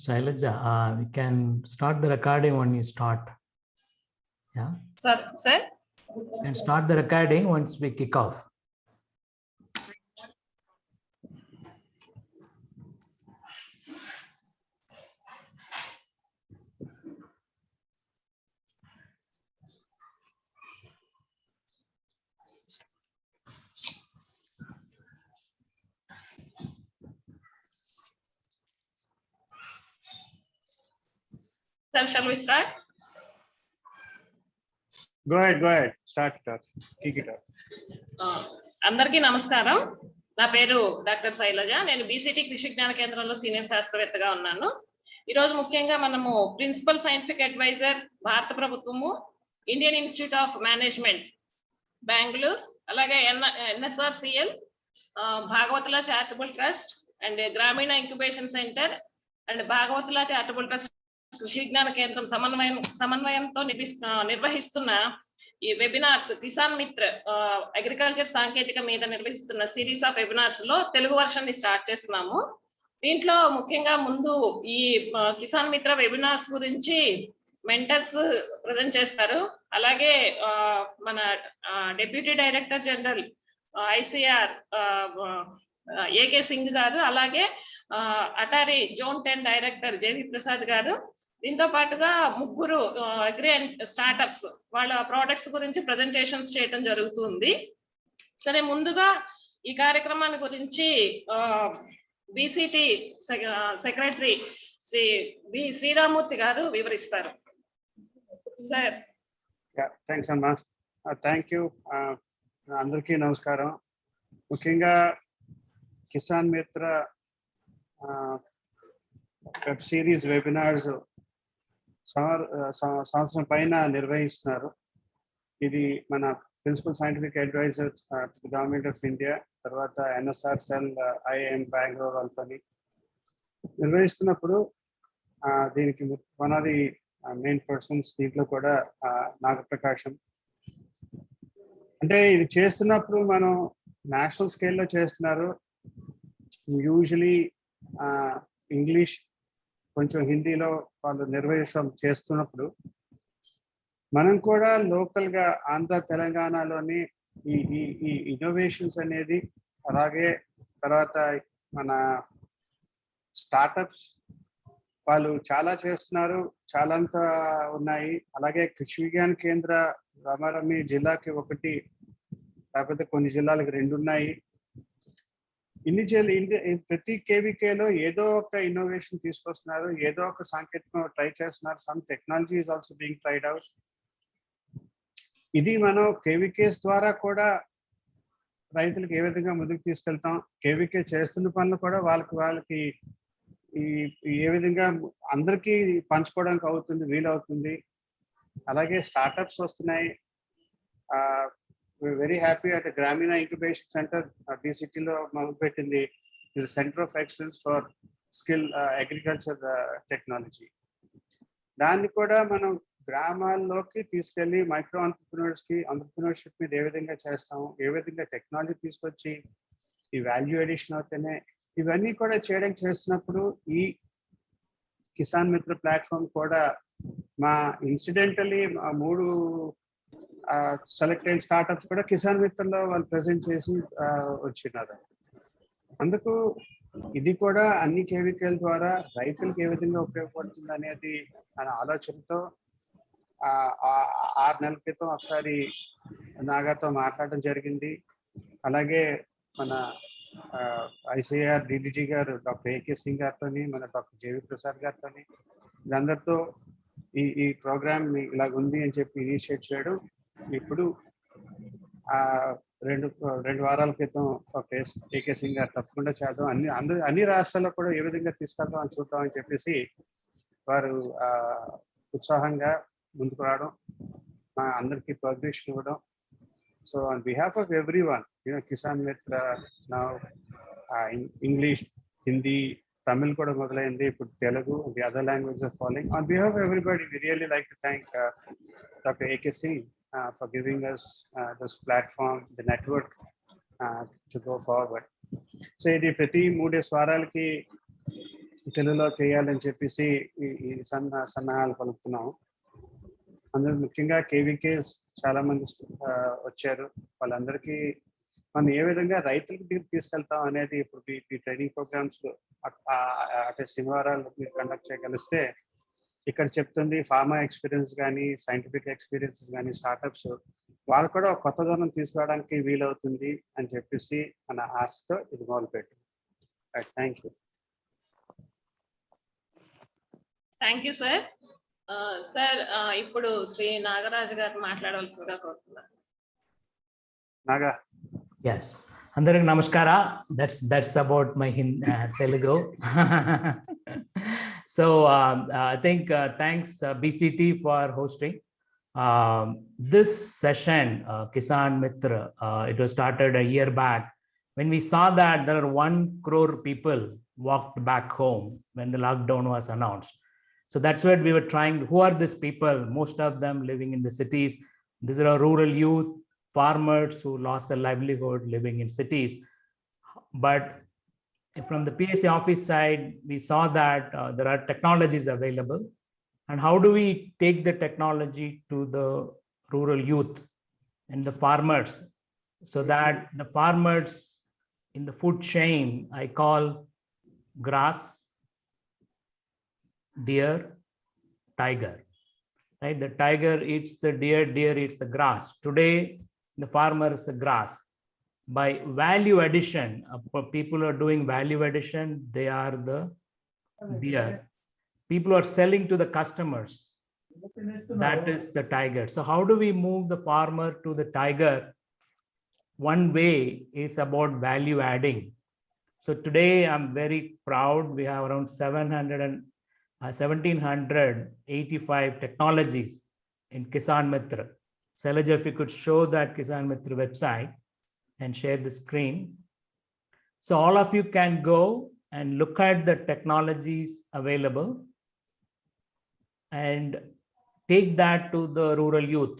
Shailaja, we can start the recording when you start. Yeah. Sir. And start the recording once we kick off. Sir, shall we start? Go ahead. Start it off. Kick it off. అందరికీ నమస్కారం. నా పేరు doctor Shailaja. నేను BCT కృషి విజ్ఞాన కేంద్రంలో senior శాస్త్రవేత్తగా ఉన్నాను. ఈరోజు ముఖ్యంగా మనము ప్రిన్సిపల్ సైంటిఫిక్ అడ్వైజర్ భారత ప్రభుత్వము, Indian institute of management Bengaluru, అలాగే ఎన్ఎస్ఆర్సిఎల్, భాగవతుల చారిటబుల్ ట్రస్ట్ అండ్ గ్రామీణ incubation centre and Bhagavatula charitable trust కృషి విజ్ఞాన కేంద్రం సమన్వయంతో నిర్వహిస్తున్న ఈ వెబినార్స్ కిసాన్ మిత్ర అగ్రికల్చర్ సాంకేతిక మీద నిర్వహిస్తున్న సిరీస్ ఆఫ్ వెబినార్స్ లో తెలుగు వర్షన్ ని స్టార్ట్ చేస్తున్నాము. దీంట్లో ముఖ్యంగా ముందు ఈ కిసాన్ మిత్ర వెబినార్స్ గురించి మెంటర్స్ ప్రజెంట్ చేస్తారు. అలాగే మన deputy director general ICAR AK Singh garu, అలాగే ATARI zone 10 director JV Prasad garu, దీంతో పాటుగా ముగ్గురు అగ్రి అండ్ స్టార్టప్స్ వాళ్ళ ప్రోడక్ట్స్ గురించి ప్రజెంటేషన్స్ చేయడం జరుగుతుంది. సరే, ముందుగా ఈ కార్యక్రమాన్ని గురించి BCT secretary Shri B Sriramamurthy garu వివరిస్తారు. సార్. థ్యాంక్స్ అమ్మా. Thank you. అందరికీ నమస్కారం. ముఖ్యంగా కిసాన్ మిత్ర వెబ్ సిరీస్ వెబినార్స్ సంవత్సరం పైన నిర్వహిస్తున్నారు. ఇది మన principal scientific adviser government of India, తర్వాత ఎన్ఎస్ఆర్సిఎల్, ఐఐఎం బెంగళూరు వాళ్ళతో నిర్వహిస్తున్నప్పుడు దీనికి one of the main persons దీంట్లో కూడా నాగప్రకాశం. అంటే ఇది చేస్తున్నప్పుడు మనం నేషనల్ స్కేల్లో చేస్తున్నారు. యూజువలీ ఇంగ్లీష్ కొంచెం హిందీలో వాళ్ళు నిర్వహించడం చేస్తున్నప్పుడు మనం కూడా లోకల్ గా ఆంధ్ర తెలంగాణలోని ఈ ఇన్నోవేషన్స్ అనేది, అలాగే తర్వాత మన స్టార్టప్స్ వాళ్ళు చాలా చేస్తున్నారు, చాలాంత ఉన్నాయి. అలాగే కృషి విజ్ఞాన కేంద్ర రామారమి జిల్లాకి ఒకటి, లేకపోతే కొన్ని జిల్లాలకు 2 ఉన్నాయి. ప్రతి కేవీకేలో ఏదో ఒక ఇన్నోవేషన్ తీసుకొస్తున్నారు, ఏదో ఒక సాంకేతికం ట్రై చేస్తున్నారు. Some technology is also being tried out. ఇది మనం కేవీకేస్ ద్వారా కూడా రైతులకు ఏ విధంగా ముందుకు తీసుకెళ్తాం, కేవీకే చేస్తున్న పనులు కూడా వాళ్ళకి ఏ విధంగా అందరికీ పంచుకోవడానికి అవుతుంది, వీలవుతుంది. అలాగే స్టార్టప్స్ వస్తున్నాయి. వెరీ హ్యాపీ అట్ గ్రామీణ ఇంక్యుబేషన్ సెంటర్ బీసీటీలో మొదలుపెట్టింది. ఇది centre of excellence for skill agriculture technology. దాన్ని కూడా మనం గ్రామాల్లోకి తీసుకెళ్లి మైక్రో ఆంటర్ప్రినర్షిప్ మీద ఏ విధంగా చేస్తాం, ఏ విధంగా టెక్నాలజీ తీసుకొచ్చి ఈ వాల్యూ అడిషన్ అవుతేనే ఇవన్నీ కూడా చేయడానికి చేస్తున్నప్పుడు ఈ కిసాన్ మిత్ర ప్లాట్ఫామ్ కూడా మా ఇన్సిడెంటలీ 3 సెలెక్ట్ అయిన స్టార్టప్స్ కూడా కిసాన్ మిత్రలో వాళ్ళు ప్రెజెంట్ చేసి వచ్చినారు. అందుకు ఇది కూడా అన్ని కేవీకేల ద్వారా రైతులకు ఏ విధంగా ఉపయోగపడుతుంది అనేది మన ఆలోచనతో 6 నెలల క్రితం ఒకసారి నాగాతో మాట్లాడడం జరిగింది. అలాగే మన ఐసిఆర్ డిడిజీ గారు డాక్టర్ ఏకే సింగ్ గారితో, మన డాక్టర్ జేవి ప్రసాద్ గారితో వీళ్ళందరితో ఈ ప్రోగ్రామ్ ఇలాగ ఉంది అని చెప్పి ఇనిషియేట్ చేయడం. ఇప్పుడు 2 వారాల క్రితం ఏకే సింగ్ గారు తప్పకుండా చేద్దాం, అన్ని రాష్ట్రాల్లో కూడా ఏ విధంగా తీసుకెళ్తాం అని చూద్దాం అని చెప్పేసి వారు ఉత్సాహంగా ముందుకు రావడం, మా అందరికీ పర్మిషన్ ఇవ్వడం. So on behalf of everyone, Kisan Mitra now English, Hindi, Tamil kuda మొదలైంది, ఇప్పుడు Telugu, the other languages are following. On behalf of everybody, we really like to thank Dr. A.K. Singh for giving us this platform, the network to go forward. So ఇది ప్రతి 3 వారాలకి తెలుగులో చేయాలని చెప్పేసి ఈ సన్నాహాలు పలుకుతున్నాం. అందులో ముఖ్యంగా కేవీకేస్ చాలా మంది వచ్చారు. వాళ్ళందరికీ మనం ఏ విధంగా రైతులకు తీసుకెళ్తాం అనేది ఇప్పుడు ఈ ట్రైనింగ్ ప్రోగ్రామ్స్ అంటే శనివారాలు మీరు కండక్ట్ చేయగలిస్తే ఇక్కడ చెప్తుంది ఫార్మా ఎక్స్పీరియన్స్ కానీ, సైంటిఫిక్ ఎక్స్పీరియన్సెస్ కానీ, స్టార్టప్స్ వాళ్ళు కూడా కొత్తదనం తీసుకురావడానికి వీలవుతుంది అని చెప్పేసి మన ఆశతో ఇది మొదలుపెట్టాం. Thank you. Thank you sir. Sir ఇప్పుడు శ్రీ నాగరాజు గారు మాట్లాడవలసిందిగా కోరుతున్నాను. Naga. Yes. Andariki namaskara. That's about my Telugu. So I think thanks BCT for hosting this session, Kisan Mitra. It was started a year back when we saw that there are 1 crore people walked back home when the lockdown was announced. So that's what we were trying. Who are these people? Most of them living in the cities. These are rural youth, farmers who lost their livelihood living in cities. But from the PSA office side, we saw that there are technologies available. And how do we take the technology to the rural youth and the farmers so that the farmers in the food chain, I call grass, deer, tiger, right? The tiger eats the deer, deer eats the grass. Today, the farmer is the grass. By value addition, people are doing value addition, they are the deer. People are selling to the customers, that is the tiger. So how do we move the farmer to the tiger? One way is about value adding. So today I'm very proud, we have around 1785 technologies in Kisan Mitra. Shailaja, if you could show that Kisan Mitra website and share the screen. So all of you can go and look at the technologies available and take that to the rural youth.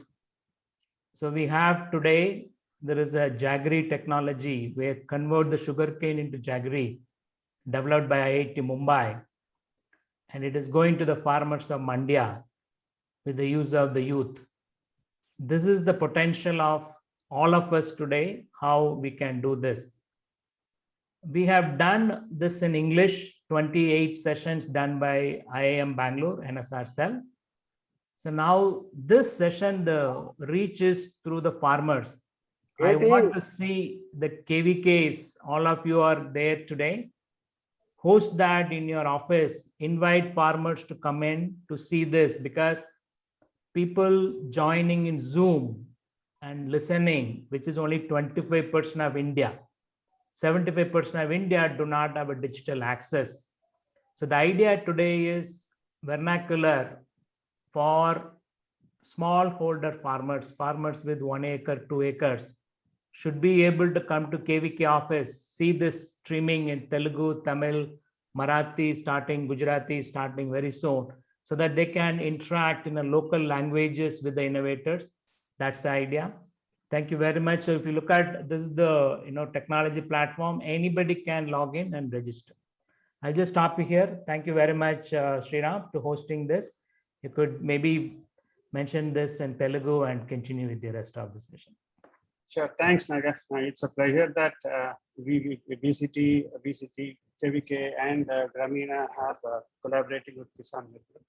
So we have today, there is a jaggery technology where convert the sugarcane into jaggery, developed by IIT Mumbai. And it is going to the farmers of Mandya with the use of the youth. This is the potential of all of us today, how we can do this. We have done this in English, 28 sessions done by IIM Bangalore, NSR Cell. So now this session, the reach is through the farmers. I want to see the KVKs, all of you are there today. Host that in your office, invite farmers to come in to see this, because people joining in Zoom and listening, which is only 25% of India. 75% of India do not have a digital access. So the idea today is vernacular for smallholder farmers, farmers with 1 acre, 2 acres, should be able to come to KVK office, see this streaming in Telugu, Tamil, Marathi starting, Gujarati starting very soon, so that they can interact in the local languages with the innovators. That's the idea. Thank you very much. So if you look at, this is the technology platform, anybody can log in and register. I'll just stop here. Thank you very much, Sriram, to hosting this. You could maybe mention this in Telugu and continue with the rest of the session. Sure, thanks, Naga. It's a pleasure that we BCT, KVK and Gramina have collaborating with Kisan Mitra.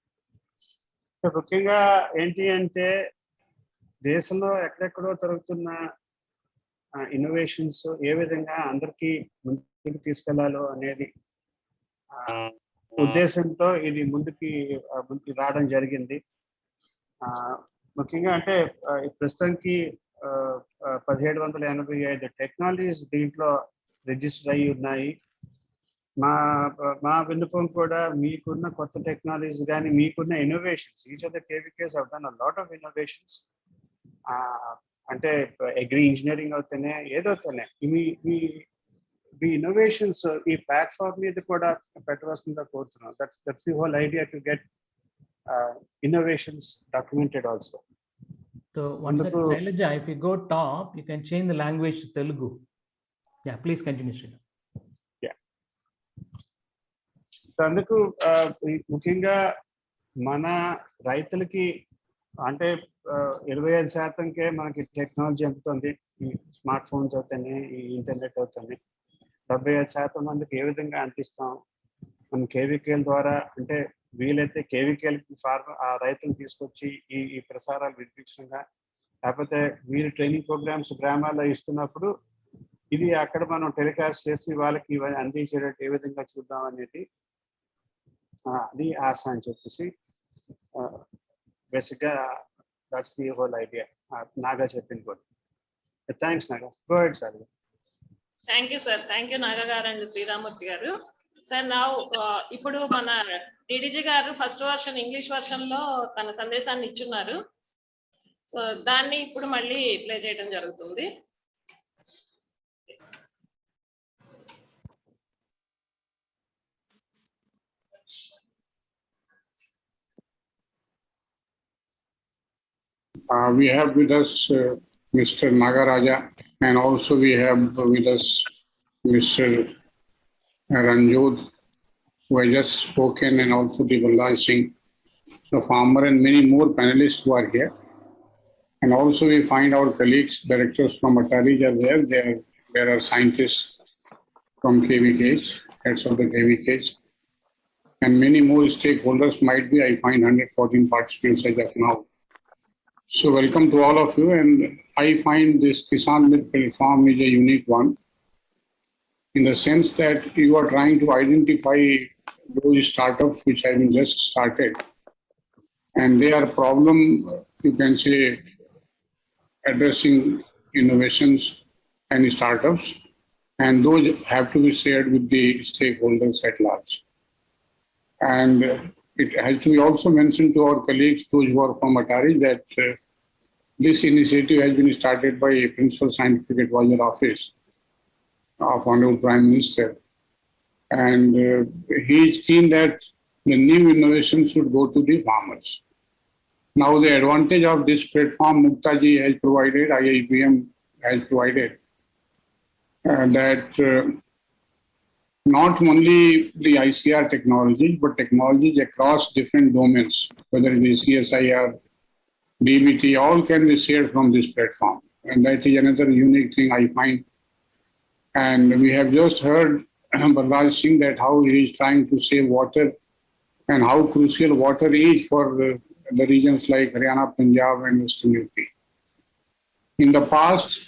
So ముఖ్యంగా ఏంటి అంటే దేశంలో ఎక్కడెక్కడో జరుగుతున్న innovations ఏ విధంగా అందరికీ ముందుకు తీసుకెళ్లాలో అనేది ఉద్దేశంతో ఇది ముందుకి రావడం జరిగింది. ముఖ్యంగా అంటే ప్రస్తుతానికి 1785 టెక్నాలజీస్ దీంట్లో రిజిస్టర్ అయ్యి ఉన్నాయి. మా విన్నపం కూడా మీకున్న కొత్త టెక్నాలజీస్ కానీ మీకున్న innovations, each of the KVKs have done a lot of innovations. అంటే అగ్రి ఇంజనీరింగ్ అవుతానే ఏదవుతానే the innovations ఈ ప్లాట్ఫామ్ మీద కూడా పెట్టవలసిందిగా కోరుతున్నాం. That's the whole idea, to get innovations documented also. So one second, Anduku- Shailaja, if you go top, you can change the language to Telugu. Yeah, please continue, Srila. So అందుకు ముఖ్యంగా మన రైతులకి అంటే 25%కే మనకి technology అందుతుంది. ఈ smart phones అవుతాయి, ఈ ఇంటర్నెట్ అవుతుంది. 75% మందికి ఏ విధంగా అందిస్తాం? మనం కేవీకేల ద్వారా, అంటే వీలైతే కేవీకేల్ ఆ రైతులు తీసుకొచ్చి ఈ ప్రసారాలు వినిపించడంగా, లేకపోతే వీరు ట్రైనింగ్ ప్రోగ్రామ్స్ గ్రామాల్లో ఇస్తున్నప్పుడు ఇది అక్కడ మనం టెలికాస్ట్ చేసి వాళ్ళకి ఇవన్నీ అందించేటట్టు ఏ విధంగా చూద్దాం అనేది అది ఆశ అని చెప్పేసి బేసిక్గా that's the whole idea. Naga చెప్పింది కూడా. Thanks Naga. Go head sir. Thank you sir. Thank you Naga గారు అండ్ శ్రీరామూర్తి గారు. సార్ నా ఇప్పుడు మన డిడిజి గారు ఫస్ట్ వర్షన్ ఇంగ్లీష్ వర్షన్ లో తన సందేశాన్ని ఇచ్చున్నారు. సో దాన్ని ఇప్పుడు మళ్ళీ ప్లే చేయడం జరుగుతుంది. We have with us Mr. Nagaraja, and also we have with us Mr. Ranjot, who has just spoken, and also the Balraj Singh, the farmer, and many more panelists who are here. And also we find our colleagues, directors from Atari are there. There are scientists from KVKs, heads of the KVKs, and many more stakeholders might be. I find 114 participants as of now. So welcome to all of you, and I find this Kisan Mit platform is a unique one, in the sense that you are trying to identify those startups which have been just started, and they are problem, you can say, addressing innovations and startups, and those have to be shared with the stakeholders at large. And it has to be also mentioned to our colleagues, those who are from Atari, that this initiative has been started by a Principal Scientific Advisor Office of Honorable Prime Minister. And he is keen that the new innovations should go to the farmers. Now the advantage of this platform Muktaji has provided, IIPM has provided, that not only the ICR technologies, but technologies across different domains, whether it is CSIR, DBT, all can be shared from this platform. And that is another unique thing I find. And we have just heard Balraj Singh that how he is trying to save water and how crucial water is for the regions like Haryana, Punjab, and Western UP. In the past,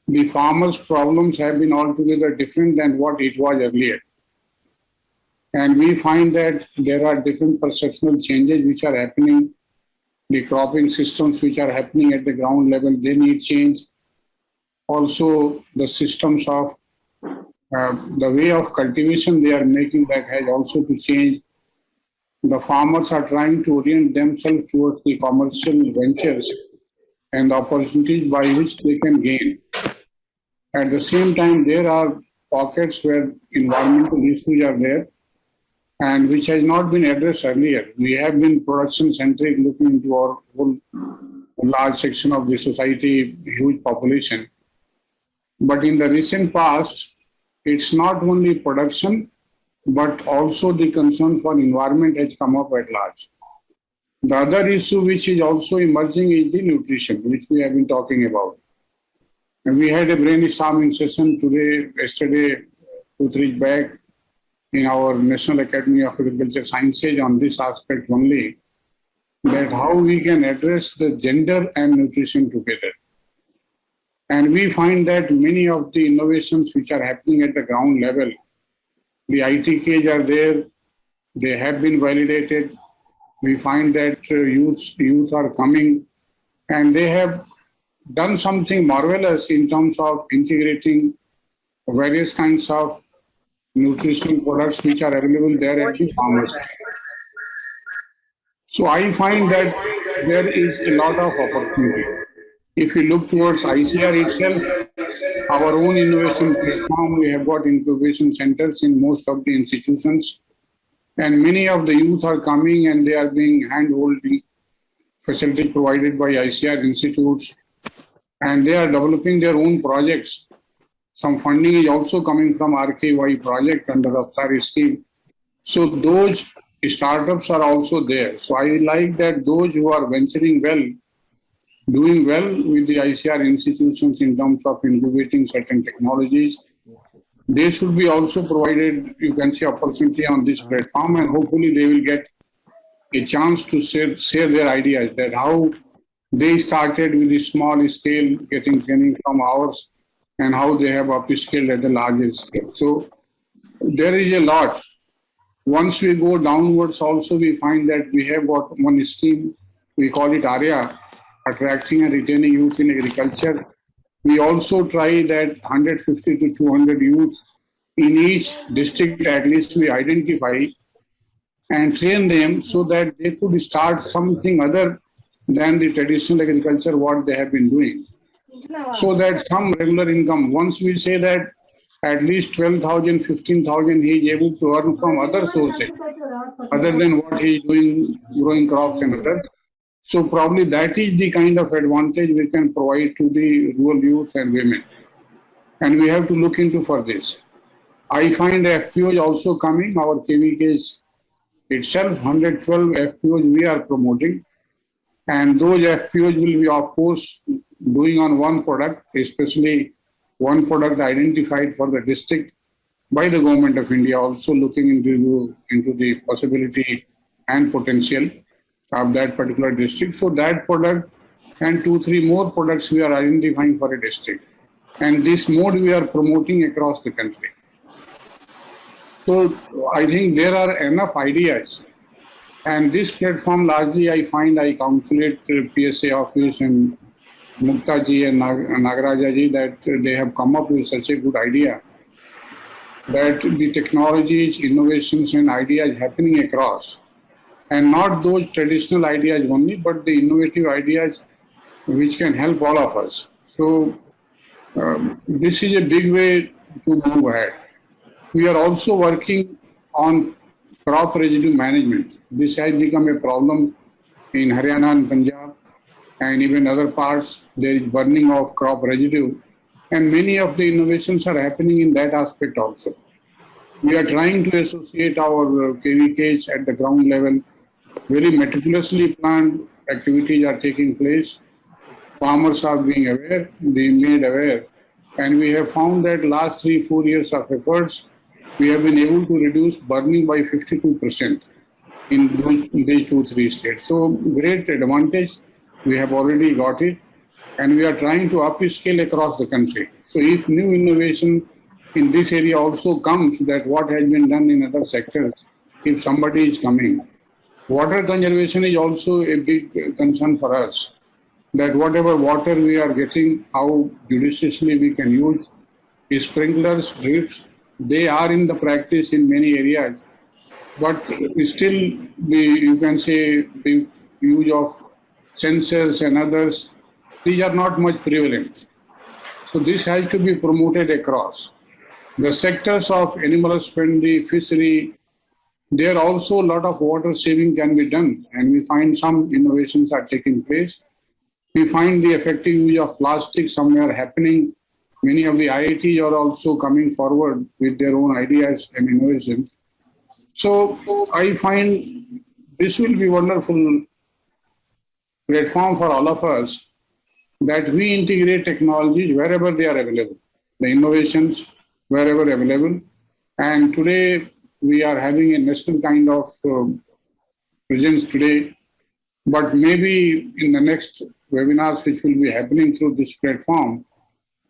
the farmers' problems have been altogether different than what it was earlier. And we find that there are different perceptual changes which are happening. The cropping systems which are happening at the ground level, they need change. Also, the systems of the way of cultivation they are making, that has also to change. The farmers are trying to orient themselves towards the commercial ventures and the opportunities by which they can gain. At the same time, there are pockets where environmental issues are there, and which has not been addressed earlier. We have been production-centric, looking into our whole large section of the society, huge population. But in the recent past, it's not only production, but also the concern for environment has come up at large. The other issue which is also emerging is the nutrition, which we have been talking about. And we had a brainstorming session yesterday, 2-3 weeks back, in our National Academy of Agriculture Sciences on this aspect only, that how we can address the gender and nutrition together. And we find that many of the innovations which are happening at the ground level, the ITKs are there, they have been validated. We find that youth are coming, and they have done something marvelous in terms of integrating various kinds of nutritional products which are available there at the farmers. So I find that there is a lot of opportunity. If you look towards ICR itself, our own innovation platform. We have got incubation centers in most of the institutions, and many of the youth are coming and they are being hand-holding facility provided by ICR institutes, and they are developing their own projects. Some funding is also coming from RKY project under the Raftari scheme. So those startups are also there. So I like that those who are venturing well, doing well with the ICR institutions in terms of incubating certain technologies, they should be also provided, you can say, opportunity on this platform, and hopefully they will get a chance to share their ideas, that how they started with a small scale, getting training from ours, and how they have upscaled at a larger scale. So there is a lot. Once we go downwards also, we find that we have got one scheme, we call it ARYA, Attracting and Retaining Youth in Agriculture. We also try that 150 to 200 youth in each district at least we identify and train them so that they could start something other than the traditional agriculture what they have been doing. So that some regular income, once we say that at least 12,000, 15,000 he is able to earn from other sources other than what he is doing, growing crops and others. So probably that is the kind of advantage we can provide to the rural youth and women. And we have to look into for this. I find FPOs also coming, our KVKs itself, 112 FPOs we are promoting. And those FPOs will be, of course, doing on one product, especially one product identified for the district by the Government of India, also looking into the possibility and potential of that particular district. So that product and 2-3 more products we are identifying for a district. And this mode we are promoting across the country. So I think there are enough ideas. And this platform largely I find I consulate PSA office and Mukta ji and Nagaraja ji that they have come up with such a good idea that the technologies, innovations and ideas happening across, and not those traditional ideas only, but the innovative ideas which can help all of us. So this is a big way to move ahead. We are also working on crop residue management. This has become a problem in Haryana and Punjab and even other parts. There is burning of crop residue, and many of the innovations are happening in that aspect also. We are trying to associate our KVKs at the ground level. Very meticulously planned activities are taking place. Farmers are being aware, being made aware, and we have found that last 3-4 years of efforts, we have been able to reduce burning by 52% in these 2-3 states. So great advantage, we have already got it, and we are trying to upscale across the country. So if new innovation in this area also comes, that what has been done in other sectors, if somebody is coming. Water conservation is also a big concern for us, that whatever water we are getting, how judiciously we can use sprinklers, drips. They are in the practice in many areas, but still you can say the use of sensors and others, these are not much prevalent. So this has to be promoted across. The sectors of animal husbandry, fishery, there also a lot of water saving can be done, and we find some innovations are taking place. We find the effective use of plastic somewhere happening. Many of the IITs are also coming forward with their own ideas and innovations. So I find this will be a wonderful platform for all of us, that we integrate technologies wherever they are available, the innovations wherever available. And today we are having a national kind of presence today, but maybe in the next webinars which will be happening through this platform,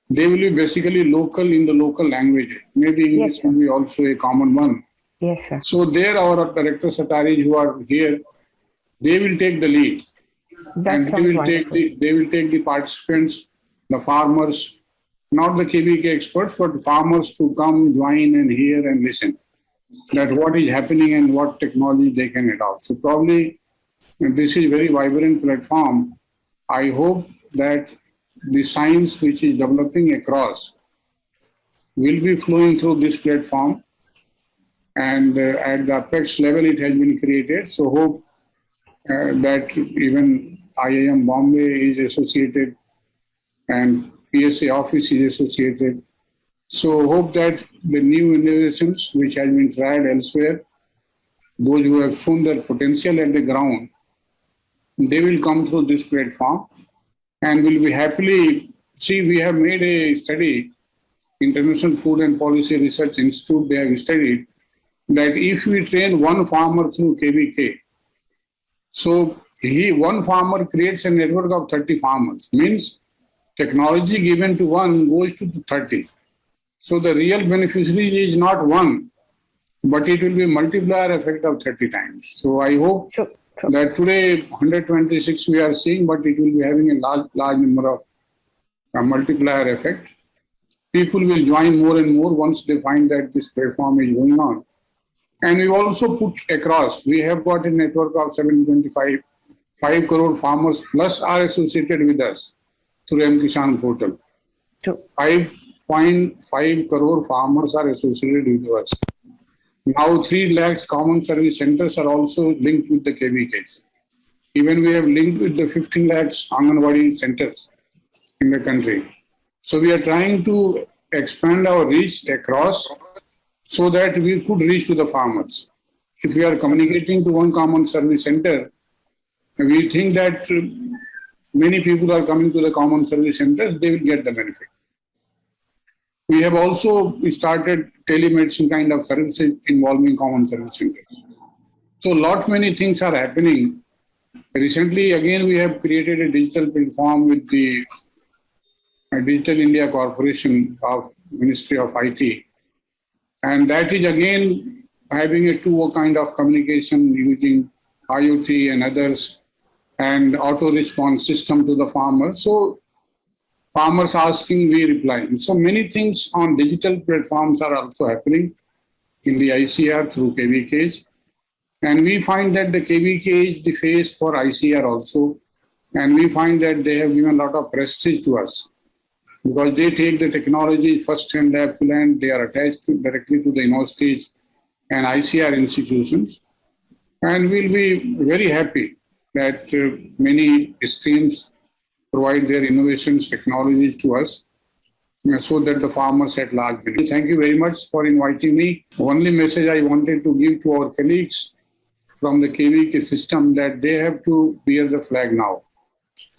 they will be basically local in the local language. Maybe English Yes, will be also a common one. Yes, sir. So there our director Sataris who are here, they will take the lead. That And sounds wonderful. they will take the participants, the farmers, not the KVK experts, but farmers to come, join and hear and listen that what is happening and what technology they can adopt. So probably this is a very vibrant platform. I hope that the science which is developing across will be flowing through this platform. And at the apex level, it has been created. So hope that even IIM Bombay is associated and PSA office is associated. So hope that the new innovations which have been tried elsewhere, those who have shown their potential at the ground, they will come through this platform and will be happily. See, we have made a study, International Food and Policy Research Institute, they have studied that if we train one farmer through KVK, so one farmer creates a network of 30 farmers, means technology given to one goes to 30. So the real beneficiary is not one, but it will be a multiplier effect of 30 times. So I hope that today 126 we are seeing, but it will be having a large number of multiplier effect. People will join more and more once they find that this platform is going on. And we also put across, we have got a network of 5 crore farmers plus are associated with us through M-Kisan portal. 5.5 crore farmers are associated with us. Now 3 lakhs common service centers are also linked with the KVKs. Even we have linked with the 15 lakhs Anganwadi centers in the country. So we are trying to expand our reach across so that we could reach to the farmers. If we are communicating to one common service center, we think that many people are coming to the common service centers, they will get the benefit. We have also started telemedicine kind of services involving common service centers. So many things are happening. Recently, again, we have created a digital platform with the Digital India Corporation of Ministry of IT. And that is again having a two kind of communication using IoT and others and auto response system to the farmer. So farmers asking, we replying. So many things on digital platforms are also happening in the ICR through KVKs. And we find that the KVK is the face for ICR also. And we find that they have given a lot of prestige to us because they take the technology first hand lab to land, they are attached directly to the InnoStage and ICR institutions. And we'll be very happy that many streams provide their innovations, technologies to us so that the farmers at large benefit. Thank you very much for inviting me. Only message I wanted to give to our colleagues from the KVK system that they have to bear the flag now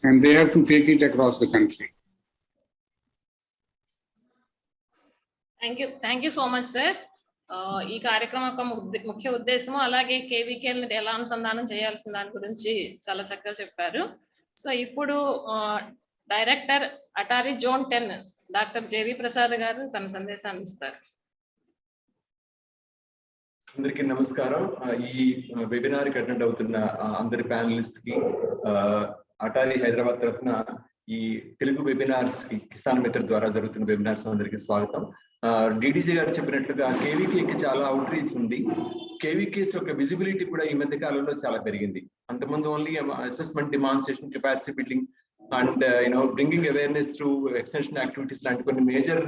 and they have to take it across the country. Thank you so much, sir. ఈ కార్యక్రమం యొక్క ముఖ్య ఉద్దేశము అలాగే కేవీకేల్ని ఎలా అనుసంధానం చేయాల్సిన దాని గురించి చాలా చక్కగా చెప్పారు. సో ఇప్పుడు director ATARI zone 10 doctor JV Prasad garu తన సందేశాన్ని ఇస్తారు. అందరికీ నమస్కారం. ఈ వెబినార్ కి అటెండ్ అవుతున్న అందరి ప్యానలిస్ట్ కి అటారీ హైదరాబాద్ తరఫున ఈ తెలుగు వెబినార్స్ కి కిసాన్ మిత్ర ద్వారా జరుగుతున్న వెబినార్స్ అందరికీ స్వాగతం. డిడిజీ గారు చెప్పినట్లుగా కేవీకేకి చాలా అవుట్ రీచ్ ఉంది. కేవీకేస్ యొక్క విజిబిలిటీ కూడా ఈ మధ్య కాలంలో చాలా పెరిగింది. అంతకుముందు only assessment, demonstration, capacity building and bringing awareness through extension activities లాంటి కొన్ని మేజర్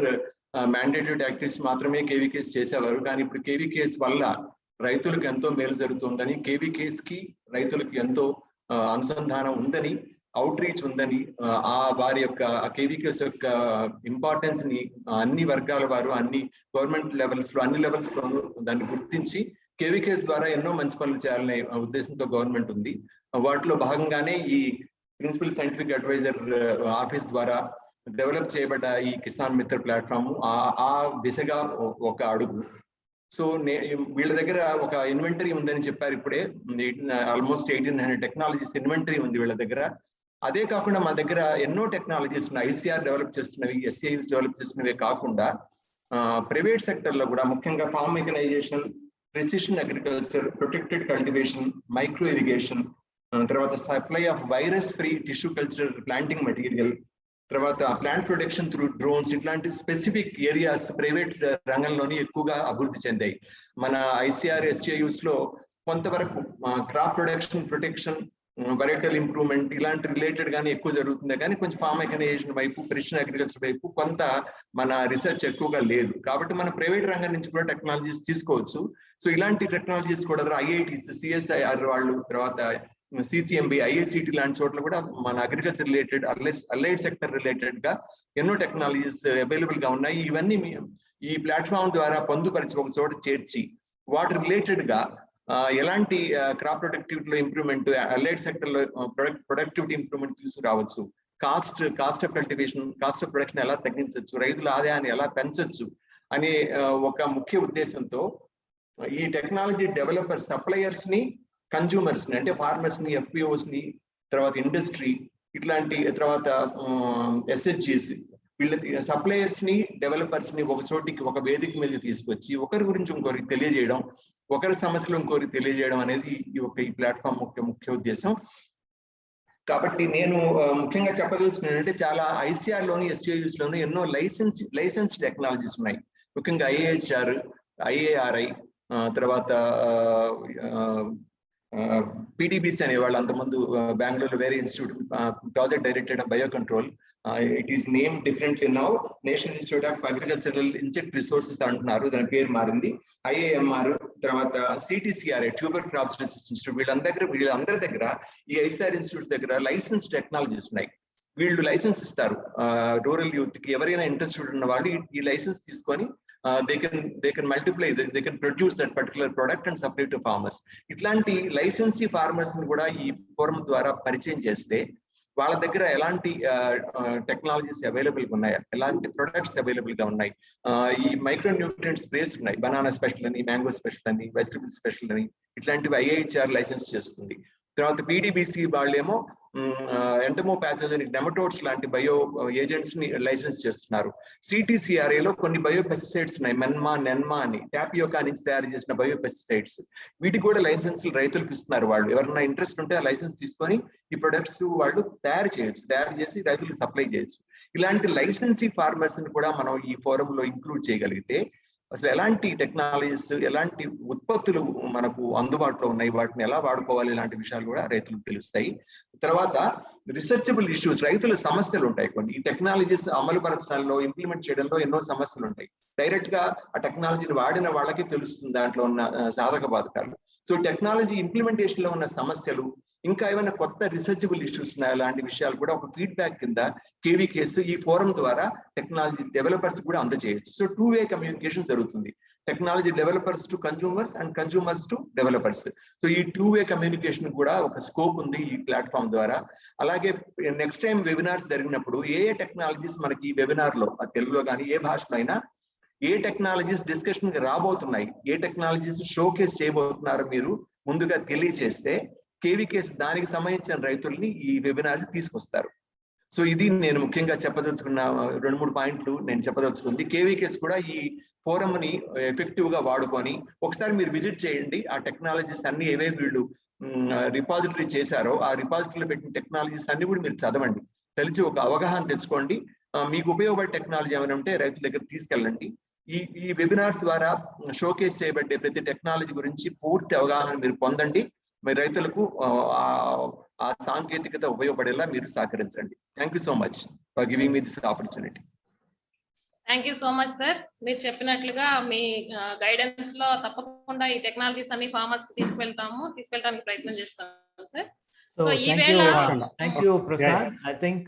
మ్యాండేటెడ్ యాక్టివిటీస్ మాత్రమే కేవీకేస్ చేసేవారు. కానీ ఇప్పుడు కేవీకేస్ వల్ల రైతులకు ఎంతో మేలు జరుగుతుందని, కేవీకేస్ కి రైతులకు ఎంతో అనుసంధానం ఉందని, అవుట్ రీచ్ ఉందని, వారి యొక్క కేవీకేస్ యొక్క ఇంపార్టెన్స్ ని అన్ని వర్గాల వారు, అన్ని గవర్నమెంట్ లెవెల్స్ లో, అన్ని లెవెల్స్ లోనూ దాన్ని గుర్తించి కేవీకేస్ ద్వారా ఎన్నో మంచి పనులు చేయాలనే ఉద్దేశంతో గవర్నమెంట్ ఉంది. వాటిలో భాగంగానే ఈ ప్రిన్సిపల్ సైంటిఫిక్ అడ్వైజర్ ఆఫీస్ ద్వారా డెవలప్ చేయబడ్డ ఈ కిసాన్ మిత్ర ప్లాట్ఫామ్ ఆ దిశగా ఒక అడుగు. సో వీళ్ళ దగ్గర ఒక ఇన్వెంటరీ ఉందని చెప్పారు ఇప్పుడే. ఆల్మోస్ట్ 1800 టెక్నాలజీస్ ఇన్వెంటరీ ఉంది వీళ్ళ దగ్గర. అదే కాకుండా మా దగ్గర ఎన్నో టెక్నాలజీస్ ఉన్నాయి. ఐసీఆర్ డెవలప్ చేస్తున్నవి, ఎస్ఏయూస్ డెవలప్ చేస్తున్నవే కాకుండా ప్రైవేట్ సెక్టర్ లో కూడా ముఖ్యంగా farm mechanisation, precision agriculture, protected cultivation, micro irrigation, తర్వాత supply of virus free tissue culture planting material, తర్వాత ప్లాంట్ ప్రొటెక్షన్ త్రూ డ్రోన్స్, ఇట్లాంటి స్పెసిఫిక్ ఏరియాస్ ప్రైవేట్ రంగంలోని ఎక్కువగా అభివృద్ధి చెందాయి. మన ఐసీఆర్ ఎస్ఏయూస్ లో కొంతవరకు crop production, protection, varietal improvement ఇలాంటి రిలేటెడ్ గానీ ఎక్కువ జరుగుతుంది, కానీ కొంచెం ఫార్మ్ మెకనైజేషన్ వైపు, ప్రెసిషన్ అగ్రికల్చర్ వైపు కొంత మన రీసెర్చ్ ఎక్కువగా లేదు. కాబట్టి మనం ప్రైవేట్ రంగం నుంచి కూడా టెక్నాలజీస్ తీసుకోవచ్చు. సో ఇలాంటి టెక్నాలజీస్ కూడా ఐఐటీస్, సిఎస్ఐఆర్ వాళ్ళు, తర్వాత సిసిఎంబి, ఐఐసిటి లాంటి చోట్ల కూడా మన agriculture related, allied sector related గా ఎన్నో టెక్నాలజీస్ అవైలబుల్ గా ఉన్నాయి. ఇవన్నీ ఈ ప్లాట్ఫామ్ ద్వారా పొందుపరిచి ఒక చోట చేర్చి వాటి రిలేటెడ్ గా ఎలాంటి క్రాప్ ప్రొడక్టివిటీలో ఇంప్రూవ్మెంట్, అలైడ్ సెక్టర్ లో ప్రొడక్టివిటీ ఇంప్రూవ్మెంట్ తీసుకురావచ్చు, cost of cultivation, cost of production ఎలా తగ్గించవచ్చు, రైతుల ఆదాయాన్ని ఎలా పెంచవచ్చు అనే ఒక ముఖ్య ఉద్దేశంతో ఈ టెక్నాలజీ డెవలపర్ సప్లయర్స్ ని, కన్జ్యూమర్స్ ని, అంటే ఫార్మర్స్ ని, ఎఫ్పిఓస్ ని, తర్వాత ఇండస్ట్రీ, ఇట్లాంటి తర్వాత ఎస్హెచ్జిస్, వీళ్ళ సప్లయర్స్ ని, డెవలపర్స్ ని ఒక చోటికి, ఒక వేదిక మీద తీసుకొచ్చి ఒకరి గురించి ఇంకొకరికి తెలియజేయడం, ఒకరి సమస్యలు ఇంకొకరికి తెలియజేయడం అనేది ఈ ప్లాట్ఫామ్ ముఖ్య ఉద్దేశం. కాబట్టి నేను ముఖ్యంగా చెప్పదలుచుకున్నానంటే, చాలా ఐసిఆర్ లోని, ఎస్యూఎస్ లోని ఎన్నో లైసెన్స్ టెక్నాలజీస్ ఉన్నాయి. ముఖ్యంగా ఐఏహెచ్ఆర్, ఐఏఆర్ఐ, తర్వాత PDBC అనే వాళ్ళు అంతకుముందు బెంగళూరు వేరే institute project director of bio control, it is name differently now, national institute of agricultural insect resources అంటున్నారు, దాని పేరు మారింది. IAMR, తర్వాత CTCRA, tuber crops research institute, వీళ్ళందరి దగ్గర ఈ ఐసిఆర్ ఇన్స్టిట్యూట్స్ దగ్గర లైసెన్స్ టెక్నాలజీస్ ఉన్నాయి. వీళ్ళు లైసెన్స్ ఇస్తారు రూరల్ యూత్ కి. ఎవరైనా ఇంట్రెస్టెడ్ ఉన్న వాళ్ళు ఈ లైసెన్స్ తీసుకొని they can multiply, they can produce that particular product and supply to farmers. ఇట్లాంటి లైసెన్సీ ఫార్మర్స్ ని కూడా ఈ ఫోరం ద్వారా పరిచయం చేస్తే వాళ్ళ దగ్గర ఎలాంటి టెక్నాలజీస్ అవైలబుల్ గా ఉన్నాయి, ఎలాంటి ప్రొడక్ట్స్ అవైలబుల్ గా ఉన్నాయి, ఈ మైక్రో న్యూట్రియంట్ స్ప్రేస్ ఉన్నాయి, బనానా స్పెషల్ అని, మ్యాంగో స్పెషల్ అని, వెజిటబుల్ స్పెషల్ అని, ఇట్లాంటివి ఐఐహెచ్ఆర్ లైసెన్స్ చేస్తుంది. తర్వాత PDBC వాళ్ళేమో ఎంటమో ప్యాథోజెనిక్ నెమటోడ్స్ లాంటి బయో ఏజెంట్స్ ని లైసెన్స్ చేస్తున్నారు. CTCRA లో కొన్ని బయో పెస్టిసైడ్స్ ఉన్నాయి, మెన్మా, నెన్మా అని, టాపియోకా నుంచి తయారు చేసిన బయో పెస్టిసైడ్స్. వీటికి కూడా లైసెన్స్లు రైతులకు ఇస్తున్నారు. వాళ్ళు ఎవరైనా ఇంట్రెస్ట్ ఉంటే ఆ లైసెన్స్ తీసుకొని ఈ ప్రొడక్ట్స్ వాళ్ళు తయారు చేసి రైతులకు సప్లై చేయొచ్చు. ఇలాంటి లైసెన్సీ ఫార్మర్స్ ని కూడా మనం ఈ ఫోరంలో ఇంక్లూడ్ చేయగలిగితే అసలు ఎలాంటి టెక్నాలజీస్, ఎలాంటి ఉత్పత్తులు మనకు అందుబాటులో ఉన్నాయి, వాటిని ఎలా వాడుకోవాలి, ఇలాంటి విషయాలు కూడా రైతులకు తెలుస్తాయి. తర్వాత రీసెర్చబుల్ ఇష్యూస్, రైతుల సమస్యలు ఉంటాయి కొన్ని. ఈ టెక్నాలజీస్ అమలు పరచడంలో, ఇంప్లిమెంట్ చేయడంలో ఎన్నో సమస్యలు ఉంటాయి. డైరెక్ట్ గా ఆ టెక్నాలజీని వాడిన వాళ్ళకి తెలుస్తుంది దాంట్లో ఉన్న సాధక బాధకాలు. సో టెక్నాలజీ ఇంప్లిమెంటేషన్ లో ఉన్న సమస్యలు, ఇంకా ఏమైనా కొత్త రీసెర్చబుల్ ఇష్యూస్ ఉన్నాయో అలాంటి విషయాలు కూడా ఒక ఫీడ్బ్యాక్ కింద KVKS ఈ ఫోరం ద్వారా టెక్నాలజీ డెవలపర్స్ కూడా అందజేయచ్చు. సో 2-way కమ్యూనికేషన్ జరుగుతుంది, technology developers to consumers and consumers to developers. So ఈ 2-way కమ్యూనికేషన్ కూడా ఒక స్కోప్ ఉంది ఈ ప్లాట్ఫామ్ ద్వారా. అలాగే నెక్స్ట్ టైం వెబినార్స్ జరిగినప్పుడు ఏ టెక్నాలజీస్ మనకి ఈ వెబినార్ లో, తెలుగులో కానీ ఏ భాషలో అయినా, ఏ టెక్నాలజీస్ డిస్కషన్ కి రాబోతున్నాయి, ఏ టెక్నాలజీస్ షోకేస్ చేయబోతున్నారో మీరు ముందుగా తెలియజేస్తే KVKS దానికి సంబంధించిన రైతుల్ని ఈ వెబినార్స్ తీసుకొస్తారు. సో ఇది నేను ముఖ్యంగా చెప్పదలుచుకున్న 2-3 పాయింట్లు నేను చెప్పదలుచుకుంది. KVKS కూడా ఈ ఫోరం ని ఎఫెక్టివ్ గా వాడుకొని ఒకసారి మీరు విజిట్ చేయండి. ఆ టెక్నాలజీస్ అన్ని ఏవే వీళ్ళు రిపాజిటరీ చేశారో ఆ రిపాజిటరీలో పెట్టిన టెక్నాలజీస్ అన్ని కూడా మీరు చదవండి, తెలిసి ఒక అవగాహన తెచ్చుకోండి. మీకు ఉపయోగపడే టెక్నాలజీ ఏమైనా ఉంటే రైతుల దగ్గర తీసుకెళ్ళండి. ఈ వెబినార్స్ ద్వారా షోకేస్ చేయబడ్డే ప్రతి టెక్నాలజీ గురించి పూర్తి అవగాహన మీరు పొందండి. మీ రైతులకు ఆ సాంకేతికత ఉపయోగపడేలా మీరు సహకరించండి. Thank you so much for giving me this opportunity. Thank you so much sir. మీరు చెప్పినట్లుగా మీ గైడెన్స్ లో తప్పకుండా ఈ టెక్నాలజీస్ అన్ని ఫార్మర్స్ కి తీసుకెళ్ళడానికి ప్రయత్నం చేస్తాం sir. So thank you, Prasad. I think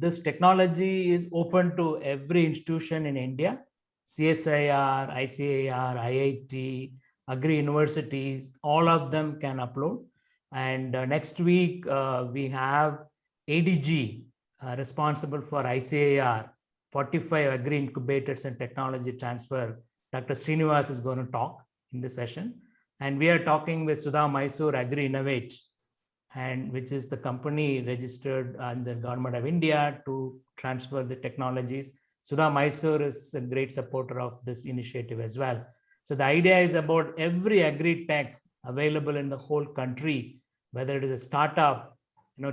this technology is open to every institution in India, CSIR, ICAR, IIT, Agri universities, all of them can upload. And next week we have ADG responsible for ICAR, 45 Agri incubators and technology transfer. Dr. Srinivas is going to talk in this session. And we are talking with Sudha Mysore Agri Innovate, and which is the company registered in the government of India to transfer the technologies. Sudha Mysore is a great supporter of this initiative as well. So the idea is about every agri-tech available in the whole country, whether it is a startup.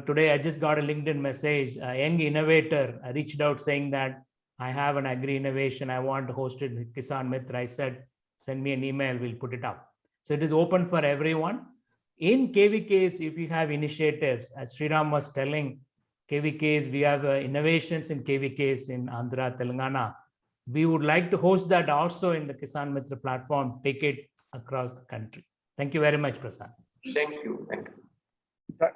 Today I just got a LinkedIn message, a young innovator reached out saying that I have an agri innovation, I want to host it with Kisan Mitra. I said, send me an email, we'll put it up. So it is open for everyone. In KVKs, if you have initiatives, as Sriram was telling, KVKs, we have innovations in KVKs in Andhra, Telangana. We would like to host that also in the Kisan Mitra platform, take it across the country. Thank you very much, Prasad. Thank you. Thank you.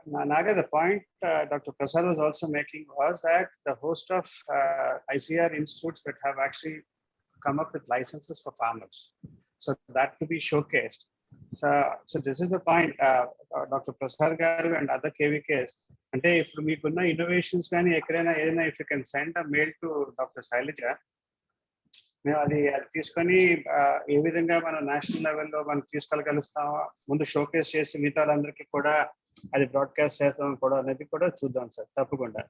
Naga, the point Dr. Prasad was also making was that the host of ICR institutes that have actually come up with licenses for farmers. So that to be showcased. So this is the point, Dr. Prasad Garu and other KVKs. And if you have innovations, if you can send a mail to Dr. Sailaja, అది తీసుకొని ఏ విధంగా మనం national లెవెల్లో మనం తీసుకెళ్ళగలుగుతామో ముందు showcase చేసి మిగతా వాళ్ళందరికీ కూడా అది బ్రాడ్కాస్ట్ చేస్తాం కూడా అనేది కూడా చూద్దాం సార్, తప్పకుండా.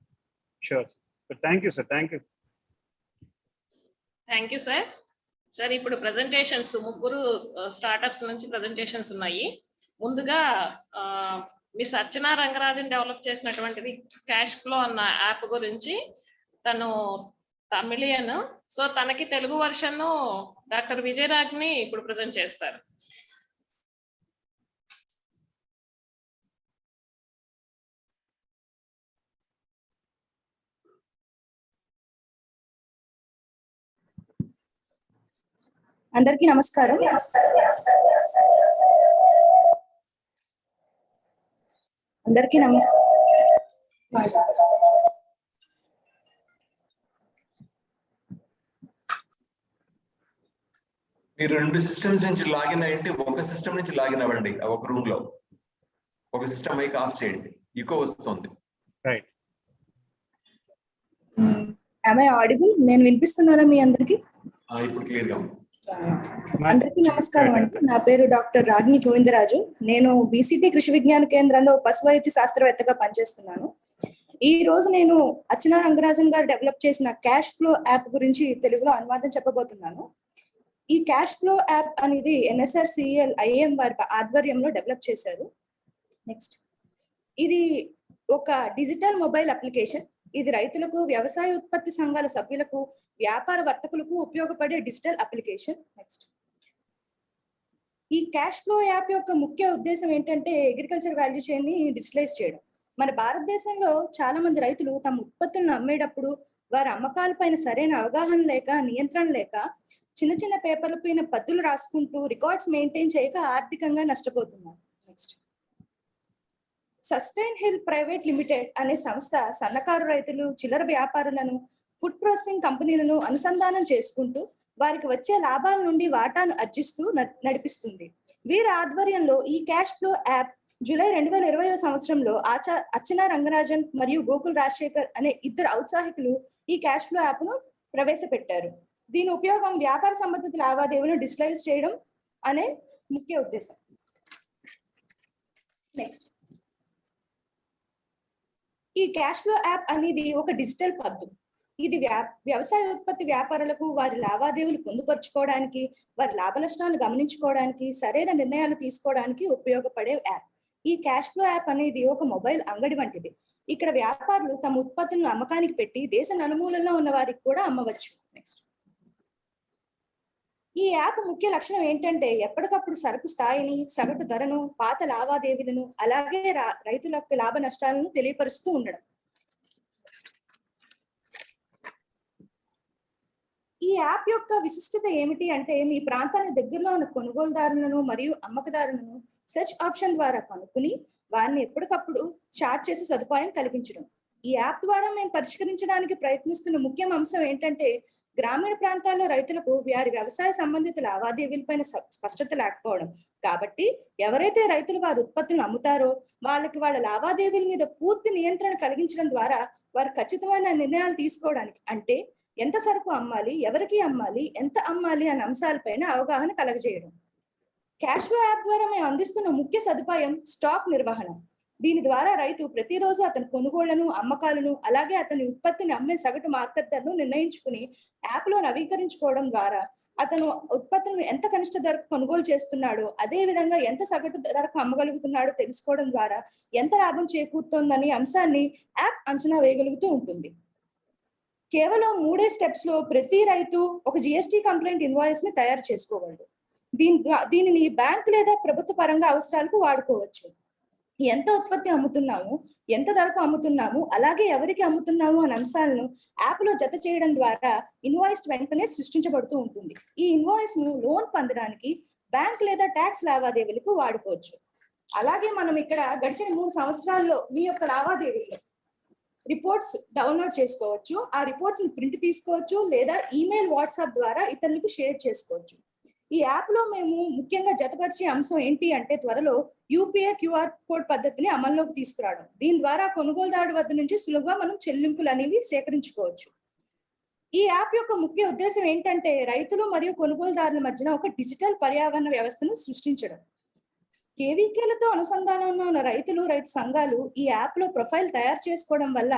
Sure sir. Thank you sir. Thank you. Thank you sir. Sir ఇప్పుడు ప్రజెంటేషన్స్ ముగ్గురు స్టార్టప్స్ నుంచి ప్రజెంటేషన్స్ ఉన్నాయి. ముందుగా మిస్ అర్చనా రంగరాజన్ డెవలప్ చేసినటువంటిది క్యాష్ ఫ్లో అన్న యాప్ గురించి, తను తమిళియన్, సో తనకి తెలుగు వర్షన్ డాక్టర్ విజయరాజ్ని ఇప్పుడు ప్రజెంట్ చేస్తారు. అందరికీ నమస్కారం. మీరు 2 సిస్టమ్స్ నుంచి లాగిన్ అయ్యండి, ఒక సిస్టమ్ నుంచి లాగిన్ అవ్వండి. ఒక రూమ్ లో ఒక సిస్టమ్ మైక్ ఆఫ్ చేయండి, ఈకో వస్తుంది. రైట్. am I audible? నేను వినిపిస్తున్నారా మీ అందరికి? ఇప్పుడు క్లియర్ గా ఉంది. అందరికీ నమస్కారం అండి. నా పేరు డాక్టర్ రాగిణి గోవిందరాజు. నేను BCT కృషి విజ్ఞాన కేంద్రంలో పశు వైద్య శాస్త్రవేత్తగా పనిచేస్తున్నాను. ఈ రోజు నేను అర్చనా రంగరాజన్ గారు డెవలప్ చేసిన క్యాష్ ఫ్లో యాప్ గురించి తెలుగులో అనువాదం చెప్పబోతున్నాను. ఈ క్యాష్ ఫ్లో యాప్ అనేది NSRCL IAM వారి ఆధ్వర్యంలో డెవలప్ చేశారు. నెక్స్ట్, ఇది ఒక డిజిటల్ మొబైల్ అప్లికేషన్. ఇది రైతులకు, వ్యవసాయ ఉత్పత్తి సంఘాల సభ్యులకు, వ్యాపార వర్తకులకు ఉపయోగపడే డిజిటల్ అప్లికేషన్. నెక్స్ట్, ఈ క్యాష్ ఫ్లో యాప్ యొక్క ముఖ్య ఉద్దేశం ఏంటంటే అగ్రికల్చర్ వాల్యూ చైన్ ని డిజిటలైజ్ చేయడం. మన భారతదేశంలో చాలా మంది రైతులు తమ ఉత్పత్తులను అమ్మేటప్పుడు వారి అమ్మకాల పైన సరైన అవగాహన లేక, నియంత్రణ లేక, చిన్న చిన్న పేపర్ల పైన పద్దులు రాసుకుంటూ రికార్డ్స్ మెయింటైన్ చేయక ఆర్థికంగా నష్టపోతున్నారు. Next, sustain hill private limited అనే సంస్థ సన్నకారు రైతులు, చిల్లర వ్యాపారులను, ఫుడ్ ప్రాసెసింగ్ కంపెనీలను అనుసంధానం చేసుకుంటూ వారికి వచ్చే లాభాల నుండి వాటాను ఆర్జిస్తూ నడిపిస్తుంది. వీరి ఆధ్వర్యంలో ఈ క్యాష్ ఫ్లో యాప్ జూలై 2020 సంవత్సరంలో అర్చనా రంగరాజన్ మరియు గోకుల్ రాజశేఖర్ అనే ఇద్దరు ఔత్సాహికులు ఈ క్యాష్ ఫ్లో యాప్ ను ప్రవేశపెట్టారు. దీని ఉపయోగం వ్యాపార సంబంధిత లావాదేవీలను డిజిటలైజ్ చేయడం అనే ముఖ్య ఉద్దేశం. నెక్స్ట్, ఈ క్యాష్ ఫ్లో యాప్ అనేది ఒక డిజిటల్ పద్దు. ఇది వ్యవసాయ ఉత్పత్తి వ్యాపారులకు వారి లావాదేవీలు పొందుపరుచుకోవడానికి, వారి లాభ నష్టాలను గమనించుకోవడానికి, సరైన నిర్ణయాలు తీసుకోవడానికి ఉపయోగపడే యాప్. ఈ క్యాష్ ఫ్లో యాప్ అనేది ఒక మొబైల్ అంగడి వంటిది. ఇక్కడ వ్యాపారులు తమ ఉత్పత్తులను అమ్మకానికి పెట్టి దేశ నలుమూలల్లో ఉన్న వారికి కూడా అమ్మవచ్చు. నెక్స్ట్, ఈ యాప్ ముఖ్య లక్షణం ఏంటంటే ఎప్పటికప్పుడు సరుకు స్థాయిని, సగటు ధరను, పాత లావాదేవీలను, అలాగే రైతుల యొక్క లాభ నష్టాలను తెలియపరుస్తూ ఉండడం. ఈ యాప్ యొక్క విశిష్టత ఏమిటి అంటే మీ ప్రాంతానికి దగ్గరలో ఉన్న కొనుగోలుదారులను మరియు అమ్మకదారులను సెర్చ్ ఆప్షన్ ద్వారా కనుక్కుని వారిని ఎప్పటికప్పుడు చాట్ చేసే సదుపాయం కల్పించడం. ఈ యాప్ ద్వారా మేము పరిష్కరించడానికి ప్రయత్నిస్తున్న ముఖ్య అంశం ఏంటంటే గ్రామీణ ప్రాంతాల్లో రైతులకు వారి వ్యవసాయ సంబంధిత లావాదేవీలపైన స్పష్టత లేకపోవడం. కాబట్టి ఎవరైతే రైతులు వారి ఉత్పత్తులను అమ్ముతారో వాళ్ళకి వాళ్ళ లావాదేవీల మీద పూర్తి నియంత్రణ కలిగించడం ద్వారా వారు ఖచ్చితమైన నిర్ణయాలు తీసుకోవడానికి, అంటే ఎంత సరుకు అమ్మాలి, ఎవరికి అమ్మాలి, ఎంత అమ్మాలి అనే అంశాలపైన అవగాహన కలగజేయడం. క్యాష్ ఫ్లో యాప్ ద్వారా మేము అందిస్తున్న ముఖ్య సదుపాయం స్టాక్ నిర్వహణ. దీని ద్వారా రైతు ప్రతిరోజు అతని కొనుగోళ్లను, అమ్మకాలను, అలాగే అతని ఉత్పత్తిని అమ్మే సగటు మార్కెట్ ధరను నిర్ణయించుకుని యాప్ లో నవీకరించుకోవడం ద్వారా అతను ఉత్పత్తులను ఎంత కనిష్ట ధరకు కొనుగోలు చేస్తున్నాడో, అదే విధంగా ఎంత సగటు ధరకు అమ్మగలుగుతున్నాడో తెలుసుకోవడం ద్వారా ఎంత లాభం చేకూరుతోందనే అంశాన్ని యాప్ అంచనా వేయగలుగుతూ ఉంటుంది. కేవలం 3 స్టెప్స్ లో ప్రతి రైతు ఒక GST కంప్లైంట్ ఇన్వాయిస్ ని తయారు చేసుకోగలడు. దీనిని బ్యాంక్ లేదా ప్రభుత్వ పరంగా అవసరాలకు వాడుకోవచ్చు. ఎంత ఉత్పత్తి అమ్ముతున్నాము, ఎంత ధరకు అమ్ముతున్నాము, అలాగే ఎవరికి అమ్ముతున్నాము అనే అంశాలను యాప్ లో జత చేయడం ద్వారా ఇన్వాయిస్ వెంటనే సృష్టించబడుతూ ఉంటుంది. ఈ ఇన్వాయిస్ ను లోన్ పొందడానికి బ్యాంక్ లేదా ట్యాక్స్ లావాదేవీలకు వాడుకోవచ్చు. అలాగే మనం ఇక్కడ గడిచిన 3 సంవత్సరాల్లో మీ యొక్క లావాదేవీలు రిపోర్ట్స్ డౌన్లోడ్ చేసుకోవచ్చు. ఆ రిపోర్ట్స్ ని ప్రింట్ తీసుకోవచ్చు లేదా ఈమెయిల్, వాట్సాప్ ద్వారా ఇతరులకు షేర్ చేసుకోవచ్చు. ఈ యాప్ లో మేము ముఖ్యంగా జతపరిచే అంశం ఏంటి అంటే త్వరలో యూపీఐ క్యూఆర్ కోడ్ పద్ధతిని అమల్లోకి తీసుకురావడం. దీని ద్వారా కొనుగోలుదారు వద్ద నుంచి సులువుగా మనం చెల్లింపులు అనేవి సేకరించుకోవచ్చు. ఈ యాప్ యొక్క ముఖ్య ఉద్దేశం ఏంటంటే రైతులు మరియు కొనుగోలుదారుల మధ్యన ఒక డిజిటల్ పర్యావరణ వ్యవస్థను సృష్టించడం. కేవీకేలతో అనుసంధానంలో ఉన్న రైతులు, రైతు సంఘాలు ఈ యాప్ లో ప్రొఫైల్ తయారు చేసుకోవడం వల్ల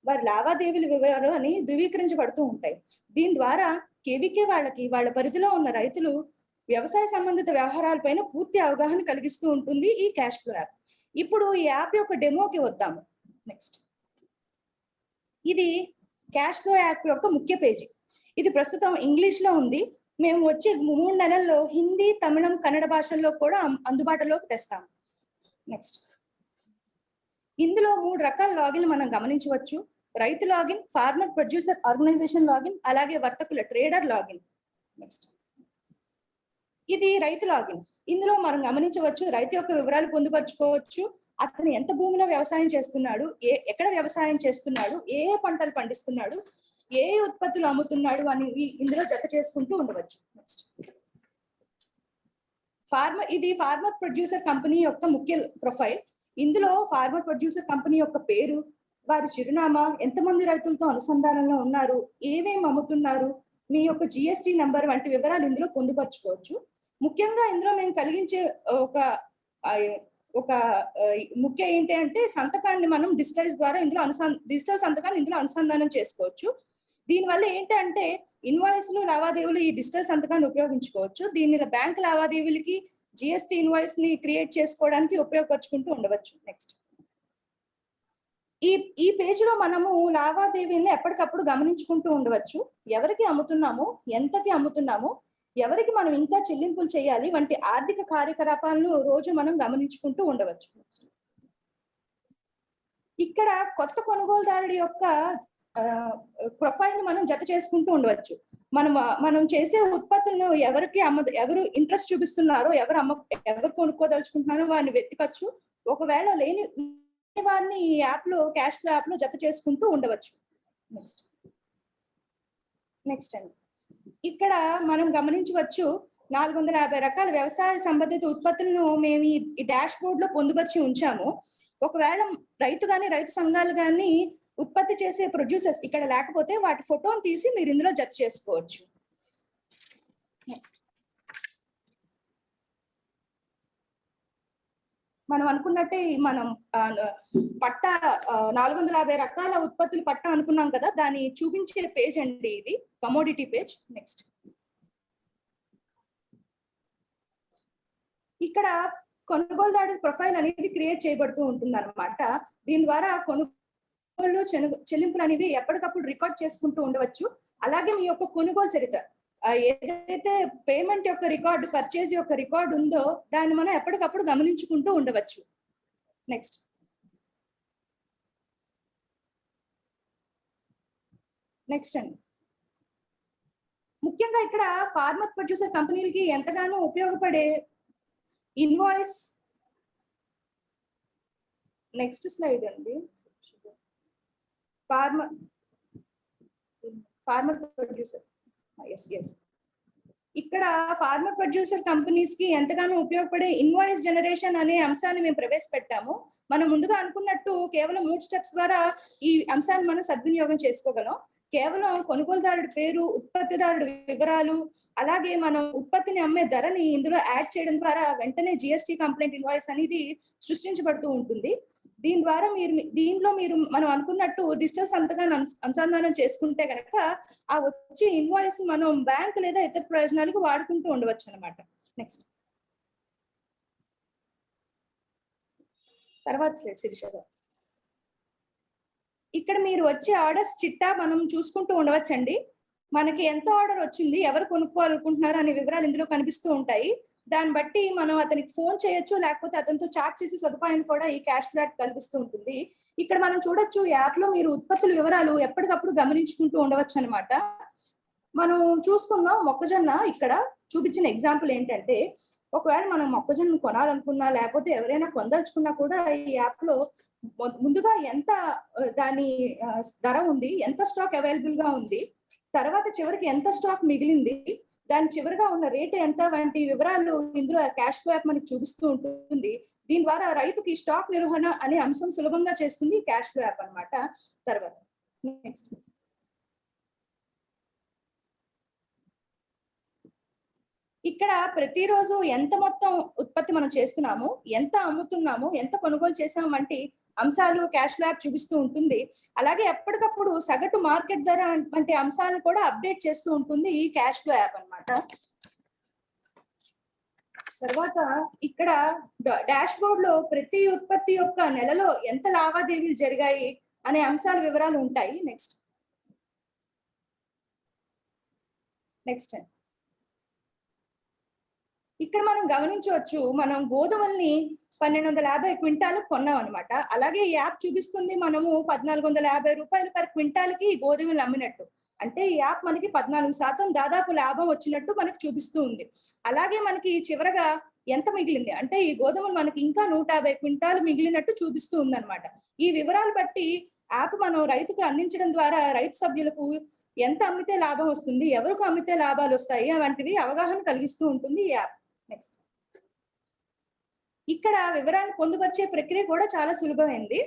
వారి లావాదేవీల వివరాలు అని ధృవీకరించబడుతూ ఉంటాయి. దీని ద్వారా కేవీకే వాళ్ళకి వాళ్ళ పరిధిలో ఉన్న రైతులు వ్యవసాయ సంబంధిత వ్యవహారాలపైన పూర్తి అవగాహన కలిగిస్తూ ఉంటుంది ఈ క్యాష్ ఫ్లో యాప్. ఇప్పుడు ఈ యాప్ యొక్క డెమోకి వద్దాము. నెక్స్ట్, ఇది క్యాష్ ఫ్లో యాప్ యొక్క ముఖ్య పేజీ. ఇది ప్రస్తుతం ఇంగ్లీష్ లో ఉంది. మేము వచ్చే 3 నెలల్లో హిందీ, తమిళం, కన్నడ భాషల్లో కూడా అందుబాటులోకి తెస్తాము. నెక్స్ట్, ఇందులో 3 రకాల లాగిన్ మనం గమనించవచ్చు. రైతు login, farmer producer organisation login, అలాగే వర్తకుల ట్రేడర్ లాగిన్. నెక్స్ట్, ఇది రైతు లాగిన్. ఇందులో మనం గమనించవచ్చు రైతు యొక్క వివరాలు పొందుపరుచుకోవచ్చు. అతను ఎంత భూమిలో వ్యవసాయం చేస్తున్నాడు, ఎక్కడ వ్యవసాయం చేస్తున్నాడు, ఏ పంటలు పండిస్తున్నాడు, ఏ ఉత్పత్తులు అమ్ముతున్నాడు అనేవి ఇందులో జత చేసుకుంటూ ఉండవచ్చు. నెక్స్ట్, ఇది ఫార్మర్ ప్రొడ్యూసర్ కంపెనీ యొక్క ముఖ్య ప్రొఫైల్. ఇందులో ఫార్మర్ ప్రొడ్యూసర్ కంపెనీ యొక్క పేరు, వారి చిరునామా, ఎంతమంది రైతులతో అనుసంధానంలో ఉన్నారు, ఏమేమి అమ్ముతున్నారు, మీ యొక్క జిఎస్టి నంబర్ వంటి వివరాలు ఇందులో పొందుపరుచుకోవచ్చు. ముఖ్యంగా ఇందులో మేము కలిగించే ఒక ముఖ్య ఏంటి అంటే సంతకాన్ని మనం డిజిటల్ ద్వారా ఇందులో డిజిటల్ సంతకాన్ని ఇందులో అనుసంధానం చేసుకోవచ్చు. దీనివల్ల ఏంటంటే ఇన్వాయిస్లు, లావాదేవీలు ఈ డిజిటల్ సంతకాన్ని ఉపయోగించుకోవచ్చు. దీని బ్యాంక్ లావాదేవీలకి జిఎస్టి ఇన్వాయిస్ ని క్రియేట్ చేసుకోవడానికి ఉపయోగపరుచుకుంటూ ఉండవచ్చు. నెక్స్ట్, ఈ పేజీలో మనము లావాదేవీలను ఎప్పటికప్పుడు గమనించుకుంటూ ఉండవచ్చు. ఎవరికి అమ్ముతున్నాము, ఎంతకి అమ్ముతున్నాము, ఎవరికి మనం ఇంకా చెల్లింపులు చేయాలి వంటి ఆర్థిక కార్యకలాపాలను రోజు మనం గమనించుకుంటూ ఉండవచ్చు. ఇక్కడ కొత్త కొనుగోలుదారుడి యొక్క ప్రొఫైల్ మనం జత చేసుకుంటూ ఉండవచ్చు. మనం చేసే ఉత్పత్తులను ఎవరు ఇంట్రెస్ట్ చూపిస్తున్నారో, ఎవరు కొనుక్కోదలుచుకుంటున్నారో వారిని వెతకచ్చు. ఒకవేళ లేని వారిని ఈ యాప్ లో, క్యాష్ ఫ్లో యాప్ లో జత చేసుకుంటూ ఉండవచ్చు. నెక్స్ట్ అండి, ఇక్కడ మనం గమనించవచ్చు 450 రకాల వ్యవసాయ సంబంధిత ఉత్పత్తులను మేము ఈ డాష్ బోర్డ్ లో పొందుపరిచి ఉంచాము. ఒకవేళ రైతు గాని, రైతు సంఘాలు గాని ఉత్పత్తి చేసే ప్రొడ్యూసర్స్ ఇక్కడ లేకపోతే వాటి ఫోటోను తీసి మీరు ఇందులో జత చేసుకోవచ్చు. మనం అనుకున్నట్టే మనం పట్టా 450 రకాల ఉత్పత్తులు పట్టా అనుకున్నాం కదా, దాన్ని చూపించే పేజ్ అండి ఇది, కమోడిటీ పేజ్. నెక్స్ట్, ఇక్కడ కొనుగోలుదారు ప్రొఫైల్ అనేది క్రియేట్ చేయబడుతూ ఉంటుంది అన్నమాట. దీని ద్వారా కొనుగోలు, చెల్లింపులు అనేవి ఎప్పటికప్పుడు రికార్డ్ చేసుకుంటూ ఉండవచ్చు. అలాగే మీ యొక్క కొనుగోలు చరిత్ర, ఏదైతే పేమెంట్ యొక్క రికార్డు, పర్చేజ్ యొక్క రికార్డు ఉందో దాన్ని మనం ఎప్పటికప్పుడు గమనించుకుంటూ ఉండవచ్చు. నెక్స్ట్, అండి, ముఖ్యంగా ఇక్కడ ఫార్మర్ ప్రొడ్యూసర్ కంపెనీలకి ఎంతగానో ఉపయోగపడే ఇన్వాయిస్. నెక్స్ట్ స్లైడ్ అండి, ఫార్మర్ ప్రొడ్యూసర్. ఇక్కడ ఫార్మర్ ప్రొడ్యూసర్ కంపెనీస్ కి ఎంతగానో ఉపయోగపడే ఇన్వాయిస్ జనరేషన్ అనే అంశాన్ని మేము ప్రవేశపెట్టాము. మనం ముందుగా అనుకున్నట్టు కేవలం 3 స్టెప్స్ ద్వారా ఈ అంశాన్ని మనం సద్వినియోగం చేసుకోగలం. కేవలం కొనుగోలుదారుడి పేరు, ఉత్పత్తిదారుడి వివరాలు, అలాగే మనం ఉత్పత్తిని అమ్మే ధరని ఇందులో యాడ్ చేయడం ద్వారా వెంటనే జిఎస్టి కంప్లైంట్ ఇన్వాయిస్ అనేది సృష్టించబడుతూ ఉంటుంది. దీనిలో మీరు మనం అనుకున్నట్టు డిజిటల్ సంతకాన్ని అనుసంధానం చేసుకుంటే కనుక ఆ వచ్చే ఇన్వాయిస్ మనం బ్యాంక్ లేదా ఇతర ప్రయోజనాలకు వాడుకుంటూ ఉండవచ్చు అనమాట. నెక్స్ట్, తర్వాత స్లైడ్ శిరీష గారు. ఇక్కడ మీరు వచ్చే ఆర్డర్స్ చిట్టా మనం చూసుకుంటూ ఉండవచ్చండి. మనకి ఎంత ఆర్డర్ వచ్చింది, ఎవరు కొనుక్కోవాలనుకుంటున్నారు అనే వివరాలు ఇందులో కనిపిస్తూ ఉంటాయి. దాన్ని బట్టి మనం అతనికి ఫోన్ చేయొచ్చు, లేకపోతే అతనితో చాట్ చేసే సదుపాయం కూడా ఈ క్యాష్ ఫ్లో యాప్ కల్పిస్తూ ఉంటుంది. ఇక్కడ మనం చూడొచ్చు, యాప్ లో మీరు ఉత్పత్తుల వివరాలు ఎప్పటికప్పుడు గమనించుకుంటూ ఉండవచ్చు అనమాట. మనం చూసుకుందాం మొక్కజొన్న. ఇక్కడ చూపించిన ఎగ్జాంపుల్ ఏంటంటే, ఒకవేళ మనం మొక్కజొన్న కొనాలనుకున్నా, లేకపోతే ఎవరైనా కొనదలుచుకున్నా కూడా ఈ యాప్ లో ముందుగా ఎంత దాని ధర ఉంది, ఎంత స్టాక్ అవైలబుల్ గా ఉంది, తర్వాత చివరికి ఎంత స్టాక్ మిగిలింది, దాని చివరిగా ఉన్న రేట్ ఎంత వంటి వివరాలు ఇందులో క్యాష్ ఫ్లో యాప్ మనకి చూపిస్తూ ఉంటుంది. దీని ద్వారా రైతుకి స్టాక్ నిర్వహణ అనే అంశం సులభంగా చేస్తుంది క్యాష్ ఫ్లో యాప్ అన్నమాట. తర్వాత నెక్స్ట్, ఇక్కడ ప్రతిరోజు ఎంత మొత్తం ఉత్పత్తి మనం చేస్తున్నాము, ఎంత అమ్ముతున్నాము, ఎంత కొనుగోలు చేసాము వంటి అంశాలు క్యాష్ ఫ్లో యాప్ చూపిస్తూ ఉంటుంది. అలాగే ఎప్పటికప్పుడు సగటు మార్కెట్ ధర వంటి అంశాలను కూడా అప్డేట్ చేస్తూ ఉంటుంది ఈ క్యాష్ ఫ్లో యాప్ అన్నమాట. తర్వాత ఇక్కడ డాష్ బోర్డ్ లో ప్రతి ఉత్పత్తి యొక్క నెలలో ఎంత లావాదేవీలు జరిగాయి అనే అంశాల వివరాలు ఉంటాయి. నెక్స్ట్ ఇక్కడ మనం గమనించవచ్చు, మనం గోధుమల్ని 1250 క్వింటాలు కొన్నాం అనమాట. అలాగే ఈ యాప్ చూపిస్తుంది మనము 1450 రూపాయలు పర్ క్వింటాల్ కి గోధుమలు అమ్మినట్టు. అంటే ఈ యాప్ మనకి 14% దాదాపు లాభం వచ్చినట్టు మనకి చూపిస్తూ ఉంది. అలాగే మనకి చివరగా ఎంత మిగిలింది అంటే, ఈ గోధుమలు మనకి ఇంకా 150 క్వింటాలు మిగిలినట్టు చూపిస్తూ ఉంది అనమాట. ఈ వివరాలు బట్టి యాప్ మనం రైతుకు అందించడం ద్వారా రైతు సభ్యులకు ఎంత అమ్మితే లాభం వస్తుంది, ఎవరికి అమ్మితే లాభాలు వస్తాయి వంటివి అవగాహన కలిగిస్తూ ఉంటుంది ఈ యాప్. నెక్స్ట్, ఇక్కడ వివరాలు పొందుపరిచే ప్రక్రియ కూడా చాలా సులభమైంది.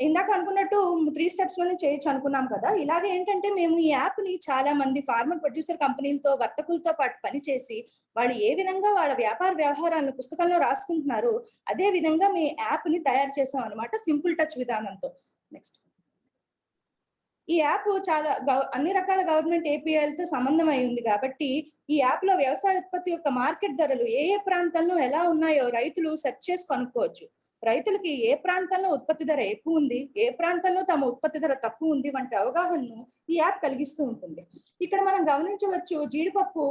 ఇందాక అనుకున్నట్టు 3 steps లోనే చేయొచ్చు అనుకున్నాం కదా. ఇలాగే ఏంటంటే, మేము ఈ యాప్ ని చాలా మంది ఫార్మర్ ప్రొడ్యూసర్ కంపెనీలతో, వర్తకులతో పాటు పనిచేసి వాళ్ళు ఏ విధంగా వాళ్ళ వ్యాపార వ్యవహారాలను పుస్తకంలో రాసుకుంటున్నారో అదే విధంగా మీ యాప్ ని తయారు చేసాం అనమాట, సింపుల్ టచ్ విధానంతో. నెక్స్ట్, ఈ యాప్ చాలా అన్ని రకాల గవర్నమెంట్ ఏపీఐలతో సంబంధం అయి ఉంది కాబట్టి ఈ యాప్ లో వ్యవసాయ ఉత్పత్తి యొక్క మార్కెట్ ధరలు ఏ ఏ ప్రాంతాల్లో ఎలా ఉన్నాయో రైతులు సెర్చ్ చేసి కనుక్కోవచ్చు. రైతులకి ఏ ప్రాంతంలో ఉత్పత్తి ధర ఎక్కువ ఉంది, ఏ ప్రాంతంలో తమ ఉత్పత్తి ధర తక్కువ ఉంది వంటి అవగాహనను ఈ యాప్ కలిగిస్తూ ఉంటుంది. ఇక్కడ మనం గమనించవచ్చు, జీడిపప్పు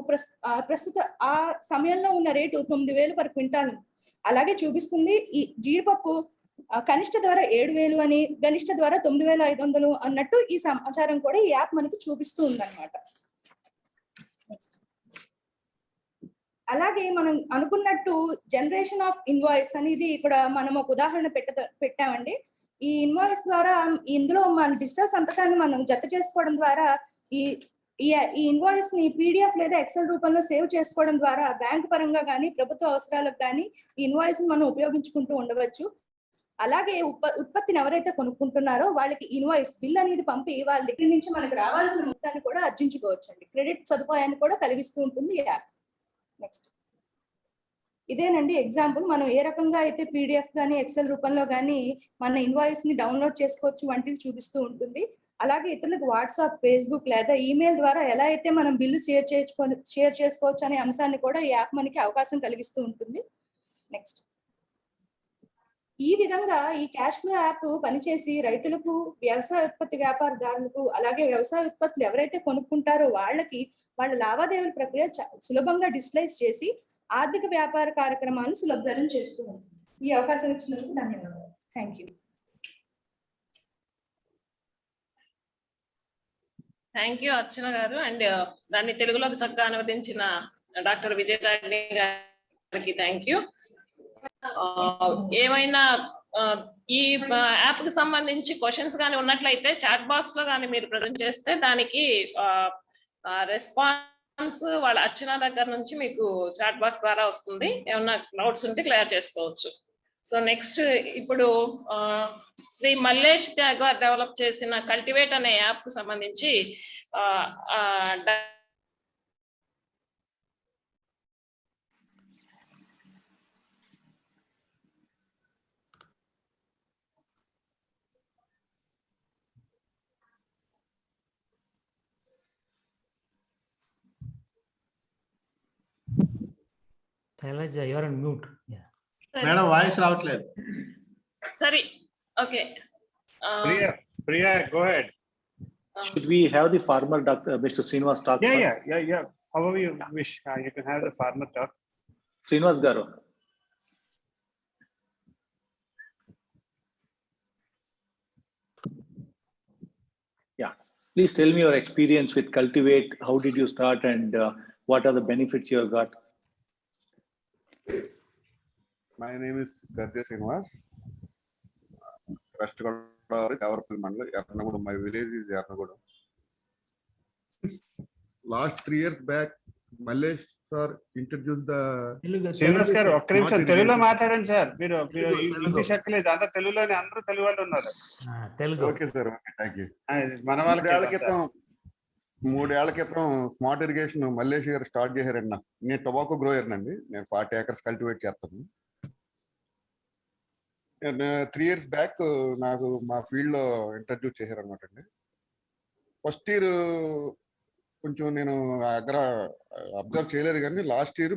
ప్రస్తుత ఆ సమయంలో ఉన్న రేటు 9000 పర్ క్వింటాల్ అలాగే చూపిస్తుంది. ఈ జీడిపప్పు కనిష్ట ధర 7000 అని, గనిష్ట ధర 9500 అన్నట్టు ఈ సమాచారం కూడా ఈ యాప్ మనకి చూపిస్తూ ఉందన్నమాట. అలాగే మనం అనుకున్నట్టు జనరేషన్ ఆఫ్ ఇన్వాయిస్ అనేది ఇక్కడ మనం ఒక ఉదాహరణ పెట్టామండి. ఈ ఇన్వాయిస్ ద్వారా ఇందులో మన డిజిటల్ సంతకాన్ని మనం జత చేసుకోవడం ద్వారా ఈ ఇన్వాయిస్ ని PDF లేదా ఎక్సెల్ రూపంలో సేవ్ చేసుకోవడం ద్వారా బ్యాంక్ పరంగా కానీ ప్రభుత్వ అవసరాలకు కానీ ఈ ఇన్వాయిస్ ని మనం ఉపయోగించుకుంటూ ఉండవచ్చు. అలాగే ఉత్పత్తిని ఎవరైతే కొనుక్కుంటున్నారో వాళ్ళకి ఇన్వాయిస్ బిల్ అనేది పంపి వాళ్ళ దగ్గర నుంచి మనకు రావాల్సిన మొత్తాన్ని కూడా అర్జించుకోవచ్చు అండి. క్రెడిట్ సదుపాయాన్ని కూడా కలిగిస్తూ ఉంటుంది ఈ యాప్. నెక్స్ట్, ఇదేనండి ఎగ్జాంపుల్. మనం ఏ రకంగా అయితే PDF కానీ ఎక్సెల్ రూపంలో కానీ మన ఇన్వాయిస్ ని డౌన్లోడ్ చేసుకోవచ్చు వంటివి చూపిస్తూ ఉంటుంది. అలాగే ఇతరులకు వాట్సాప్, ఫేస్బుక్ లేదా ఈమెయిల్ ద్వారా ఎలా అయితే మనం బిల్లు షేర్ చేసుకోవచ్చు అనే అంశాన్ని కూడా ఈ యాప్ మనకి అవకాశం కలిగిస్తూ ఉంటుంది. నెక్స్ట్, ఈ విధంగా ఈ క్యాష్ ఫ్లో యాప్ పనిచేసి రైతులకు, వ్యవసాయ ఉత్పత్తి వ్యాపారదారులకు, అలాగే వ్యవసాయ ఉత్పత్తులు ఎవరైతే కొనుక్కుంటారో వాళ్ళకి వాళ్ళ లావాదేవీల ప్రక్రియ సులభంగా డిజిటలైజ్ చేసి ఆర్థిక వ్యాపార కార్యక్రమాలను సులభతరం చేస్తూ ఉంటుంది. ఈ అవకాశం ఇచ్చినందుకు ధన్యవాదాలు. Thank you. థ్యాంక్ యూ అర్చన గారు. అండ్ దాన్ని తెలుగులోకి చక్కగా అనువదించిన డాక్టర్ విజయరాగిణి గారికి థ్యాంక్ యూ. ఏమైనా ఈ యాప్ కి సంబంధించి క్వశ్చన్స్ కానీ ఉన్నట్లయితే చాట్ బాక్స్ లో కానీ మీరు ప్రజెంట్ చేస్తే దానికి రెస్పాన్స్ వాళ్ళ అర్చన దగ్గర నుంచి మీకు చాట్ బాక్స్ ద్వారా వస్తుంది. ఏమన్నా డౌట్స్ ఉంటే క్లియర్ చేసుకోవచ్చు. సో నెక్స్ట్, ఇప్పుడు శ్రీ మల్లేష్ త్యాగ్ డెవలప్ చేసిన కల్టివేట్ అనే యాప్ కు సంబంధించి Shailaja, you're on mute. Yeah. Madam voice రావట్లేదు. సరే, okay. Priya, go ahead. Should we have the farmer, Mr. Srinivas, talk? Yeah. However you wish, you can have the farmer talk. Srinivas Garu. Yeah, please tell me your experience with Cultivate. How did you start, and what are the benefits you have got? My name is Gadya Srinivas. West Godavari, Kavarapalli Mandal, Yarnagudam. My village is Yarnagudam. Since last 3 years back, Mallesh sir introduced the Srinivas గారు ఒక్క నిమిషం తెలుగులో మాట్లాడండి sir. మీరు Telugu. English ఎక్కలేదు, అంతా తెలుగులోనే, అందరూ తెలుగు వాళ్ళు ఉన్నారు. Telugu. Okay sir, okay, thank you. మన వాళ్ళకి 3 ఏళ్ల క్రితం స్మార్ట్ ఇరిగేషన్ మల్లేష్ గారు స్టార్ట్ చేశారండి. నేను టొబాకో గ్రోయర్ అండి. నేను 40 acres కల్టివేట్ చేస్తాను. 3 years బ్యాక్ నాకు మా ఫీల్డ్ లో ఇంట్రడ్యూస్ చేశారనమాట అండి. ఫస్ట్ ఇయర్ కొంచెం నేను దగ్గర అబ్జర్వ్ చేయలేదు, కానీ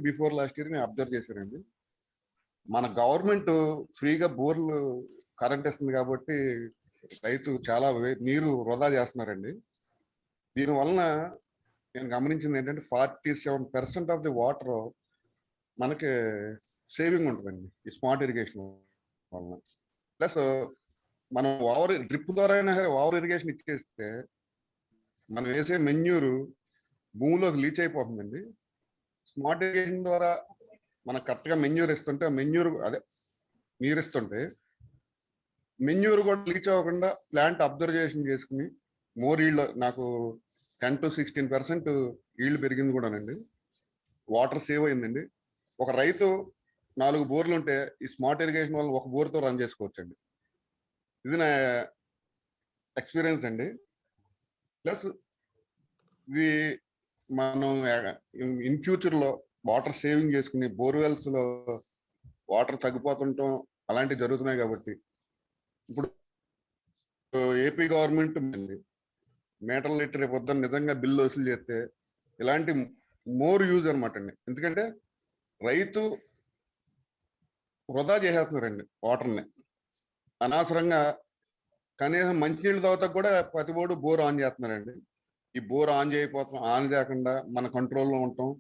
బిఫోర్ లాస్ట్ ఇయర్ నేను అబ్జర్వ్ చేశానండి. మన గవర్నమెంట్ ఫ్రీగా బోర్లు కరెంట్ ఇస్తుంది కాబట్టి రైతు చాలా నీరు వృధా చేస్తున్నారండి. దీనివలన నేను గమనించింది ఏంటంటే 47% ఆఫ్ ది వాటర్ మనకి సేవింగ్ ఉంటుందండి ఈ స్మార్ట్ ఇరిగేషన్ వలన. ప్లస్ మనం డ్రిప్ ద్వారా అయినా సరే ఓవర్ ఇరిగేషన్ ఇచ్చేస్తే మనం వేసే మెన్యూరు భూమిలోకి లీచ్ అయిపోతుందండి. స్మార్ట్ ఇరిగేషన్ ద్వారా మనకు కరెక్ట్గా మెన్యూర్ ఇస్తుంటే నీరు ఇస్తుంటే మెన్యూర్ కూడా లీచ్ అవ్వకుండా ప్లాంట్ అబ్జర్వేషన్ చేసుకుని మోర్ ఈల్డ్, నాకు 10 to 16% ఈల్డ్ పెరిగింది కూడానండి. వాటర్ సేవ్ అయిందండి. ఒక రైతు 4 బోర్లు ఉంటే ఈ స్మార్ట్ ఇరిగేషన్ వల్ల 1 బోర్తో రన్ చేసుకోవచ్చండి. ఇది నా ఎక్స్పీరియన్స్ అండి. ప్లస్ ఇది మనం ఇన్ ఫ్యూచర్ లో వాటర్ సేవింగ్ చేసుకుని బోర్వెల్స్ లో వాటర్ తగ్గిపోతుంటాం అలాంటివి జరుగుతున్నాయి కాబట్టి ఇప్పుడు ఏపీ గవర్నమెంట్ మీటర్ లీటర్ రేపు పొద్దున్న నిజంగా బిల్లు వసూలు చేస్తే ఇలాంటి మోర్ యూజ్ అనమాట అండి. ఎందుకంటే రైతు వృధా చేసేస్తున్నారండి వాటర్ని అనవసరంగా. కనీసం మంచినీళ్ళు తాగుతా కూడా ప్రతిబోడు బోర్ ఆన్ చేస్తున్నారండి. ఈ బోర్ ఆన్ చేయకుండా మన కంట్రోల్లో ఉంటాం.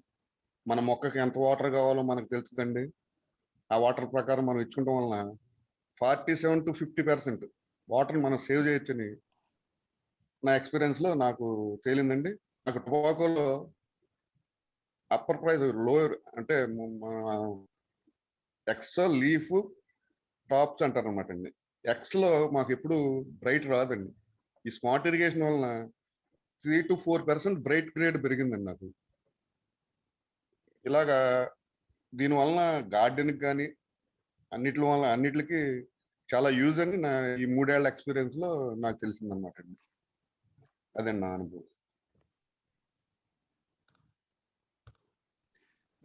మన మొక్కకి ఎంత వాటర్ కావాలో మనకు తెలుస్తుందండి. ఆ వాటర్ ప్రకారం మనం ఇచ్చుకోవడం వలన 47 to 50% వాటర్ మనం సేవ్ చేయొచ్చని నా ఎక్స్పీరియన్స్ లో నాకు తేలిందండి. నాకు టొబాకోలో అప్పర్ ప్రైస్ లోయర్ అంటే ఎక్స్ లీఫ్ టాప్స్ అంటారు అనమాట అండి. ఎక్స్ లో మాకు ఎప్పుడు బ్రైట్ రాదండి. ఈ స్మార్ట్ ఇరిగేషన్ వలన 3 to 4% బ్రైట్ గ్రేడ్ పెరిగిందండి నాకు. ఇలాగా దీనివలన గార్డెన్కి కానీ అన్నిటికి చాలా యూజ్ అని నా ఈ 3 ఏళ్ల ఎక్స్పీరియన్స్ లో నాకు తెలిసింది అనమాట అండి. అదండి నా అనుభవం.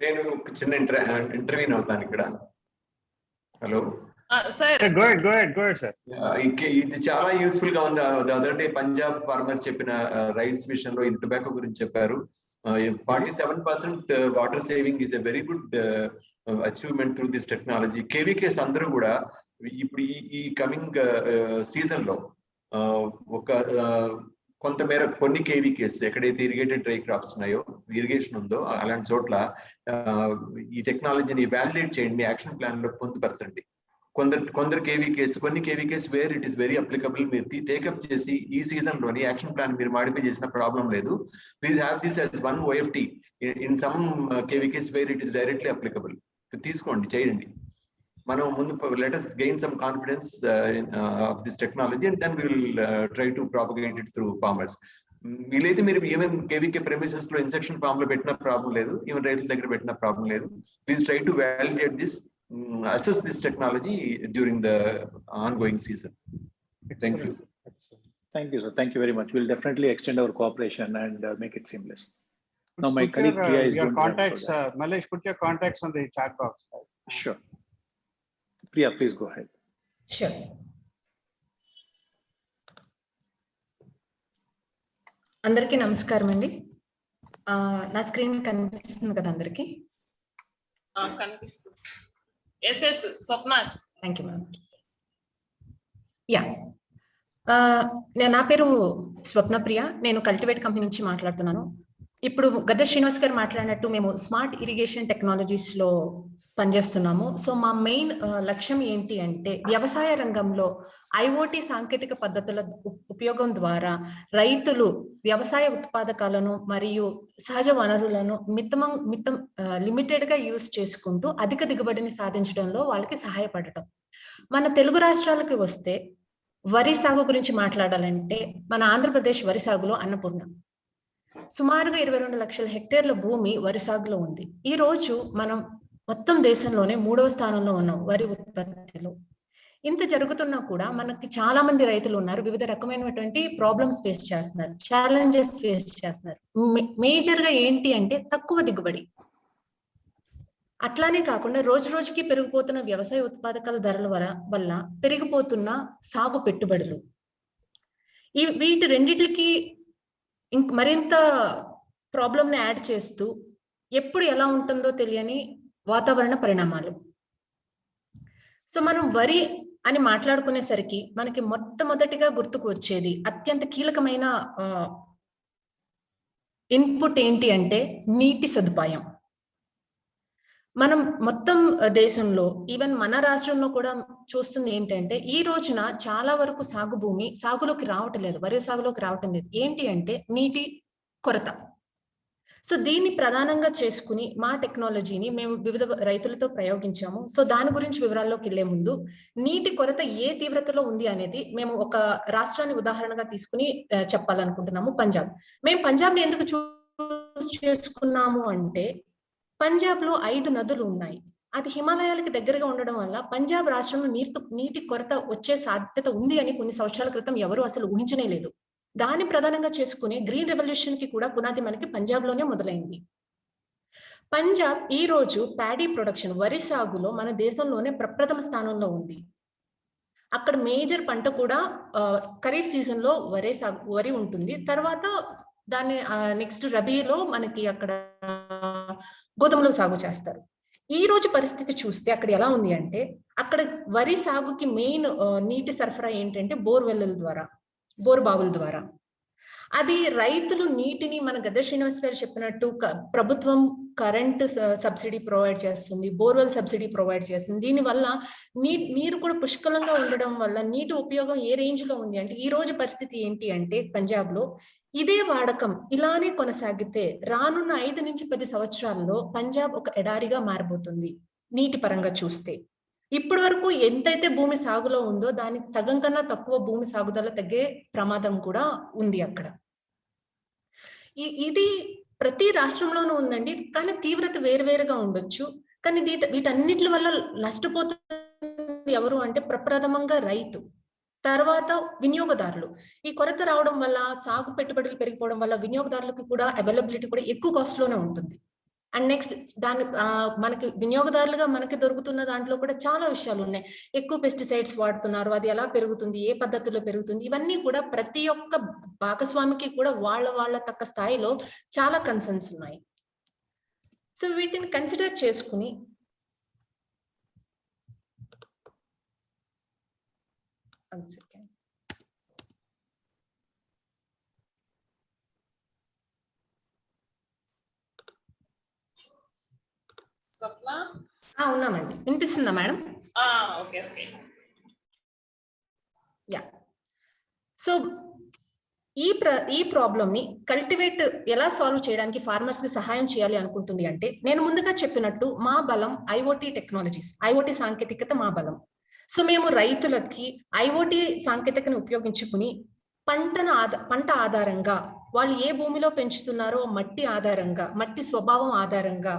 నేను చిన్న ఇంటర్వ్యూ అవుతాను ఇక్కడ. Hello sir, Go ahead, sir. ఇది చాలా యూస్ఫుల్ గా ఉంది. అదర్ డే పంజాబ్ ఫార్మర్ చెప్పిన రైస్ విషయంలో ఈ టొబాకో గురించి చెప్పారు. 47% water saving is a very good achievement through this technology. KVKs అందరూ కూడా ఇప్పుడు ఈ కమింగ్ సీజన్ లో ఒక కొంతమేర కొన్ని కేవీకేస్ ఎక్కడైతే ఇరిగేటెడ్ డ్రై క్రాప్స్ ఉన్నాయో, ఇరిగేషన్ ఉందో అలాంటి చోట్ల ఈ టెక్నాలజీని వాలిడేట్ చేయండి, యాక్షన్ ప్లాన్ లో పొందుపరచండి. కొన్ని KVKs where it is very applicable. మీరు టేకప్ చేసి ఈ సీజన్ లోని యాక్షన్ ప్లాన్ మీరు మాడిఫై చేసిన ప్రాబ్లం లేదు. Please have this as 1 OFT in some KVKs where it is directly applicable. తీసుకోండి, చేయండి. మనం ముందు let us gain some confidence of this technology and then we will try to propagate it through farmers. వీలైతే మీరు even KVK premises లో instruction form లో పెట్టిన problem లేదు, ఈవెన్ రైతుల దగ్గర పెట్టిన ప్రాబ్లం లేదు. Please try to validate this, assess this technology during the ongoing season. Thank you. Thank you, sir. Thank you very much. We'll definitely extend our cooperation and make it seamless. Now, my colleague Priya is your going to contacts, Mallesh, put your contacts on the chat box. Sure. Priya, please go ahead. Sure. అందరికీ నమస్కారం అండి. నా screen కనిపిస్తుంది కదా అందరికి? కనిపిస్తుంది. Yes Swapna. Thank you ma'am. Yeah, నా పేరు స్వప్నప్రియ. నేను కల్టివేట్ కంపెనీ నుంచి మాట్లాడుతున్నాను. ఇప్పుడు గద్దె శ్రీనివాస్ గారు మాట్లాడినట్టు మేము స్మార్ట్ ఇరిగేషన్ టెక్నాలజీస్ లో పనిచేస్తున్నాము. సో మా మెయిన్ లక్ష్యం ఏంటి అంటే వ్యవసాయ రంగంలో IoT సాంకేతిక పద్ధతుల ఉపయోగం ద్వారా రైతులు వ్యవసాయ ఉత్పాదకాలను మరియు సహజ వనరులను లిమిటెడ్ గా యూజ్ చేసుకుంటూ అధిక దిగుబడిని సాధించడంలో వాళ్ళకి సహాయపడటం. మన తెలుగు రాష్ట్రాలకు వస్తే వరి సాగు గురించి మాట్లాడాలంటే మన ఆంధ్రప్రదేశ్ వరి సాగులో అన్నపూర్ణ. సుమారుగా 22 లక్షల హెక్టేర్ల భూమి వరి సాగులో ఉంది. ఈ రోజు మనం మొత్తం దేశంలోనే 3వ స్థానంలో ఉన్నాం వరి ఉత్పత్తిలో. ఇంత జరుగుతున్నా కూడా మనకి చాలా మంది రైతులు ఉన్నారు, వివిధ రకమైనటువంటి ప్రాబ్లమ్స్ ఫేస్ చేస్తున్నారు, ఛాలెంజెస్ ఫేస్ చేస్తున్నారు. మేజర్ గా ఏంటి అంటే తక్కువ దిగుబడి. అట్లానే కాకుండా రోజు రోజుకి పెరిగిపోతున్న వ్యవసాయ ఉత్పాదకాల ధరల వల్ల పెరిగిపోతున్న సాగు పెట్టుబడులు, వీటి రెండిటికి మరింత ప్రాబ్లం ని యాడ్ చేస్తూ ఎప్పుడు ఎలా ఉంటుందో తెలియని వాతావరణ పరిణామాలు. సో మనం వరి అని మాట్లాడుకునేసరికి మనకి మొట్టమొదటిగా గుర్తుకు వచ్చేది అత్యంత కీలకమైన ఇన్పుట్ ఏంటి అంటే నీటి సదుపాయం. మనం మొత్తం దేశంలో ఈవెన్ మన రాష్ట్రంలో కూడా చూస్తుంది ఏంటంటే ఈ రోజున చాలా వరకు సాగు భూమి సాగులోకి రావటం లేదు, వరి సాగులోకి రావటం లేదు. ఏంటి అంటే నీటి కొరత. సో దీన్ని ప్రధానంగా చేసుకుని మా టెక్నాలజీని మేము వివిధ రైతులతో ప్రయోగించాము. సో దాని గురించి వివరాల్లోకి వెళ్లే ముందు నీటి కొరత ఏ తీవ్రతలో ఉంది అనేది మేము ఒక రాష్ట్రాన్ని ఉదాహరణగా తీసుకుని చెప్పాలనుకుంటున్నాము. పంజాబ్. మేము పంజాబ్ని ఎందుకు చూస్ చేసుకున్నాము అంటే పంజాబ్ లో 5 నదులు ఉన్నాయి. అది హిమాలయాలకు దగ్గరగా ఉండడం వల్ల పంజాబ్ రాష్ట్రంలో నీటి కొరత వచ్చే సాధ్యత ఉంది అని కొన్ని సంవత్సరాల క్రితం ఎవరు అసలు ఊహించనే లేదు. దాన్ని ప్రధానంగా చేసుకుని గ్రీన్ రెవల్యూషన్ కి కూడా పునాది మనకి పంజాబ్ లోనే మొదలైంది. పంజాబ్ ఈ రోజు ప్యాడీ ప్రొడక్షన్ వరి సాగులో మన దేశంలోనే ప్రప్రథమ స్థానంలో ఉంది. అక్కడ మేజర్ పంట కూడా ఖరీఫ్ సీజన్ లో వరి ఉంటుంది. తర్వాత దాన్ని నెక్స్ట్ రబీలో మనకి అక్కడ గోధుమలు సాగు చేస్తారు. ఈ రోజు పరిస్థితి చూస్తే అక్కడ ఎలా ఉంది అంటే అక్కడ వరి సాగుకి మెయిన్ నీటి సరఫరా ఏంటంటే బోర్వెల్లుల ద్వారా, బోర్ బావుల ద్వారా. అది రైతులు నీటిని మన గద్దె శ్రీనివాస్ గారు చెప్పినట్టు ప్రభుత్వం కరెంట్ సబ్సిడీ ప్రొవైడ్ చేస్తుంది, బోర్వెల్ సబ్సిడీ ప్రొవైడ్ చేస్తుంది. దీనివల్ల నీరు కూడా పుష్కలంగా ఉండడం వల్ల నీటి ఉపయోగం ఏ రేంజ్ లో ఉంది అంటే ఈ రోజు పరిస్థితి ఏంటి అంటే పంజాబ్ లో ఇదే వాడకం ఇలానే కొనసాగితే రానున్న 5 నుంచి 10 సంవత్సరాల్లో పంజాబ్ ఒక ఎడారిగా మారబోతుంది నీటి పరంగా చూస్తే. ఇప్పటి వరకు ఎంతైతే భూమి సాగులో ఉందో దానికి సగం కన్నా తక్కువ భూమి సాగుదల తగ్గే ప్రమాదం కూడా ఉంది అక్కడ. ఇది ప్రతి రాష్ట్రంలోనూ ఉందండి, కానీ తీవ్రత వేరువేరుగా ఉండొచ్చు. కానీ వీటన్నిటి వల్ల నష్టపోతుంది ఎవరు అంటే ప్రప్రథమంగా రైతు, తర్వాత వినియోగదారులు. ఈ కొరత రావడం వల్ల సాగు పెట్టుబడులు పెరిగిపోవడం వల్ల వినియోగదారులకు కూడా అవైలబిలిటీ కూడా ఎక్కువ కాస్ట్ లోనే ఉంటుంది. అండ్ నెక్స్ట్ మనకి వినియోగదారులుగా మనకి దొరుకుతున్న దాంట్లో కూడా చాలా విషయాలు ఉన్నాయి. ఎక్కువ పెస్టిసైడ్స్ వాడుతున్నారు, అది ఎలా పెరుగుతుంది, ఏ పద్ధతిలో పెరుగుతుంది, ఇవన్నీ కూడా ప్రతి ఒక్క భాగస్వామికి కూడా వాళ్ళ తక్క స్థాయిలో చాలా కన్సర్న్స్ ఉన్నాయి. సో వీటిని కన్సిడర్ చేసుకుని ఉన్నామండి. వినిపిస్తుందా madam? Okay okay. Yeah. So ఈ ప్రాబ్లమ్ ని కల్టివేట్ ఎలా సాల్వ్ చేయడానికి ఫార్మర్స్ కి సహాయం చేయాలి అనుకుంటుంది అంటే నేను ముందుగా చెప్పినట్టు మా బలం IoT టెక్నాలజీస్, IoT సాంకేతికత మా బలం. సో మేము రైతులకి IoT సాంకేతికను ఉపయోగించుకుని పంట ఆధారంగా వాళ్ళు ఏ భూమిలో పెంచుతున్నారో మట్టి ఆధారంగా, మట్టి స్వభావం ఆధారంగా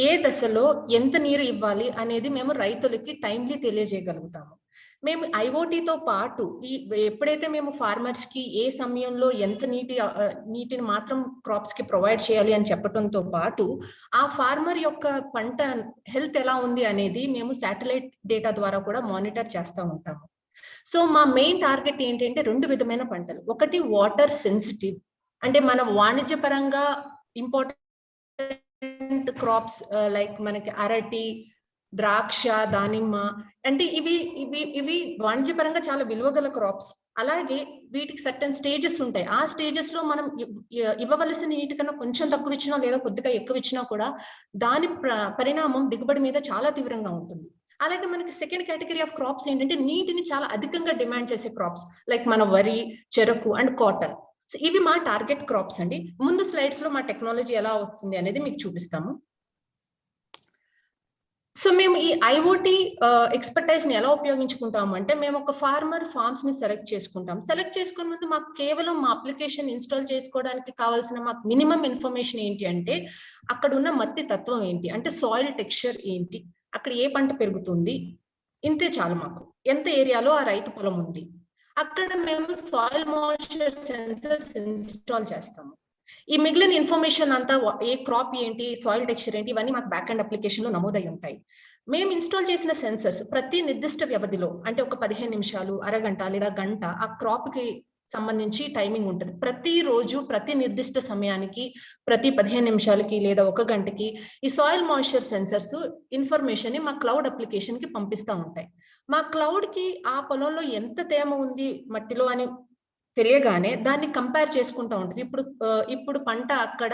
ఏ దశలో ఎంత నీరు ఇవ్వాలి అనేది మేము రైతులకి టైమ్లీ తెలియజేయగలుగుతాము. మేము IoTతో పాటు ఎప్పుడైతే మేము ఫార్మర్స్ కి ఏ సమయంలో ఎంత నీటిని మాత్రం క్రాప్స్ కి ప్రొవైడ్ చేయాలి అని చెప్పడంతో పాటు ఆ ఫార్మర్ యొక్క పంట హెల్త్ ఎలా ఉంది అనేది మేము శాటిలైట్ డేటా ద్వారా కూడా మానిటర్ చేస్తూ ఉంటాము. సో మా మెయిన్ టార్గెట్ ఏంటంటే 2 విధమైన పంటలు. ఒకటి వాటర్ సెన్సిటివ్, అంటే మన వాణిజ్యపరంగా ఇంపార్టెంట్ క్రాప్స్ లైక్ మనకి అరటి, ద్రాక్ష, దానిమ్మ, అంటే ఇవి వాణిజ్యపరంగా చాలా విలువగల క్రాప్స్. అలాగే వీటికి సర్టన్ స్టేజెస్ ఉంటాయి. ఆ స్టేజెస్ లో మనం ఇవ్వవలసిన నీటి కన్నా కొంచెం తక్కువ ఇచ్చినా లేదా కొద్దిగా ఎక్కువ ఇచ్చినా కూడా దాని పరిణామం దిగుబడి మీద చాలా తీవ్రంగా ఉంటుంది. అలాగే మనకి సెకండ్ కేటగిరీ ఆఫ్ క్రాప్స్ ఏంటంటే నీటిని చాలా అధికంగా డిమాండ్ చేసే క్రాప్స్, లైక్ మన వరి, చెరకు అండ్ కాటన్. ఇవి మా టార్గెట్ క్రాప్స్ అండి. ముందు స్లైడ్స్ లో మా టెక్నాలజీ ఎలా వస్తుంది అనేది మీకు చూపిస్తాము. సో మేము ఈ ఐఓటీ ఎక్స్పర్టైజ్ ని ఎలా ఉపయోగించుకుంటాము అంటే, మేము ఒక ఫార్మర్ ఫార్మ్స్ ని సెలెక్ట్ చేసుకుంటాం. సెలెక్ట్ చేసుకునే ముందు మాకు కేవలం మా అప్లికేషన్ ఇన్స్టాల్ చేసుకోవడానికి కావాల్సిన మాకు మినిమం ఇన్ఫర్మేషన్ ఏంటి అంటే, అక్కడ ఉన్న మట్టి తత్వం ఏంటి, అంటే సాయిల్ టెక్స్చర్ ఏంటి, అక్కడ ఏ పంట పెరుగుతుంది, ఇంతే చాలు మాకు. ఎంత ఏరియాలో ఆ రైతు పొలం ఉంది. అక్కడ మేము సాయిల్ మాయిశ్చర్ సెన్సర్స్ ఇన్స్టాల్ చేస్తాము. ఈ మిగిలిన ఇన్ఫర్మేషన్ అంతా ఏ క్రాప్ ఏంటి, సాయిల్ టెక్స్చర్ ఏంటి, ఇవన్నీ మాకు బ్యాక్ అండ్ అప్లికేషన్ లో నమోదై ఉంటాయి. మేము ఇన్స్టాల్ చేసిన సెన్సర్స్ ప్రతి నిర్దిష్ట వ్యవధిలో, అంటే ఒక 15 నిమిషాలు, అరగంట లేదా గంట ఆ క్రాప్ కి సంబంధించి టైమింగ్ ఉంటుంది. ప్రతిరోజు ప్రతి నిర్దిష్ట సమయానికి, ప్రతి 15 నిమిషాలకి లేదా 1 గంటకి ఈ సాయిల్ మాయిశ్చర్ సెన్సర్స్ ఇన్ఫర్మేషన్ ని మా క్లౌడ్ అప్లికేషన్ కి పంపిస్తూ ఉంటాయి. మా క్లౌడ్ కి ఆ పొలంలో ఎంత తేమ ఉంది మట్టిలో అని తెలియగానే దాన్ని కంపేర్ చేసుకుంటూ ఉంటుంది. ఇప్పుడు పంట అక్కడ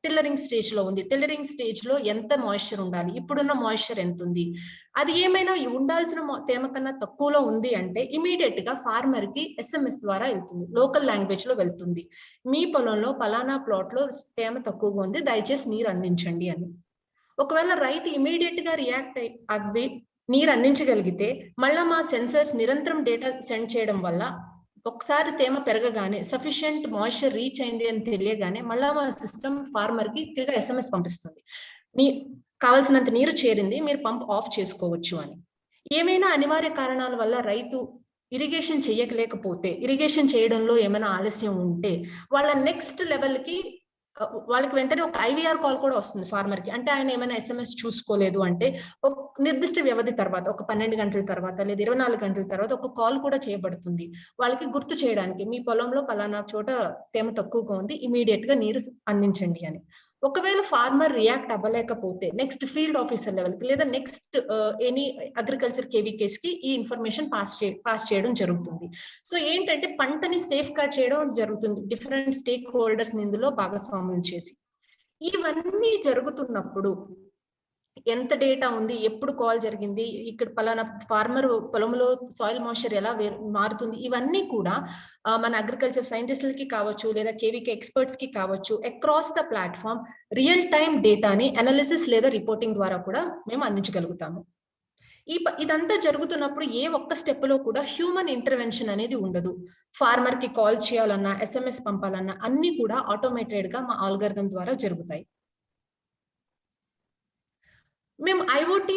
టిల్లరింగ్ స్టేజ్ లో ఉంది. టిల్లరింగ్ స్టేజ్ లో ఎంత మాయిశ్చర్ ఉండాలి, ఇప్పుడున్న మాయిశ్చర్ ఎంత ఉంది, అది ఏమైనా ఉండాల్సిన తేమ కన్నా తక్కువలో ఉంది అంటే ఇమీడియట్ గా ఫార్మర్ కి SMS ద్వారా వెళ్తుంది, లోకల్ లాంగ్వేజ్ లో వెళ్తుంది. మీ పొలంలో పలానా ప్లాట్ లో తేమ తక్కువగా ఉంది, దయచేసి నీరు అందించండి అని. ఒకవేళ రైతు ఇమీడియట్ గా రియాక్ట్ అయ్యి నీరు అందించగలిగితే, మళ్ళా మా సెన్సర్స్ నిరంతరం డేటా సెండ్ చేయడం వల్ల ఒకసారి తేమ పెరగగానే సఫిషియంట్ మాయిశ్చర్ రీచ్ అయింది అని తెలియగానే మళ్ళా మా సిస్టమ్ ఫార్మర్ కి తిరిగి SMS పంపిస్తుంది, కావాల్సినంత నీరు చేరింది, మీరు పంప్ ఆఫ్ చేసుకోవచ్చు అని. ఏమైనా అనివార్య కారణాల వల్ల రైతు ఇరిగేషన్ చేయలేకపోతే, ఇరిగేషన్ చేయడంలో ఏమైనా ఆలస్యం ఉంటే వాళ్ళ నెక్స్ట్ లెవెల్ కి వాళ్ళకి వెంటనే ఒక IVR కాల్ కూడా వస్తుంది ఫార్మర్ కి. అంటే ఆయన ఏమైనా SMS చూసుకోలేదు అంటే ఒక నిర్దిష్ట వ్యవధి తర్వాత, ఒక 12 గంటల తర్వాత లేదా 24 గంటల తర్వాత ఒక కాల్ కూడా చేయబడుతుంది వాళ్ళకి గుర్తు చేయడానికి, మీ పొలంలో పలానా చోట తేమ తక్కువగా ఉంది, ఇమీడియట్ గా నీరు అందించండి అని. ఒకవేళ ఫార్మర్ రియాక్ట్ అవ్వలేకపోతే నెక్స్ట్ ఫీల్డ్ ఆఫీసర్ లెవెల్ కి లేదా నెక్స్ట్ ఎనీ అగ్రికల్చర్ KVKs కి ఈ ఇన్ఫర్మేషన్ పాస్ చేయడం జరుగుతుంది. సో ఏంటంటే పంటని సేఫ్ గార్డ్ చేయడం జరుగుతుంది, డిఫరెంట్ స్టేక్ హోల్డర్స్ ఇందులో భాగస్వామ్యం చేసి. ఇవన్నీ జరుగుతున్నప్పుడు ఎంత డేటా ఉంది, ఎప్పుడు కాల్ జరిగింది, ఇక్కడ పలానా ఫార్మర్ పొలంలో సాయిల్ మాయిశ్చర్ ఎలా మారుతుంది, ఇవన్నీ కూడా మన అగ్రికల్చర్ సైంటిస్టులకి కావచ్చు లేదా KVK ఎక్స్పర్ట్స్ కి కావచ్చు, across the platform real time డేటాని అనాలిసిస్ లేదా రిపోర్టింగ్ ద్వారా కూడా మేము అందించగలుగుతాము. ఇదంతా జరుగుతున్నప్పుడు ఏ ఒక్క స్టెప్ లో కూడా హ్యూమన్ ఇంటర్వెన్షన్ అనేది ఉండదు. ఫార్మర్ కి కాల్ చేయాలన్నా, SMS పంపాలన్నా అన్ని కూడా ఆటోమేటెడ్ గా మా ఆల్గరిథం ద్వారా జరుగుతాయి. మేము IoT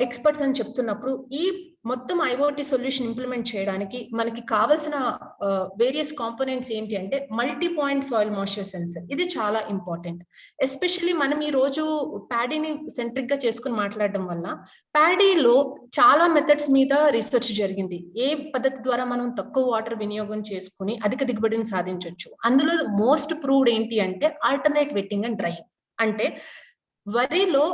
ఎక్స్పర్ట్స్ అని చెప్తున్నప్పుడు ఈ మొత్తం IoT సొల్యూషన్ ఇంప్లిమెంట్ చేయడానికి మనకి కావాల్సిన వేరియస్ కాంపోనెంట్స్ ఏంటి అంటే, multi point soil moisture sensor. ఇది చాలా ఇంపార్టెంట్. ఎస్పెషల్లీ మనం ఈ రోజు ప్యాడీని సెంట్రిక్ గా చేసుకుని మాట్లాడడం వల్ల ప్యాడీలో చాలా మెథడ్స్ మీద రీసెర్చ్ జరిగింది. ఏ పద్ధతి ద్వారా మనం తక్కువ వాటర్ వినియోగం చేసుకుని అధిక దిగుబడిని సాధించవచ్చు. అందులో మోస్ట్ ప్రూవ్డ్ ఏంటి అంటే ఆల్టర్నేట్ వెట్టింగ్ అండ్ డ్రైయింగ్. అంటే వరిలో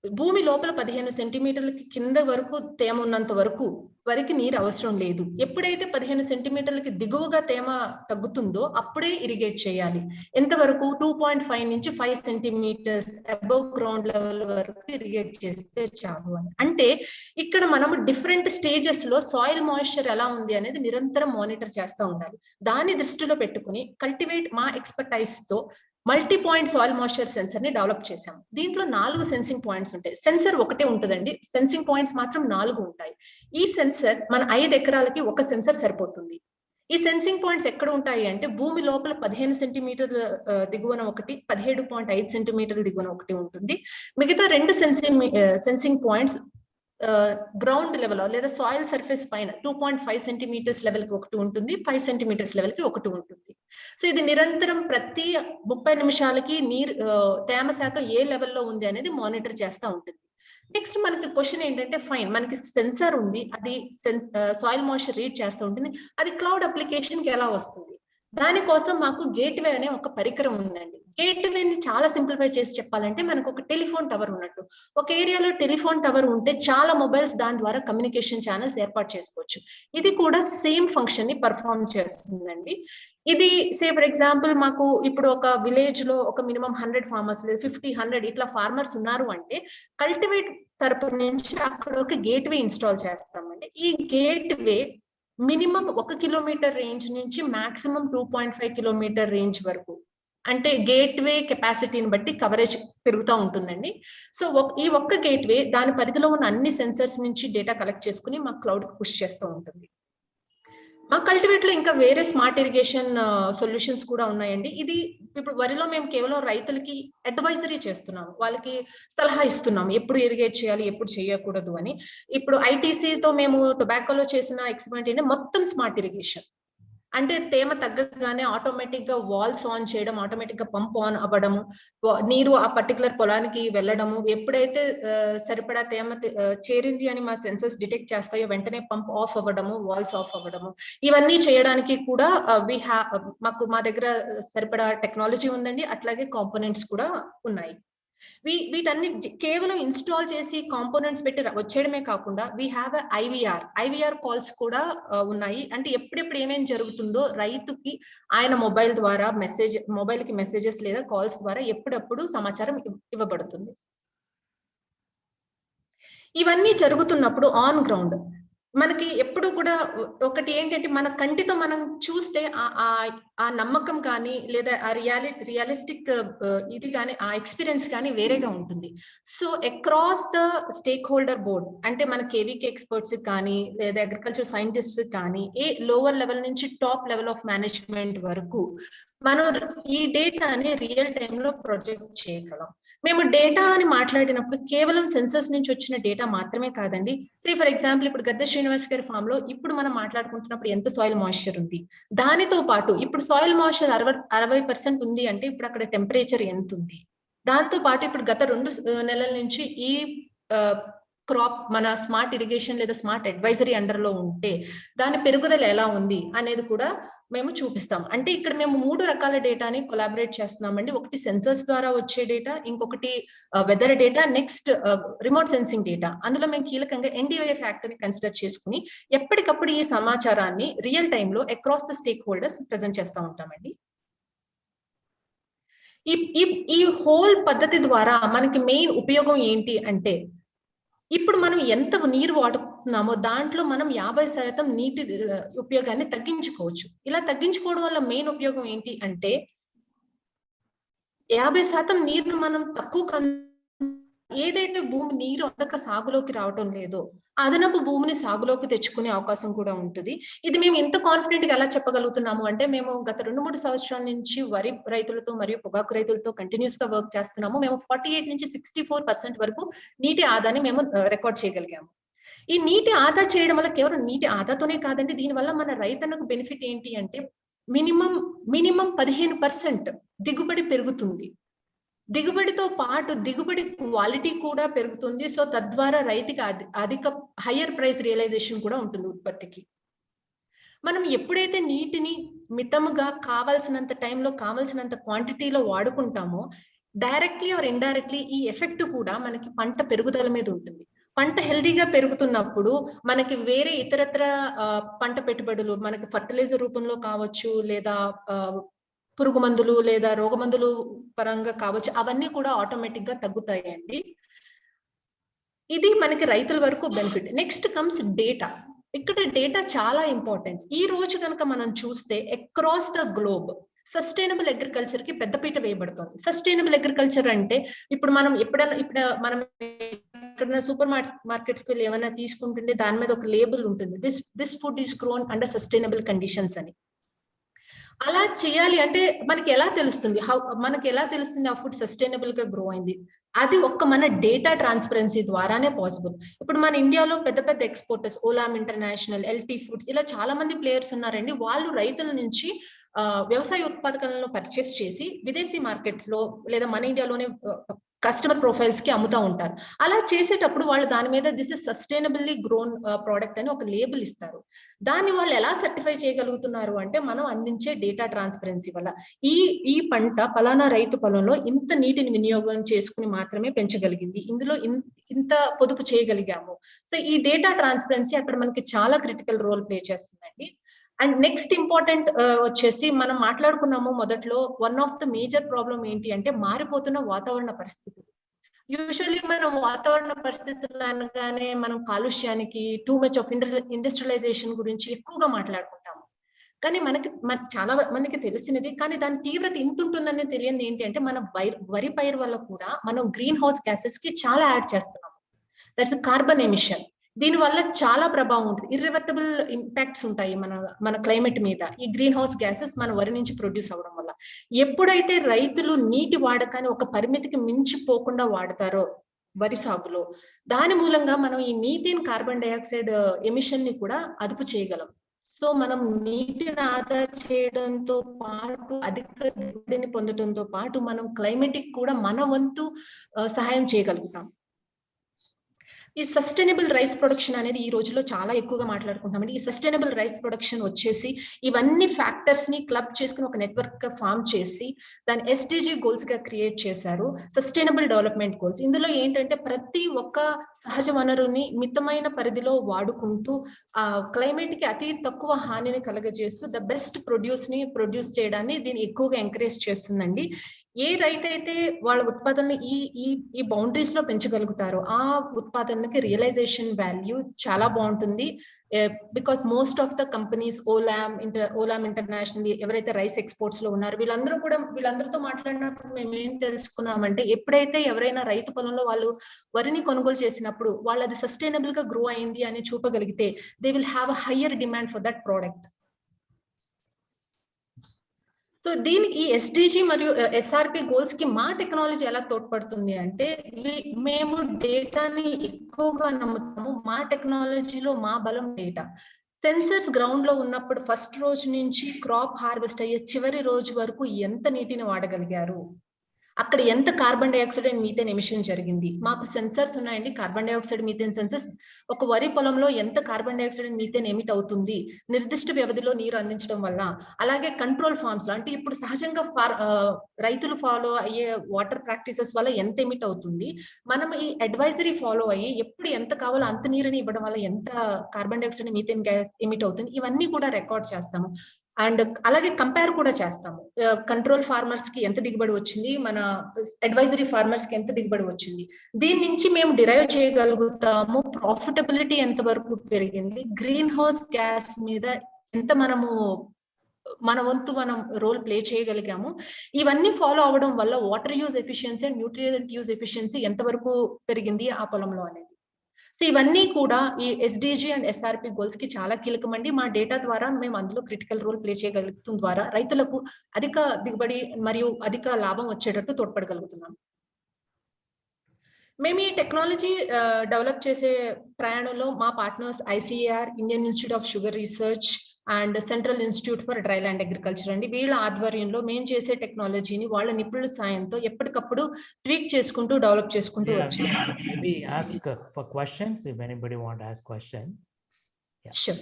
భూమి లోపల 15 సెంటీమీటర్లకి కింద వరకు తేమ ఉన్నంత వరకు వరికి నీరు అవసరం లేదు. ఎప్పుడైతే 15 సెంటీమీటర్లకి దిగువగా తేమ తగ్గుతుందో అప్పుడే ఇరిగేట్ చేయాలి. ఎంతవరకు 2.5 నుంచి 5 సెంటీమీటర్స్ అబౌవ్ గ్రౌండ్ లెవెల్ వరకు ఇరిగేట్ చేస్తే చాలు అని. అంటే ఇక్కడ మనము డిఫరెంట్ స్టేజెస్ లో సాయిల్ మాయిశ్చర్ ఎలా ఉంది అనేది నిరంతరం మానిటర్ చేస్తూ ఉండాలి. దాన్ని దృష్టిలో పెట్టుకుని కల్టివేట్ మా ఎక్స్పర్టైజ్ తో multi point soil moisture sensor ని డెవలప్ చేశాము. దీంట్లో 4 సెన్సింగ్ పాయింట్స్ ఉంటాయి. సెన్సర్ ఒకటే ఉంటుందండి, సెన్సింగ్ పాయింట్స్ మాత్రం 4 ఉంటాయి. ఈ సెన్సర్ మన 5 ఎకరాలకి ఒక సెన్సర్ సరిపోతుంది. ఈ సెన్సింగ్ పాయింట్స్ ఎక్కడ ఉంటాయి అంటే, భూమి లోపల 15 సెంటీమీటర్ల దిగువన ఒకటి, 17.5 సెంటీమీటర్ల దిగువన ఒకటి ఉంటుంది. మిగతా 2 సెన్సింగ్ పాయింట్స్ గ్రౌండ్ లెవెల్ లేదా సాయిల్ సర్ఫేస్ పైన 2.5 సెంటీమీటర్స్ లెవెల్ కి ఒకటి ఉంటుంది, 5 సెంటీమీటర్స్ లెవెల్ కి ఒకటి ఉంటుంది. సో ఇది నిరంతరం ప్రతి 30 నిమిషాలకి తేమ శాతం ఏ లెవెల్లో ఉంది అనేది మానిటర్ చేస్తూ ఉంటుంది. నెక్స్ట్ మనకి క్వశ్చన్ ఏంటంటే, ఫైన్ మనకి సెన్సార్ ఉంది, అది సాయిల్ మాయిశ్చర్ రీడ్ చేస్తూ ఉంటుంది, అది క్లౌడ్ అప్లికేషన్ కి ఎలా వస్తుంది? దానికోసం మాకు గేట్వే అనే ఒక పరికరం ఉందండి. గేట్వేని చాలా సింప్లిఫై చేసి చెప్పాలంటే మనకు ఒక టెలిఫోన్ టవర్ ఉన్నట్టు. ఒక ఏరియాలో టెలిఫోన్ టవర్ ఉంటే చాలా మొబైల్స్ దాని ద్వారా కమ్యూనికేషన్ ఛానల్స్ ఏర్పాటు చేసుకోవచ్చు. ఇది కూడా సేమ్ ఫంక్షన్ ని పర్ఫార్మ్ చేస్తుందండి. ఇది సే ఫర్ ఎగ్జాంపుల్ మాకు ఇప్పుడు ఒక విలేజ్ లో ఒక మినిమం 100 ఫార్మర్స్ లేదు 50-100 ఇట్లా ఫార్మర్స్ ఉన్నారు అంటే కల్టివేట్ తరపు నుంచి అక్కడ ఒక గేట్వే ఇన్స్టాల్ చేస్తామండి. ఈ గేట్వే మినిమం 1 కిలోమీటర్ రేంజ్ నుంచి మాక్సిమం 2.5 కిలోమీటర్ రేంజ్ వరకు, అంటే గేట్వే కెపాసిటీని బట్టి కవరేజ్ పెరుగుతూ ఉంటుందండి. సో ఈ ఒక్క గేట్వే దాని పరిధిలో ఉన్న అన్ని సెన్సర్స్ నుంచి డేటా కలెక్ట్ చేసుకుని మా క్లౌడ్ పుష్ చేస్తూ ఉంటుంది. మా కల్టివేట్ లో ఇంకా వేరే స్మార్ట్ ఇరిగేషన్ సొల్యూషన్స్ కూడా ఉన్నాయండి. ఇది ఇప్పుడు వరిలో మేము కేవలం రైతులకి అడ్వైజరీ చేస్తున్నాము, వాళ్ళకి సలహా ఇస్తున్నాము ఎప్పుడు ఇరిగేట్ చేయాలి ఎప్పుడు చేయకూడదు అని. ఇప్పుడు ఐటీసీతో మేము టొబాకోలో చేసిన ఎక్స్పెరిమెంట్ ఏంటంటే మొత్తం స్మార్ట్ ఇరిగేషన్, అంటే తేమ తగ్గగానే ఆటోమేటిక్ గా వాల్స్ ఆన్ చేయడం, ఆటోమేటిక్ గా పంప్ ఆన్ అవ్వడము, నీరు ఆ పర్టికులర్ పొలానికి వెళ్ళడము, ఎప్పుడైతే సరిపడా తేమ చేరింది అని మా సెన్సర్స్ డిటెక్ట్ చేస్తాయో వెంటనే పంప్ ఆఫ్ అవ్వడము, వాల్స్ ఆఫ్ అవ్వడము, ఇవన్నీ చేయడానికి కూడా మా దగ్గర సరిపడా టెక్నాలజీ ఉందండి. అట్లాగే కాంపోనెంట్స్ కూడా ఉన్నాయి. వీటన్ని కేవలం ఇన్స్టాల్ చేసి కాంపోనెంట్స్ పెట్టి వచ్చేయడమే కాకుండా వీ హ్యావ్ ఐవీఆర్ కాల్స్ కూడా ఉన్నాయి. అంటే ఎప్పుడెప్పుడు ఏమేమి జరుగుతుందో రైతుకి ఆయన మొబైల్ కి మెసేజెస్ లేదా కాల్స్ ద్వారా ఎప్పుడప్పుడు సమాచారం ఇవ్వబడుతుంది. ఇవన్నీ జరుగుతున్నప్పుడు ఆన్ గ్రౌండ్ మనకి ఎప్పుడు కూడా ఒకటి ఏంటంటే మన కంటితో మనం చూస్తే ఆ నమ్మకం కానీ లేదా ఆ రియలిస్టిక్ ఇది కానీ ఆ ఎక్స్పీరియన్స్ కానీ వేరేగా ఉంటుంది. So across the stake holder board, అంటే మన కేవీకే ఎక్స్పర్ట్స్ కానీ లేదా అగ్రికల్చర్ సైంటిస్ట్ కానీ లోవర్ లెవెల్ నుంచి టాప్ లెవెల్ ఆఫ్ మేనేజ్మెంట్ వరకు మనం ఈ డేటాని రియల్ టైమ్ లో ప్రొజెక్ట్ చేయగలం. మేము డేటా అని మాట్లాడినప్పుడు కేవలం సెన్సర్స్ నుంచి వచ్చిన డేటా మాత్రమే కాదండి. సే ఫర్ ఎగ్జాంపుల్ ఇప్పుడు గద్ద శ్రీనివాస్ గారి ఫామ్ లో ఇప్పుడు మనం మాట్లాడుకుంటున్నప్పుడు ఎంత సాయిల్ మాయిశ్చర్ ఉంది, దానితో పాటు ఇప్పుడు సాయిల్ మాయిశ్చర్ 60% ఉంది అంటే ఇప్పుడు అక్కడ టెంపరేచర్ ఎంత ఉంది, దాంతో పాటు ఇప్పుడు గత 2 నెలల నుంచి ఈ క్రాప్ మన స్మార్ట్ ఇరిగేషన్ లేదా స్మార్ట్ అడ్వైజరీ అండర్ లో ఉంటే దాని పెరుగుదల ఎలా ఉంది అనేది కూడా మేము చూపిస్తాం. అంటే ఇక్కడ మేము 3 రకాల డేటాని కొలాబరేట్ చేస్తున్నామండి. ఒకటి సెన్సర్స్ ద్వారా వచ్చే డేటా, ఇంకొకటి weather data, next remote sensing data. అందులో మేము కీలకంగా NDVI ఫ్యాక్టర్ ని కన్సిడర్ చేసుకుని ఎప్పటికప్పుడు ఈ సమాచారాన్ని రియల్ టైమ్ లో across the stake holders present చేస్తూ ఉంటామండి. ఈ హోల్ పద్ధతి ద్వారా మనకి మెయిన్ ఉపయోగం ఏంటి అంటే ఇప్పుడు మనం ఎంత నీరు వాడుతున్నామో దాంట్లో మనం 50% నీటి ఉపయోగాన్ని తగ్గించుకోవచ్చు. ఇలా తగ్గించుకోవడం వల్ల మెయిన్ ఉపయోగం ఏంటి అంటే 50% నీరును మనం తక్కువ ఏదైతే భూమి నీరు అందక సాగులోకి రావటం లేదో అదనపు భూమిని సాగులోకి తెచ్చుకునే అవకాశం కూడా ఉంటుంది. ఇది మేము ఎంత కాన్ఫిడెంట్ గా ఎలా చెప్పగలుగుతున్నాము అంటే మేము గత 2-3 సంవత్సరాల నుంచి వరి రైతులతో మరియు పొగాకు రైతులతో కంటిన్యూస్ గా వర్క్ చేస్తున్నాము. మేము 48 నుంచి 64% వరకు నీటి ఆదాని మేము రికార్డ్ చేయగలిగాము. ఈ నీటి ఆదా చేయడం వల్ల కేవలం నీటి ఆదాతోనే కాదండి, దీనివల్ల మన రైతన్నకు బెనిఫిట్ ఏంటి అంటే మినిమం 15% దిగుబడి పెరుగుతుంది. దిగుబడితో పాటు దిగుబడి క్వాలిటీ కూడా పెరుగుతుంది. సో తద్వారా రైతుకి అధిక హయ్యర్ ప్రైస్ రియలైజేషన్ కూడా ఉంటుంది ఉత్పత్తికి. మనం ఎప్పుడైతే నీటిని మితముగా కావాల్సినంత టైంలో కావాల్సినంత క్వాంటిటీలో వాడుకుంటామో డైరెక్ట్లీ ఆర్ ఇండైరెక్ట్లీ ఈ ఎఫెక్ట్ కూడా మనకి పంట పెరుగుదల మీద ఉంటుంది. పంట హెల్దీగా పెరుగుతున్నప్పుడు మనకి వేరే ఇతరత్ర పంట పెట్టుబడులు మనకి ఫర్టిలైజర్ రూపంలో కావచ్చు లేదా పురుగు మందులు లేదా రోగ మందులు పరంగా కావచ్చు, అవన్నీ కూడా ఆటోమేటిక్ గా తగ్గుతాయండి. ఇది మనకి రైతుల వరకు బెనిఫిట్. Next comes data. ఇక్కడ డేటా చాలా ఇంపార్టెంట్. ఈ రోజు కనుక మనం చూస్తే across the globe sustainable agriculture కి పెద్దపీట వేయబడుతుంది. సస్టైనబుల్ అగ్రికల్చర్ అంటే ఇప్పుడు మనం మనం ఎక్కడైనా సూపర్ మార్కెట్స్ కి వెళ్ళి ఏమైనా తీసుకుంటుంటే దాని మీద ఒక లేబుల్ ఉంటుంది, this food is grown under sustainable conditions అని. అలా చేయాలి అంటే మనకి ఎలా తెలుస్తుంది ఆ ఫుడ్ సస్టైనబుల్ గా గ్రో అయింది? అది ఒక్క మన డేటా ట్రాన్స్పరెన్సీ ద్వారానే పాసిబుల్. ఇప్పుడు మన ఇండియాలో పెద్ద పెద్ద ఎక్స్పోర్టర్స్ ఓలామ్ ఇంటర్నేషనల్, ఎల్టీ ఫుడ్స్ ఇలా చాలా మంది ప్లేయర్స్ ఉన్నారండి. వాళ్ళు రైతుల నుంచి వ్యవసాయ ఉత్పాదకలను పర్చేస్ చేసి విదేశీ మార్కెట్స్ లో లేదా మన ఇండియాలోనే కస్టమర్ ప్రొఫైల్స్ కి అమ్ముతా ఉంటారు. అలా చేసేటప్పుడు వాళ్ళు దాని మీద దిస్ ఇస్ సస్టైనబుల్లీ గ్రోన్ ప్రోడక్ట్ అని ఒక లేబుల్ ఇస్తారు. దాన్ని వాళ్ళు ఎలా సర్టిఫై చేయగలుగుతున్నారు అంటే మనం అందించే డేటా ట్రాన్స్పరెన్సీ వల్ల. ఈ పంట పలానా రైతు పొలంలో ఇంత నీటిని వినియోగం చేసుకుని మాత్రమే పెంచగలిగింది, ఇందులో ఇంత పొదుపు చేయగలిగాము. సో ఈ డేటా ట్రాన్స్పరెన్సీ అక్కడ మనకి చాలా క్రిటికల్ రోల్ ప్లే చేస్తుందండి. అండ్ నెక్స్ట్ ఇంపార్టెంట్ వచ్చేసి మనం మాట్లాడుకున్నాము మొదట్లో, one of the major problem ఏంటి అంటే మారిపోతున్న వాతావరణ పరిస్థితులు. యూజువల్లీ మనం వాతావరణ పరిస్థితులు అనగానే మనం కాలుష్యానికి, టూ మచ్ ఆఫ్ ఇండస్ట్రియలైజేషన్ గురించి ఎక్కువగా మాట్లాడుకుంటాము. కానీ చాలా మందికి తెలిసినది, కానీ దాని తీవ్రత ఇంత ఉంటుందని తెలియదు ఏంటి అంటే మన వరి పైరు వల్ల కూడా మనం గ్రీన్ హౌస్ గ్యాసెస్ కి చాలా యాడ్ చేస్తున్నాము. That's carbon emission. దీని వల్ల చాలా ప్రభావం ఉంటుంది, ఇర్రివర్టబుల్ ఇంపాక్ట్స్ ఉంటాయి మన క్లైమేట్ మీద ఈ గ్రీన్ హౌస్ గ్యాసెస్ మన వరి నుంచి ప్రొడ్యూస్ అవ్వడం వల్ల. ఎప్పుడైతే రైతులు నీటి వాడకాన్ని ఒక పరిమితికి మించిపోకుండా వాడతారో వరి సాగులో, దాని మూలంగా మనం ఈ మీథేన్ కార్బన్ డైఆక్సైడ్ ఎమిషన్ ని కూడా అదుపు చేయగలం. సో మనం నీటిని ఆదా చేయడంతో పాటు అధిక దిగుబడిని పొందడంతో పాటు మనం క్లైమేటిక్ కూడా మన వంతు సహాయం చేయగలుగుతాం. ఈ సస్టైనబుల్ రైస్ ప్రొడక్షన్ అనేది ఈ రోజుల్లో చాలా ఎక్కువగా మాట్లాడుకుంటామండి. ఈ సస్టైనబుల్ రైస్ ప్రొడక్షన్ వచ్చేసి ఇవన్నీ ఫ్యాక్టర్స్ ని క్లబ్ చేసుకుని ఒక నెట్వర్క్ గా ఫామ్ చేసి దాని ఎస్డిజి గోల్స్ గా క్రియేట్ చేశారు, సస్టైనబుల్ డెవలప్మెంట్ గోల్స్. ఇందులో ఏంటంటే ప్రతి ఒక్క సహజ వనరుని మితమైన పరిధిలో వాడుకుంటూ క్లైమేట్ కి అతి తక్కువ హానిని కలగజేస్తూ ద బెస్ట్ ప్రొడ్యూస్ చేయడాన్ని దీన్ని ఎక్కువగా ఎంకరేజ్ చేస్తుందండి. ఏ రైతు అయితే వాళ్ళ ఉత్పాదనని ఈ బౌండరీస్ లో పెంచగలుగుతారో ఆ ఉత్పాదనకి రియలైజేషన్ వాల్యూ చాలా బాగుంటుంది. Because most of the companies Olam International ఎవరైతే రైస్ ఎక్స్పోర్ట్స్ లో ఉన్నారు వీళ్ళందరితో మాట్లాడినప్పుడు మేము ఏం తెలుసుకున్నామంటే, ఎప్పుడైతే ఎవరైనా రైతు పొలంలో వాళ్ళు వరిని కొనుగోలు చేసినప్పుడు వాళ్ళు అది సస్టైనబుల్ గా గ్రో అయింది అని చూపగలిగితే they will have a higher demand for that product. So దీనికి ఈ ఎస్డిజి మరియు ఎస్ఆర్పి గోల్స్ కి మా టెక్నాలజీ ఎలా తోడ్పడుతుంది అంటే, మేము డేటాని ఎక్కువగా నమ్ముతాము. మా టెక్నాలజీలో మా బలం డేటా. సెన్సర్స్ గ్రౌండ్ లో ఉన్నప్పుడు ఫస్ట్ రోజు నుంచి క్రాప్ హార్వెస్ట్ అయ్యే చివరి రోజు వరకు ఎంత నీటిని వాడగలిగారు, అక్కడ ఎంత carbon dioxide and methane emission జరిగింది. మాకు సెన్సర్స్ ఉన్నాయండి, కార్బన్ డైఆక్సైడ్ మీథేన్ సెన్సర్స్. ఒక వరి పొలంలో ఎంత carbon dioxide and methane emit అవుతుంది నిర్దిష్ట వ్యవధిలో నీరు అందించడం వల్ల. అలాగే కంట్రోల్ ఫార్మ్స్ లో అంటే ఇప్పుడు సహజంగా రైతులు ఫాలో అయ్యే వాటర్ ప్రాక్టీసెస్ వల్ల ఎంత ఎమిట్ అవుతుంది, మనం ఈ అడ్వైజరీ ఫాలో అయ్యి ఎప్పుడు ఎంత కావాలో అంత నీరుని ఇవ్వడం వల్ల ఎంత carbon dioxide methane gas emit అవుతుంది, ఇవన్నీ కూడా రికార్డ్ చేస్తాము. అండ్ అలాగే కంపేర్ కూడా చేస్తాము. కంట్రోల్ ఫార్మర్స్ కి ఎంత దిగుబడి వచ్చింది, మన అడ్వైజరీ ఫార్మర్స్ కి ఎంత దిగుబడి వచ్చింది, దీని నుంచి మేము డిరైవ్ చేయగలుగుతాము ప్రాఫిటబిలిటీ ఎంత వరకు పెరిగింది, గ్రీన్ హౌస్ గ్యాస్ మీద ఎంత మన వంతు మనం రోల్ ప్లే చేయగలిగాము. ఇవన్నీ ఫాలో అవ్వడం వల్ల water use efficiency and nutrient use efficiency ఎంతవరకు పెరిగింది ఆ పొలంలో అనేది. సో ఇవన్నీ కూడా ఈ ఎస్డిజి అండ్ ఎస్ఆర్పి గోల్స్ కి చాలా కీలకమండి. మా డేటా ద్వారా మేము అందులో క్రిటికల్ రోల్ ప్లే చేయగలుగుతాం ద్వారా రైతులకు అధిక దిగుబడి మరియు అధిక లాభం వచ్చేటట్టు తోడ్పడగలుగుతున్నాం. మేము ఈ టెక్నాలజీ డెవలప్ చేసే ప్రయాణంలో మా partners ICAR, Indian institute of sugar research and central institute for dry land agriculture అండి. వీళ్ళ ఆధ్వర్యంలో మేము చేసే టెక్నాలజీని వాళ్ళ నిపుణుల సాయంతో ఎప్పటికప్పుడు ట్వీక్ చేసుకుంటూ డెవలప్ చేసుకుంటూ వచ్చాం. Maybe ask for questions if anybody want to ask question. Yeah. Sure.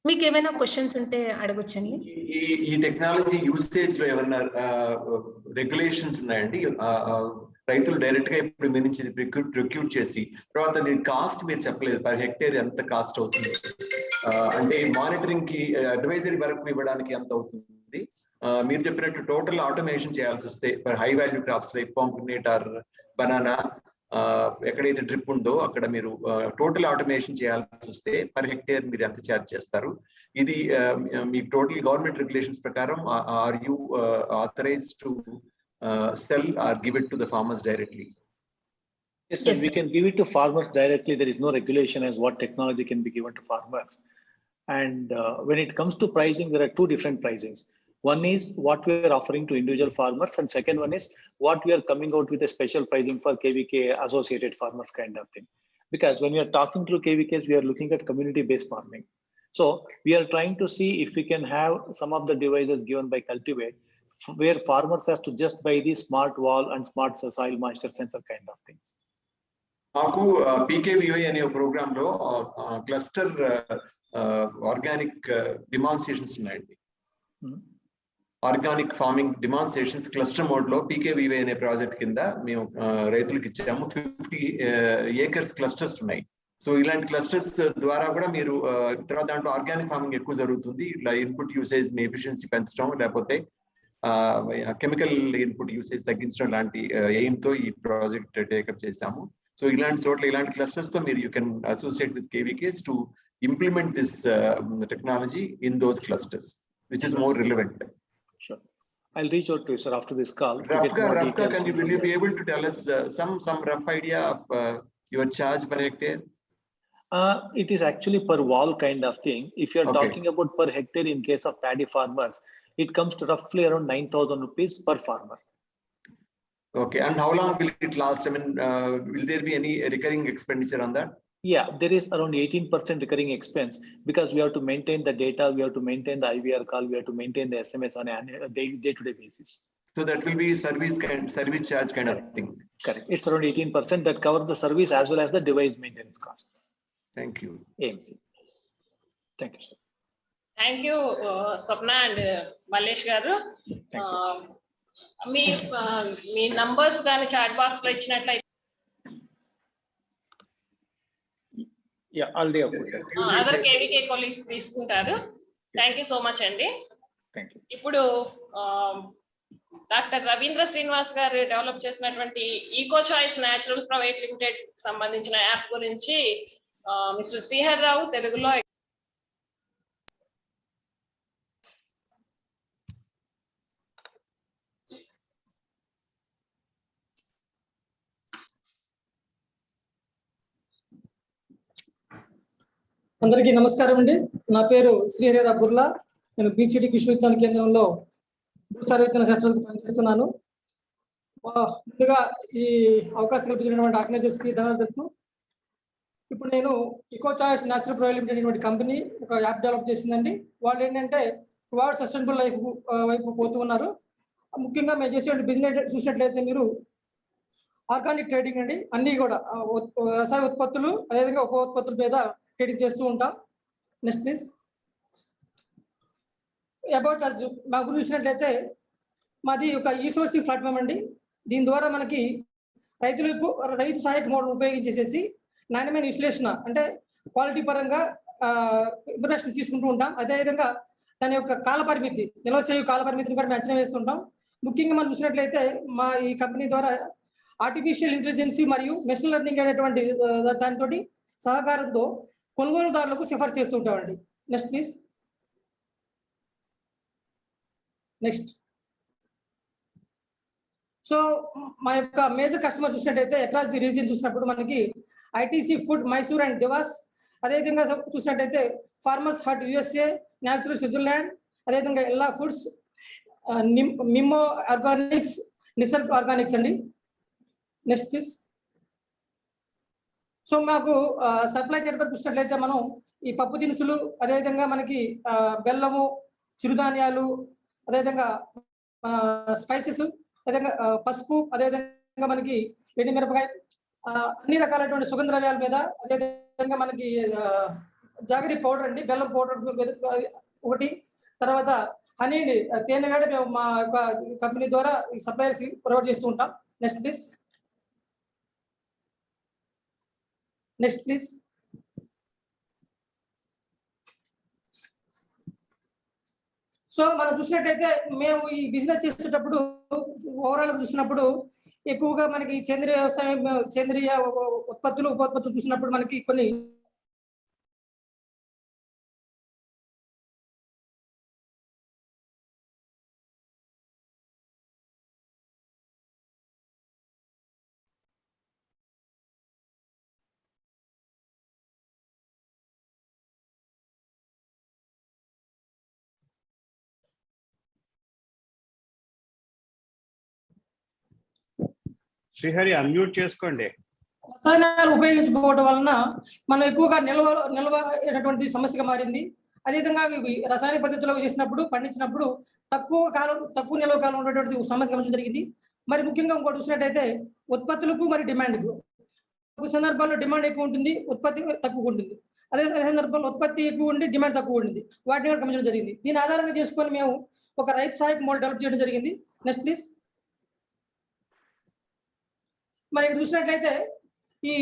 మీకు ఏమైనా క్వశ్చన్స్ ఉంటే అడగొచ్చండి. ఈ టెక్నాలజీ యూసేజ్ లో ఏమైనా రెగ్యులేషన్స్ ఉన్నాయండి? రైతులు డైరెక్ట్ గా ఇప్పుడు మీ నుంచి ప్రొక్యూర్ చేసి తర్వాత దీని కాస్ట్ మీరు చెప్పలేదు, పర్ హెక్టేర్ ఎంత కాస్ట్ అవుతుంది, అంటే మానిటరింగ్ కి అడ్వైజరీ వరకు ఇవ్వడానికి ఎంత అవుతుంది? మీరు చెప్పినట్టు టోటల్ ఆటోమేషన్ చేయాల్సి వస్తే for high value crops like pomegranate or banana, ఎక్కడైతే డ్రిప్ ఉందో అక్కడ మీరు టోటల్ ఆటోమేషన్ చేయాల్సి వస్తే పర్ హెక్టేర్ మీరు ఎంత ఛార్జ్ చేస్తారు? ఇది మీకు టోటల్ గవర్నమెంట్ రెగ్యులేషన్స్ ప్రకారం are you authorised to sell or give it to the farmers directly? Yes, sir, we can give it to farmers directly. There is no regulation as what technology can be given to farmers. And when it comes to pricing, there are two different pricings. One is what we are offering to individual farmers, and second one is what we are coming out with a special pricing for KVK associated farmers kind of thing. Because when we are talking to KVKs, we are looking at community-based farming. So we are trying to see if we can have some of the devices given by Cultivate where farmers have to just buy the smart wall and smart soil moisture sensor kind of things. మాకు PKVY అనే programme లో cluster organic demonstrations ఉన్నాయండి. Organic farming demonstrations cluster mode లో PKVY అనే project కింద మేము రైతులకు ఇచ్చాము. 50 acres క్లస్టర్స్ ఉన్నాయి. సో ఇలాంటి క్లస్టర్స్ ద్వారా కూడా మీరు తర్వాత దాంట్లో ఆర్గానిక్ ఫార్మింగ్ ఎక్కువ జరుగుతుంది. ఇట్లా ఇన్పుట్ యూసేజ్ ఎఫిషియన్సీ పెంచడం, లేకపోతే కెమికల్ ఇన్పుట్ యూసేజ్ తగ్గించడం లాంటి ఎయిమ్ తో ఈ ప్రాజెక్ట్ టేకప్ చేశాము. సో ఇలాంటి చోట్ల ఇలాంటి క్లస్టర్స్ తో మీరు you can associate with KVKs to implement this technology in those clusters which is more relevant. Sure, I'll reach out to you, sir, after this call. Rafka, will you be able to tell us some rough idea of your charge per hectare? It is actually per wall kind of thing. If you are talking about per hectare in case of paddy farmers, it comes to roughly around 9,000 rupees per farmer. Okay, and how long will it last? I mean, will there be any recurring expenditure on that? Yeah, there is around 18% recurring expense because we have to maintain the data, we have to maintain the IVR call, we have to maintain the SMS on a day-to-day basis. So that will be service charge kind of thing. Correct. It's around 18% that covers the service as well as the device maintenance cost. Thank you. AMC. Thank you, sir. Thank you, Swapna and Malesh garu. మీ numbers కానీ chat box లో ఇచ్చినట్లయితే other KVK colleagues తీసుకుంటారు. Thank you so much అండి. ఇప్పుడు doctor Ravindra Srinivas garu develop చేసినటువంటి eco choice natural private limited సంబంధించిన app గురించి మిస్టర్ శ్రీహర్ రావు తెలుగులో అందరికీ నమస్కారం అండి. నా పేరు శ్రీహరి బుర్లా. నేను BCT కృషి విజ్ఞాన కేంద్రంలో సర్వేక్షణ శాస్త్రవేత్తగా పనిచేస్తున్నాను. ముందుగా ఈ అవకాశం కల్పించినటువంటి ఆర్గనైజర్స్ కి ధన్యవాదాలు తెలుపుతూ, ఇప్పుడు నేను eco choice natural private limited అనేటువంటి కంపెనీ ఒక యాప్ డెవలప్ చేసిందండి. వాళ్ళు ఏంటంటే టువర్డ్స్ సస్టైనబుల్ లైఫ్ వైపు పోతూ ఉన్నారు. ముఖ్యంగా మేము చేసే బిజినెస్ చూసినట్లయితే మీరు ఆర్గానిక్ ట్రేడింగ్ అండి. అన్ని కూడా వ్యవసాయ ఉత్పత్తులు అదేవిధంగా ఉప ఉత్పత్తుల మీద ట్రేడింగ్ చేస్తూ ఉంటాం. Next please. అబౌట్ అస్ మా గురించి చూసినట్లయితే మాది ఒక ఈ-సోర్సింగ్ ప్లాట్ఫామ్ అండి. దీని ద్వారా మనకి రైతు సహాయక మోడల్ ఉపయోగించేసేసి నాణ్యమైన విశ్లేషణ అంటే క్వాలిటీ పరంగా ఇన్ఫర్మేషన్ తీసుకుంటూ ఉంటాం. అదేవిధంగా దాని యొక్క కాల పరిమితి, నిల్వ చేయు కాల పరిమితిని కూడా మేము అంచనా వేస్తుంటాం. ముఖ్యంగా మనం చూసినట్లయితే మా ఈ కంపెనీ ద్వారా ఆర్టిఫిషియల్ ఇంటెలిజెన్సీ మరియు మెషిన్ లెర్నింగ్ అనేటువంటి దానితో సహకారంతో కొనుగోలుదారులకు సిఫార్సు చేస్తూ ఉంటామండి. Next please. నెక్స్ట్. సో మా యొక్క మేజర్ కస్టమర్ చూసినట్టయితే అక్రాస్ ది రీజియన్ చూసినప్పుడు మనకి ITC ఫుడ్ మైసూర్ అండ్ దివాస్, అదేవిధంగా చూసినట్టయితే farmers hut USA, natural Switzerland, అదేవిధంగా Ella foods, Mimmo organics, Nisarg organics అండి. Next please. సో మాకు సప్లై నెట్వర్క్ చూసినట్లయితే మనం ఈ పప్పు దినుసులు, అదేవిధంగా మనకి బెల్లము, చిరుధాన్యాలు, అదేవిధంగా స్పైసెస్, అదేవిధంగా పసుపు, అదేవిధంగా మనకి ఎండుమిరపకాయ, అన్ని రకాలైనటువంటి సుగంధ ద్రవ్యాల మీద, అదేవిధంగా మనకి జాగరీ పౌడర్ అండి, బెల్లం పౌడర్ ఒకటి, తర్వాత హనీ అండి, తేనె కూడా మేము మా యొక్క కంపెనీ ద్వారా ఈ సప్లయర్స్ కి ప్రొవైడ్ చేస్తూ ఉంటాం. Next please. Next please. So మనం చూసినట్టయితే మేము ఈ బిజినెస్ చేసేటప్పుడు ఓవరాల్ చూసినప్పుడు ఎక్కువగా మనకి సేంద్రియ వ్యవసాయం, సేంద్రియ ఉత్పత్తులు, ఉప ఉత్పత్తులు చూసినప్పుడు మనకి కొన్ని శ్రీహరి అన్మ్యూట్ చేసుకోండి. రసాయనాలు ఉపయోగించుకోవడం వలన మనం ఎక్కువగా నిల్వ అయినటువంటి సమస్యగా మారింది. అదేవిధంగా రసాయనిక పద్ధతిలో చేసినప్పుడు పండించినప్పుడు తక్కువ నిల్వ కాలం ఉన్నటువంటి సమస్య గమనించడం జరిగింది. మరి ముఖ్యంగా ఇంకోటి చూసినట్టయితే ఉత్పత్తులకు మరి డిమాండ్కు ఒక సందర్భాల్లో డిమాండ్ ఎక్కువ ఉంటుంది, ఉత్పత్తి తక్కువ ఉంటుంది. అదే సందర్భంలో ఉత్పత్తి ఎక్కువ ఉండి డిమాండ్ తక్కువ ఉంటుంది. వాటిని కూడా గమనించడం జరిగింది. దీని ఆధారంగా చేసుకొని మేము ఒక రైతు సహాయక మోడల్ డెవలప్ చేయడం జరిగింది. Next please. మరి ఇక్కడ చూసినట్లయితే ఈ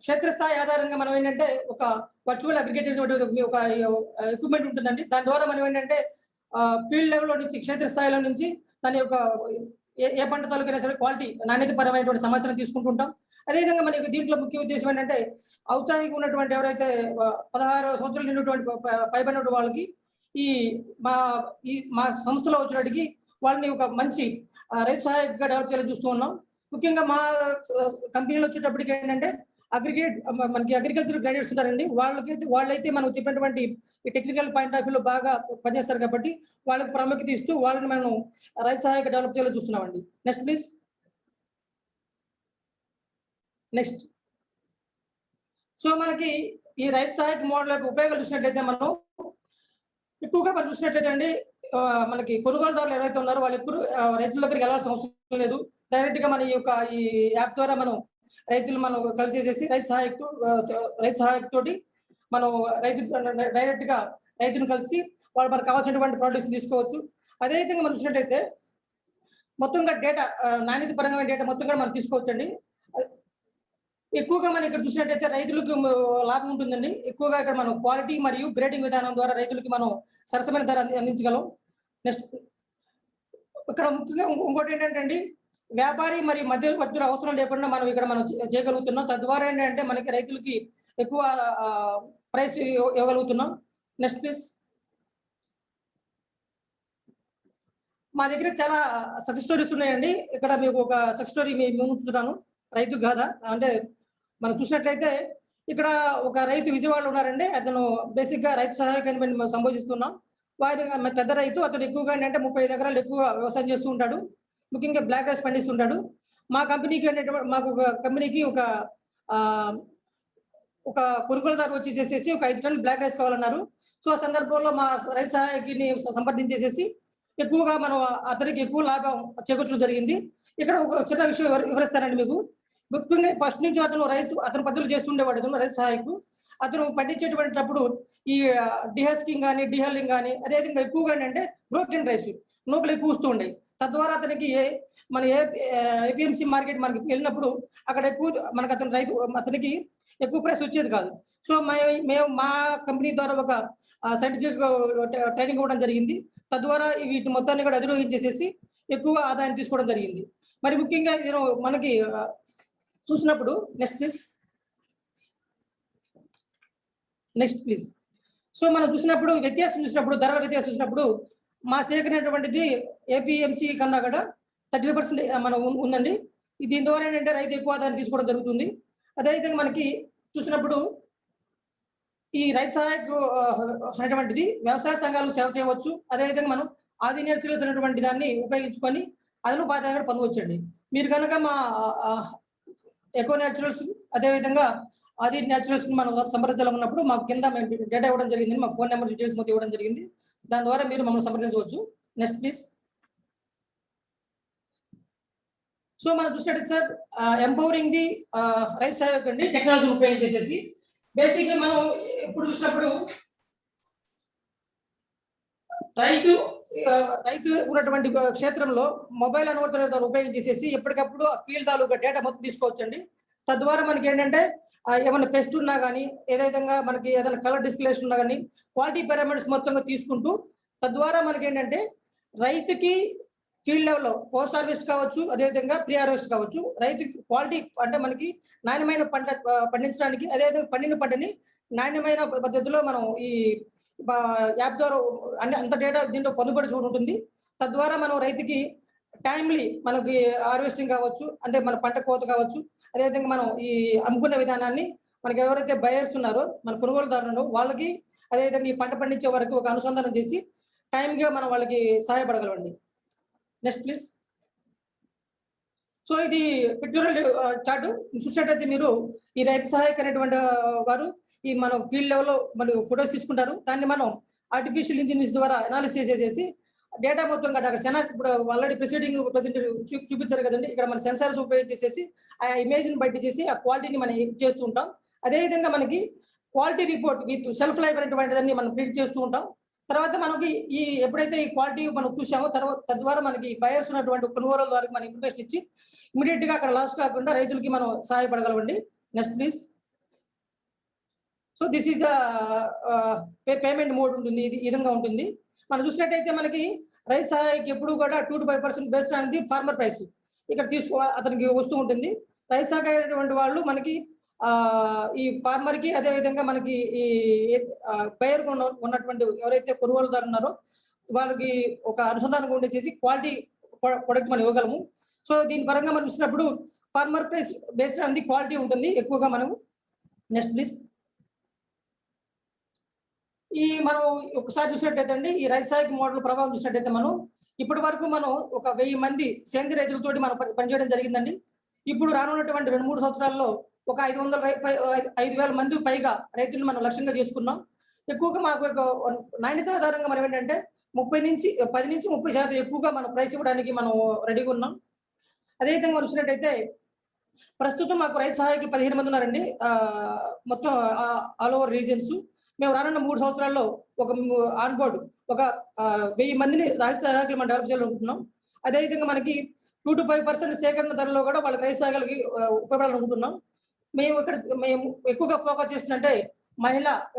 క్షేత్రస్థాయి ఆధారంగా మనం ఏంటంటే ఒక వర్చువల్ అగ్రిగేటర్స్ ఒక ఎక్విప్మెంట్ ఉంటుందండి. దాని ద్వారా మనం ఏంటంటే ఫీల్డ్ లెవెల్లో నుంచి క్షేత్రస్థాయిలో నుంచి దాని యొక్క ఏ పంట తాలూకైనా సరే క్వాలిటీ నాణ్యత పరమైనటువంటి సమాచారం తీసుకుంటుంటాం. అదేవిధంగా మనకి దీంట్లో ముఖ్య ఉద్దేశం ఏంటంటే ఔత్సాహిక ఉన్నటువంటి ఎవరైతే 16 సంవత్సరాలు నిండినటువంటి పైబడిన వాళ్ళకి ఈ మా సంస్థలో వచ్చినట్టుకి వాళ్ళని ఒక మంచి రైతు సహాయకగా డెవలప్ చేయాలని చూస్తూ ఉన్నాం. ముఖ్యంగా మా కంపెనీలో వచ్చేటప్పటికి ఏంటంటే మనకి అగ్రికల్చర్ గ్రాడ్యుయేట్స్ ఉంటారండి. వాళ్ళైతే మనం చెప్పినటువంటి ఈ టెక్నికల్ పాయింట్ ఆఫ్ వ్యూలో బాగా పనిచేస్తారు కాబట్టి వాళ్ళకి ప్రాముఖ్యత ఇస్తూ వాళ్ళని మనం రైతు సహాయక డెవలప్ చేయాలని చూస్తున్నామండి. Next please. నెక్స్ట్. సో మనకి ఈ రైతు సహాయక మోడల్ యొక్క ఉపయోగాలు చూసినట్లయితే మనం ఎక్కువగా మనం చూసినట్లయితే అండి మనకి కొనుగోలుదారులు ఎవరైతే ఉన్నారో వాళ్ళు ఎప్పుడు రైతుల దగ్గరికి వెళ్ళాల్సిన అవసరం లేదు. డైరెక్ట్ గా మన ఈ యాప్ ద్వారా మనం రైతులు మనం కలిసేసేసి రైతు సహాయక తోటి మనం డైరెక్ట్ గా రైతును కలిసి వాళ్ళు మనకు కావాల్సినటువంటి ప్రొడక్ట్స్ తీసుకోవచ్చు. అదేవిధంగా మనం చూసినట్లయితే మొత్తంగా డేటా నాణ్యత పరంగా డేటా మొత్తం కూడా మనం తీసుకోవచ్చండి. ఎక్కువగా మనం ఇక్కడ చూసినట్టయితే రైతులకు లాభం ఉంటుందండి. ఎక్కువగా ఇక్కడ మనం క్వాలిటీ మరియు గ్రేడింగ్ విధానం ద్వారా రైతులకి మనం సరసమైన ధర అందించగలం. నెక్స్ట్ ఇక్కడ ముఖ్యంగా ఇంకోటి ఏంటంటే అండి వ్యాపారి మరియు మధ్యవర్తుల అవసరం లేకుండా మనం ఇక్కడ మనం చేయగలుగుతున్నాం. తద్వారా ఏంటంటే మనకి రైతులకి ఎక్కువ ప్రైస్ ఇవ్వగలుగుతున్నాం. Next please. మా దగ్గర చాలా సక్సెస్ స్టోరీస్ ఉన్నాయండి. ఇక్కడ మీకు ఒక సక్సెస్ స్టోరీ మేము ఉంచుతున్నాను. రైతు గాథ అంటే మనం చూసినట్లయితే ఇక్కడ ఒక రైతు విజయవాడలో ఉన్నారండి. అతను బేసిక్ గా రైతు సహాయకాన్ని మేము సంబోధిస్తున్నాం. వారి పెద్ద రైతు. అతను ఎక్కువగా ఏంటంటే 35 ఎకరాలు ఎక్కువ వ్యవసాయం చేస్తూ ఉంటాడు. ముఖ్యంగా బ్లాక్ రైస్ పండిస్తుంటాడు. మా కంపెనీకి మాకు కంపెనీకి ఒక కొనుగోలుదారు వచ్చేసేసి ఒక 5 టన్నులు బ్లాక్ రైస్ కావాలన్నారు. సో ఆ సందర్భంలో మా రైతు సహాయకుని సంప్రదించేసేసి ఎక్కువగా మనం అతనికి ఎక్కువ లాభం చేకూర్చడం జరిగింది. ఇక్కడ ఒక చిన్న విషయం వివరిస్తానండి మీకు. ముఖ్యంగా ఫస్ట్ నుంచి అతను పద్ధతులు చేస్తుండేవాడు రైతు సహాయకు. అతను పండించేటువంటిప్పుడు ఈ డిహస్కింగ్ కానీ డిహల్లింగ్ కానీ అదేవిధంగా ఎక్కువగా ఏంటంటే బ్రోకెన్ రైస్ నూకలు ఎక్కువ వస్తూ ఉండేవి. తద్వారా మన ఏపీఎంసీ మార్కెట్ మనకి వెళ్ళినప్పుడు అక్కడ ఎక్కువ మనకు అతనికి ఎక్కువ ప్రైస్ వచ్చేది కాదు. సో మేము మా కంపెనీ ద్వారా ఒక సైంటిఫిక్ ట్రైనింగ్ ఇవ్వడం జరిగింది. తద్వారా వీటి మొత్తాన్ని కూడా అధిరోహించేసేసి ఎక్కువ ఆదాయం తీసుకోవడం జరిగింది. మరి ముఖ్యంగా మనకి చూసినప్పుడు నెక్స్ట్ ప్లీజ్. సో మనం చూసినప్పుడు ధరల వ్యత్యాసం చూసినప్పుడు మా సేకరించినటువంటిది ఏపీఎంసీ కన్నా కూడా 30% మనం ఉందండి. దీని ద్వారా ఏంటంటే రైతు ఎక్కువ ఆదాయం తీసుకోవడం జరుగుతుంది. అదేవిధంగా మనకి చూసినప్పుడు ఈ రైతు సహాయకు అనేటువంటిది వ్యవసాయ సంఘాలు సేవ చేయవచ్చు. అదేవిధంగా మనం ఆది నేచురల్స్ అనేటువంటి దాన్ని ఉపయోగించుకొని అదనపు ఆదాయం పొందవచ్చండి. మీరు కనుక మా ఎకో న్యాచురల్స్ అదేవిధంగా ఆది న్యాచురల్స్ మనం సంప్రదించాలన్నప్పుడు మాకు కింద మేము డేటా ఇవ్వడం జరిగింది. మా ఫోన్ నెంబర్ డీటెయిల్స్ మొత్తం ఇవ్వడం జరిగింది. దాని ద్వారా మీరు మమ్మల్ని సంప్రదించవచ్చు. Next please. సో మనం చూసినట్టు సార్ ఎంపవరింగ్ ది రైతు సహాయక అండి టెక్నాలజీ ఉపయోగించేసేసి బేసిక్గా మనం ఎప్పుడు చూసినప్పుడు రైతు ఉన్నటువంటి క్షేత్రంలో మొబైల్ అనువర్తనాలను ఉపయోగించేసి ఎప్పటికప్పుడు ఆ ఫీల్డ్ తాలూకా డేటా మొత్తం తీసుకోవచ్చండి. తద్వారా మనకి ఏంటంటే ఏమైనా పెస్ట్ ఉన్నా కానీ ఏదైనా మనకి ఏదైనా కలర్ డిస్ప్లేషన్ ఉన్నా కానీ క్వాలిటీ పారామీటర్స్ మొత్తంగా తీసుకుంటూ తద్వారా మనకి ఏంటంటే రైతుకి ఫీల్డ్ లెవెల్లో పోస్ట్ హార్వెస్ట్ కావచ్చు, అదేవిధంగా ప్రీ హార్వెస్ట్ కావచ్చు, రైతు క్వాలిటీ అంటే మనకి నాణ్యమైన పంట పండించడానికి అదేవిధంగా పండిన పంటని నాణ్యమైన పద్ధతిలో మనం ఈ యాప్ ద్వారా అంత డేటా దీంట్లో పొందుపరిచి ఉంటుంది. తద్వారా మనం రైతుకి టైమ్లీ మనకి హార్వెస్టింగ్ కావచ్చు, అంటే మన పంట కోత కావచ్చు, అదేవిధంగా మనం ఈ అమ్ముకునే విధానాన్ని మనకి ఎవరైతే బయర్స్ ఉన్నారో మన కొనుగోలుదారులు వాళ్ళకి అదేవిధంగా ఈ పంట పండించే వరకు ఒక అనుసంధానం చేసి టైంగా మనం వాళ్ళకి సహాయపడగలండి. Next please. సో ఇది పిక్చరల్ చార్ట్ చూసినట్టయితే మీరు ఈ రైతు సహాయక అనేటువంటి వారు ఈ మనం ఫీల్డ్ లెవెల్లో మనం ఫొటోస్ తీసుకుంటారు. దాన్ని మనం ఆర్టిఫిషియల్ ఇంటెలిజెన్స్ ద్వారా అనాలిసిస్ చేసేసి డేటా మొత్తం కదా అక్కడ సెన్సార్ ఇప్పుడు ఆల్రెడీ ప్రెసెంట్ చూపించారు కదండి. ఇక్కడ మన సెన్సార్స్ ఉపయోగించేసి ఆ ఇమేజ్ ని బట్టి చేసి ఆ క్వాలిటీని మనం చేస్తూ ఉంటాం. అదేవిధంగా మనకి quality report with shelf life అనేటువంటిదాన్ని మనం ప్రింట్ చేస్తూ ఉంటాం. తర్వాత మనకి ఈ ఎప్పుడైతే ఈ క్వాలిటీ మనం చూసామో తర్వాత తద్వారా మనకి బయర్స్ ఉన్నటువంటి కొనుగోలు ద్వారా మనం ఇన్వెస్ట్ ఇచ్చి ఇమీడియట్ గా అక్కడ లాస్ కాకుండా రైతులకి మనం సహాయపడగలమండి. Next please. So this is the payment mode ఉంటుంది. ఇది ఈ విధంగా ఉంటుంది. మనం చూసినట్టయితే మనకి రైతు సహాయకి ఎప్పుడు కూడా 2 to 5% బేస్డ్ అనేది ఫార్మర్ ప్రైస్ ఇక్కడ అతనికి వస్తూ ఉంటుంది. రైతు సహాయ అయినటువంటి వాళ్ళు మనకి ఈ ఫార్మర్ కి అదే విధంగా మనకి ఈ బయర్ ఉన్నటువంటి ఎవరైతే కొనుగోలుదారు ఉన్నారో వాళ్ళకి ఒక అనుసంధానం ఉండేసి క్వాలిటీ ప్రొడక్ట్ మనం ఇవ్వగలము. సో దీని పరంగా మనం చూసినప్పుడు ఫార్మర్ ప్రైస్ బేస్డ్ అనేది క్వాలిటీ ఉంటుంది ఎక్కువగా మనము. Next please. ఈ మనం ఒకసారి చూసినట్టయితే అండి ఈ రైతు సహాయక మోడల్ ప్రభావం చూసినట్టయితే మనం ఇప్పటి వరకు మనం ఒక 1000 మంది సేంద్రియ రైతులతోటి మనం పనిచేయడం జరిగిందండి. ఇప్పుడు రానున్నటువంటి 2-3 సంవత్సరాల్లో ఒక 5,000 మంది పైగా రైతులను మనం లక్ష్యంగా చేసుకున్నాం. ఎక్కువగా మాకు నాణ్యత ఆధారంగా మనం ఏంటంటే 10 నుంచి 30% ఎక్కువగా మనం ప్రైస్ ఇవ్వడానికి మనం రెడీగా ఉన్నాం. అదేవిధంగా మనం చూసినట్టయితే ప్రస్తుతం మాకు రైతు సహాయకులు 15 మంది ఉన్నారండి మొత్తం ఆల్ ఓవర్ రీజన్స్. మేము రానున్న 3 సంవత్సరాల్లో ఒక ఆన్ బోర్డు ఒక 1000 మందిని రైతు సహాయకులు మనం డెవలప్ చేయాలనుకుంటున్నాం. అదేవిధంగా మనకి 2 to 5% సేకరణ ధరలో కూడా వాళ్ళకి రైతు సహాయకులకి ఉపయోగపడాలనుకుంటున్నాం. మేము ఎక్కువగా ఫోకస్ చేస్తుందంటే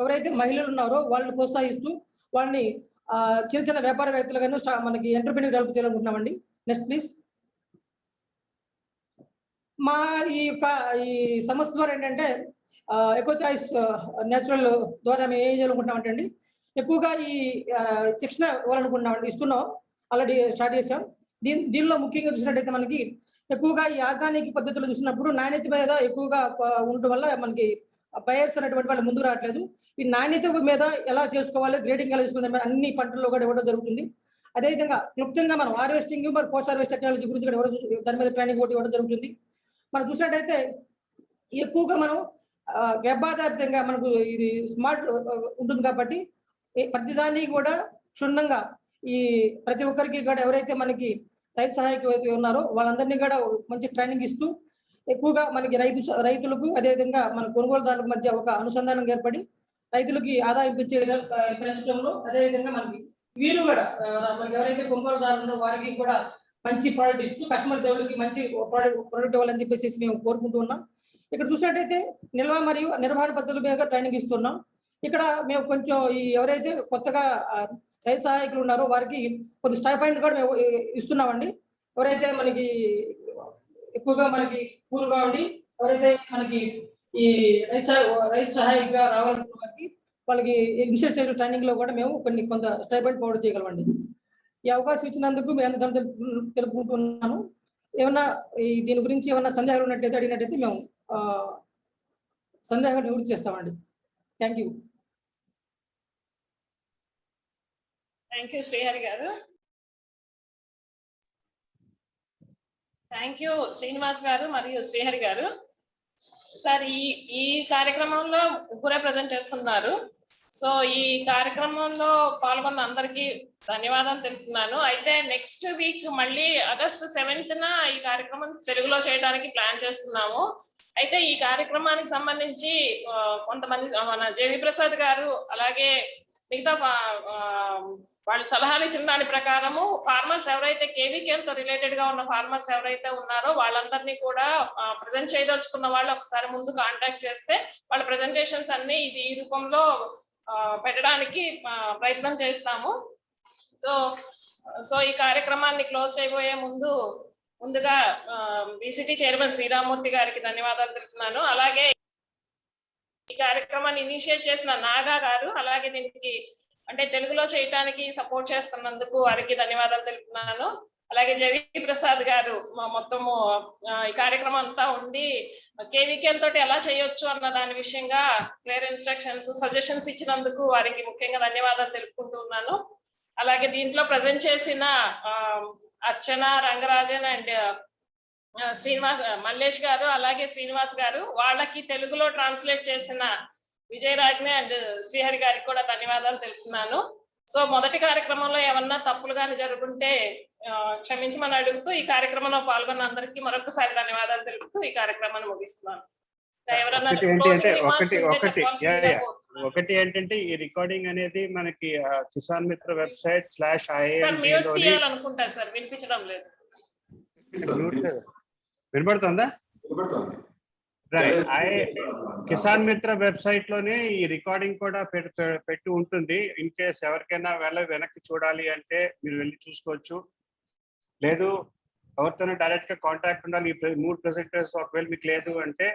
ఎవరైతే మహిళలు ఉన్నారో వాళ్ళని ప్రోత్సహిస్తూ వాళ్ళని చిన్న చిన్న వ్యాపారవేత్తలుగాను మనకి ఎంటర్ప్రెన్యూర్ డెవలప్ చేయాలనుకుంటున్నామండి. Next please. మా ఈ సంస్థ ద్వారా ఏంటంటే ఎకో చాయిస్ నేచురల్ ద్వారా మేము ఏం చేయాలనుకుంటున్నామంటే అండి ఎక్కువగా ఈ శిక్షణ ఇస్తున్నాం. ఆల్రెడీ స్టార్ట్ చేసాం. దీనిలో ముఖ్యంగా చూసినట్టయితే మనకి ఎక్కువగా ఈ ఆర్గానిక్ పద్ధతులు చూసినప్పుడు నాణ్యత మీద ఎక్కువగా ఉండటం వల్ల మనకి బయర్స్ అనేటువంటి వాళ్ళు ముందు రావట్లేదు. ఈ నాణ్యత మీద ఎలా చేసుకోవాలి, గ్రేడింగ్ ఎలా చేసుకోవాలి అన్ని పంటల్లో కూడా ఇవ్వడం జరుగుతుంది. అదేవిధంగా క్లుప్తంగా మనం హార్వెస్టింగ్ మరి పోస్ట్ హార్వెస్ట్ టెక్నాలజీ గురించి కూడా దాని మీద ట్రైనింగ్ కూడా ఇవ్వడం జరుగుతుంది. మనం చూసినట్టయితే ఎక్కువగా మనం వెబ్ ఆధారితంగా మనకు ఇది స్మార్ట్ ఉంటుంది కాబట్టి ప్రతిదాన్ని కూడా క్షుణ్ణంగా ఈ ప్రతి ఒక్కరికి కూడా ఎవరైతే మనకి రైతు సహాయకులు ఉన్నారో వాళ్ళందరినీ కూడా మంచి ట్రైనింగ్ ఇస్తూ ఎక్కువగా మనకి రైతులకు అదేవిధంగా మన కొనుగోలుదారులకు మధ్య ఒక అనుసంధానం ఏర్పడి రైతులకి ఆదాయం పెంచడంలో అదేవిధంగా మనకి వీరు కూడా మనకి ఎవరైతే కొనుగోలుదారులు వారికి కూడా మంచి ప్రోడక్ట్ ఇస్తూ కస్టమర్ దేవుడికి మంచి ప్రోడక్ట్ ఇవ్వాలని చెప్పేసి మేము కోరుకుంటూ ఉన్నాం. ఇక్కడ చూసినట్టయితే నిల్వ మరియు నిర్వహణ పద్ధతుల మీద ట్రైనింగ్ ఇస్తున్నాం. ఇక్కడ మేము కొంచెం ఈ ఎవరైతే కొత్తగా రైతు సహాయకులు ఉన్నారో వారికి కొంచెం స్టైఫండ్ కూడా మేము ఇస్తున్నామండి. ఎవరైతే మనకి ఎక్కువగా మనకి కూరుగా ఉండి ఎవరైతే మనకి ఈ రైతు సహాయకుగా రావాలనుకున్న వారికి వాళ్ళకి ఇనిషియల్ ట్రైనింగ్ లో కూడా మేము కొంత స్టైఫండ్ ప్రొవైడ్ చేయగలమండి. ఈ అవకాశం ఇచ్చినందుకు మేము తెలుపుకుంటున్నాను. ఏమన్నా దీని గురించి ఏమన్నా సందేహాలు ఉన్నట్టయితే అడిగినట్టయితే మేము సందేహాలు నివృత్తి చేస్తామండి. Thank you. Thank you Srihari గారు. థ్యాంక్ యూ శ్రీనివాస్ గారు మరియు శ్రీహరి గారు. సార్ ఈ కార్యక్రమంలో ముగ్గురే ప్రజెంట్ చేస్తున్నారు. సో ఈ కార్యక్రమంలో పాల్గొన్న అందరికీ ధన్యవాదాలు తెలుపుతున్నాను. అయితే నెక్స్ట్ వీక్ మళ్ళీ August 7th ఈ కార్యక్రమం తెలుగులో చేయడానికి ప్లాన్ చేస్తున్నాము. అయితే ఈ కార్యక్రమానికి సంబంధించి కొంతమంది మన జేవి ప్రసాద్ గారు అలాగే మిగతా వాళ్ళు సలహాలు ఇచ్చిన దాని ప్రకారము ఫార్మర్స్ ఎవరైతే KVKL తో రిలేటెడ్ గా ఉన్న ఫార్మర్స్ ఎవరైతే ఉన్నారో వాళ్ళందరినీ కూడా ప్రజెంట్ చేయదలుచుకున్న వాళ్ళు ఒకసారి ముందు కాంటాక్ట్ చేస్తే వాళ్ళ ప్రెజెంటేషన్స్ అన్ని ఈ రూపంలో పెట్టడానికి ప్రయత్నం చేస్తాము. సో ఈ కార్యక్రమాన్ని క్లోజ్ చేయబోయే ముందుగా BCT చైర్మన్ శ్రీరామూర్తి గారికి ధన్యవాదాలు తెలుపుతున్నాను. అలాగే ఈ కార్యక్రమాన్ని ఇనిషియేట్ చేసిన నాగా గారు అలాగే దీనికి అంటే తెలుగులో చేయటానికి సపోర్ట్ చేస్తున్నందుకు వారికి ధన్యవాదాలు తెలుపుతున్నాను. అలాగే జవి ప్రసాద్ గారు మొత్తము ఈ కార్యక్రమం అంతా ఉండి KVKL తోటి ఎలా చేయొచ్చు అన్న దాని విషయంగా క్లియర్ ఇన్స్ట్రక్షన్స్ సజెషన్స్ ఇచ్చినందుకు వారికి ముఖ్యంగా ధన్యవాదాలు తెలుపుకుంటున్నాను. అలాగే దీంట్లో ప్రజెంట్ చేసిన అర్చన, రంగరాజన్ అండ్ శ్రీనివాస్ మల్లేష్ గారు అలాగే శ్రీనివాస్ గారు వాళ్ళకి తెలుగులో ట్రాన్స్లేట్ చేసిన విజయరాజ్ని అండ్ శ్రీహరి గారికి కూడా ధన్యవాదాలు తెలుపుతున్నాను. సో మొదటి కార్యక్రమంలో ఏమన్నా తప్పులు కానీ జరుగుంటే క్షమించమని అడుగుతూ ఈ కార్యక్రమంలో పాల్గొన్న అందరికీ మరొకసారి ధన్యవాదాలు తెలుపుతూ ఈ కార్యక్రమాన్ని ముగిస్తున్నాను. ఎవరన్నా ఒకటి ఏంటి closing అంటే remarks ఉంటే చెప్పాల్సిందిగా కోరుతున్నాను. ఒకటి ఏంటంటే ఈ రికార్డింగ్ అనేది మనకి కిసాన్ మిత్ర వెబ్సైట్ సార్ /IIMG మ్యూట్ లోని తీయాలనుకుంటా సార్, వినిపించడం లేదు. వినబడుతుందా? వినబడుతోంది. కిసాన్ మిత్ర వెబ్సైట్ లోనే ఈ రికార్డింగ్ కూడా పెట్టి ఉంటుంది. ఇన్ కేస్ ఎవరికైనా వెనక్కి చూడాలి అంటే మీరు వెళ్ళి చూసుకోవచ్చు. లేదు ఎవరితోనే డైరెక్ట్ గా కాంటాక్ట్ ఉండాలి, ఈ 3 ప్రెజెంటర్స్ ఒకవేళ మీకు లేదు అంటే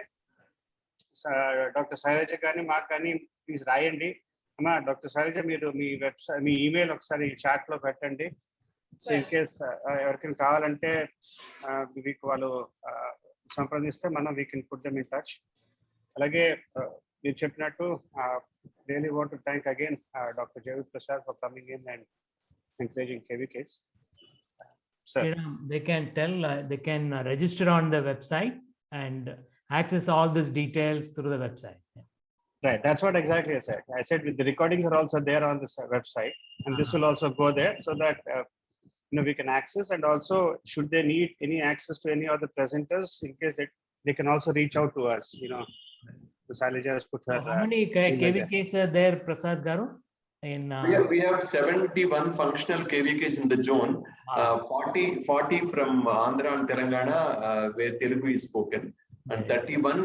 డాక్టర్ శైలజ కానీ మాకు కానీ ప్లీజ్ రాయండి. అమ్మా డాక్టర్ శైలజ మీరు మీ వెబ్సైట్ మీ ఈమెయిల్ ఒకసారి చాట్ లో పెట్టండి. ఇన్ కేస్ ఎవరికైనా కావాలంటే మీకు వాళ్ళు సంప్రదిస్తే మనం we can put them in touch. అలాగే మీరు చెప్పినట్టు really want to thank again doctor Jaiveer Prasad for coming in and encouraging KVKs. They can tell, they can register on the website and access all these details through the website. Right, that's what exactly I said. I said with the recordings are also there on this website, and this will also go there so that we can access, and also should they need any access to any of the presenters, in case they can also reach out to us. Shailaja has put her. How many KVKs are there, Prasad Garu? We have 71 functional KVKs in the zone. 40 from Andhra and Telangana, where Telugu is spoken, and 31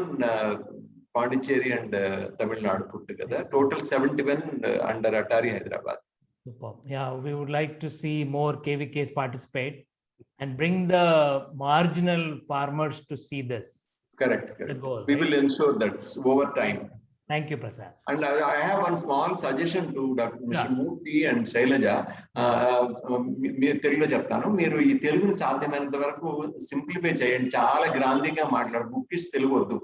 Pondicherry and Tamil Nadu put together. Total 71 under Atari Hyderabad. Superb. Yeah, we would like to see more KVKs participate and bring the marginal farmers to see this. Correct. The goal, We right? will ensure that over time. Thank you, Prasad. And I have one small suggestion to Dr. Mr. Murthy and Shailaja. మీరు తెలుగులో చెప్తాను. మీరు ఈ తెలుగుని సాధ్యమైనంత వరకు simplify చేయండి. చాలా గ్రాంధికంగా మాట్లాడు. బుక్కిష్ తెలుగు వద్దు.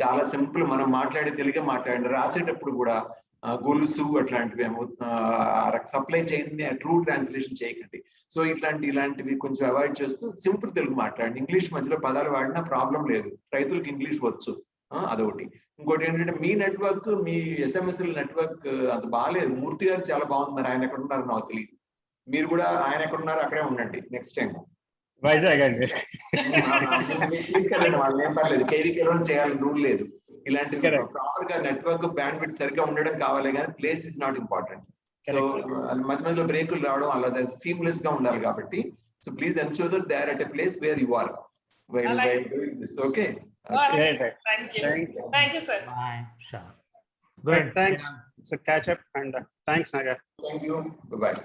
చాలా సింపుల్, మనం మాట్లాడే తెలుగే మాట్లాడండి. రాసేటప్పుడు కూడా గొలుసు అట్లాంటివి సప్లై చేయండి, ట్రూ ట్రాన్స్లేషన్ చేయకండి. సో ఇలాంటివి కొంచెం అవాయిడ్ చేస్తూ సింపుల్ తెలుగు మాట్లాడండి. ఇంగ్లీష్ మధ్యలో పదాలు వాడినా ప్రాబ్లం లేదు. రైతులకు ఇంగ్లీష్ వచ్చు, అదొకటి. ఇంకోటి ఏంటంటే మీ నెట్వర్క్, మీ ఎస్ఎంఎస్ఎల్ నెట్వర్క్ అంత బాగాలేదు. మూర్తి గారు చాలా బాగుంది, మరి ఆయన ఎక్కడ ఉన్నారో నాకు తెలియదు. మీరు కూడా ఆయన ఎక్కడ ఉన్నారో అక్కడే ఉండండి నెక్స్ట్ టైం. వైజాగ్ అండి తీసుకెళ్ళండి, వాళ్ళు ఏం పర్లేదు. కేవీకేలో చేయాలని రూల్ లేదు. ఇలాంటివి ప్రాపర్ గా నెట్వర్క్ బ్యాండ్ విడ్త్ సరిగ్గా ఉండడం కావాలి, కానీ place is not important. So మధ్య మధ్యలో బ్రేకులు రావడం అలా సీమ్లెస్ గా ఉండాలి కాబట్టి, so please ensure that they are at a place where you are while doing this. Okay. Thank you, sir. Bye. Sure. Good. Thanks. So catch up and thanks, Naga. Thank you. Bye bye.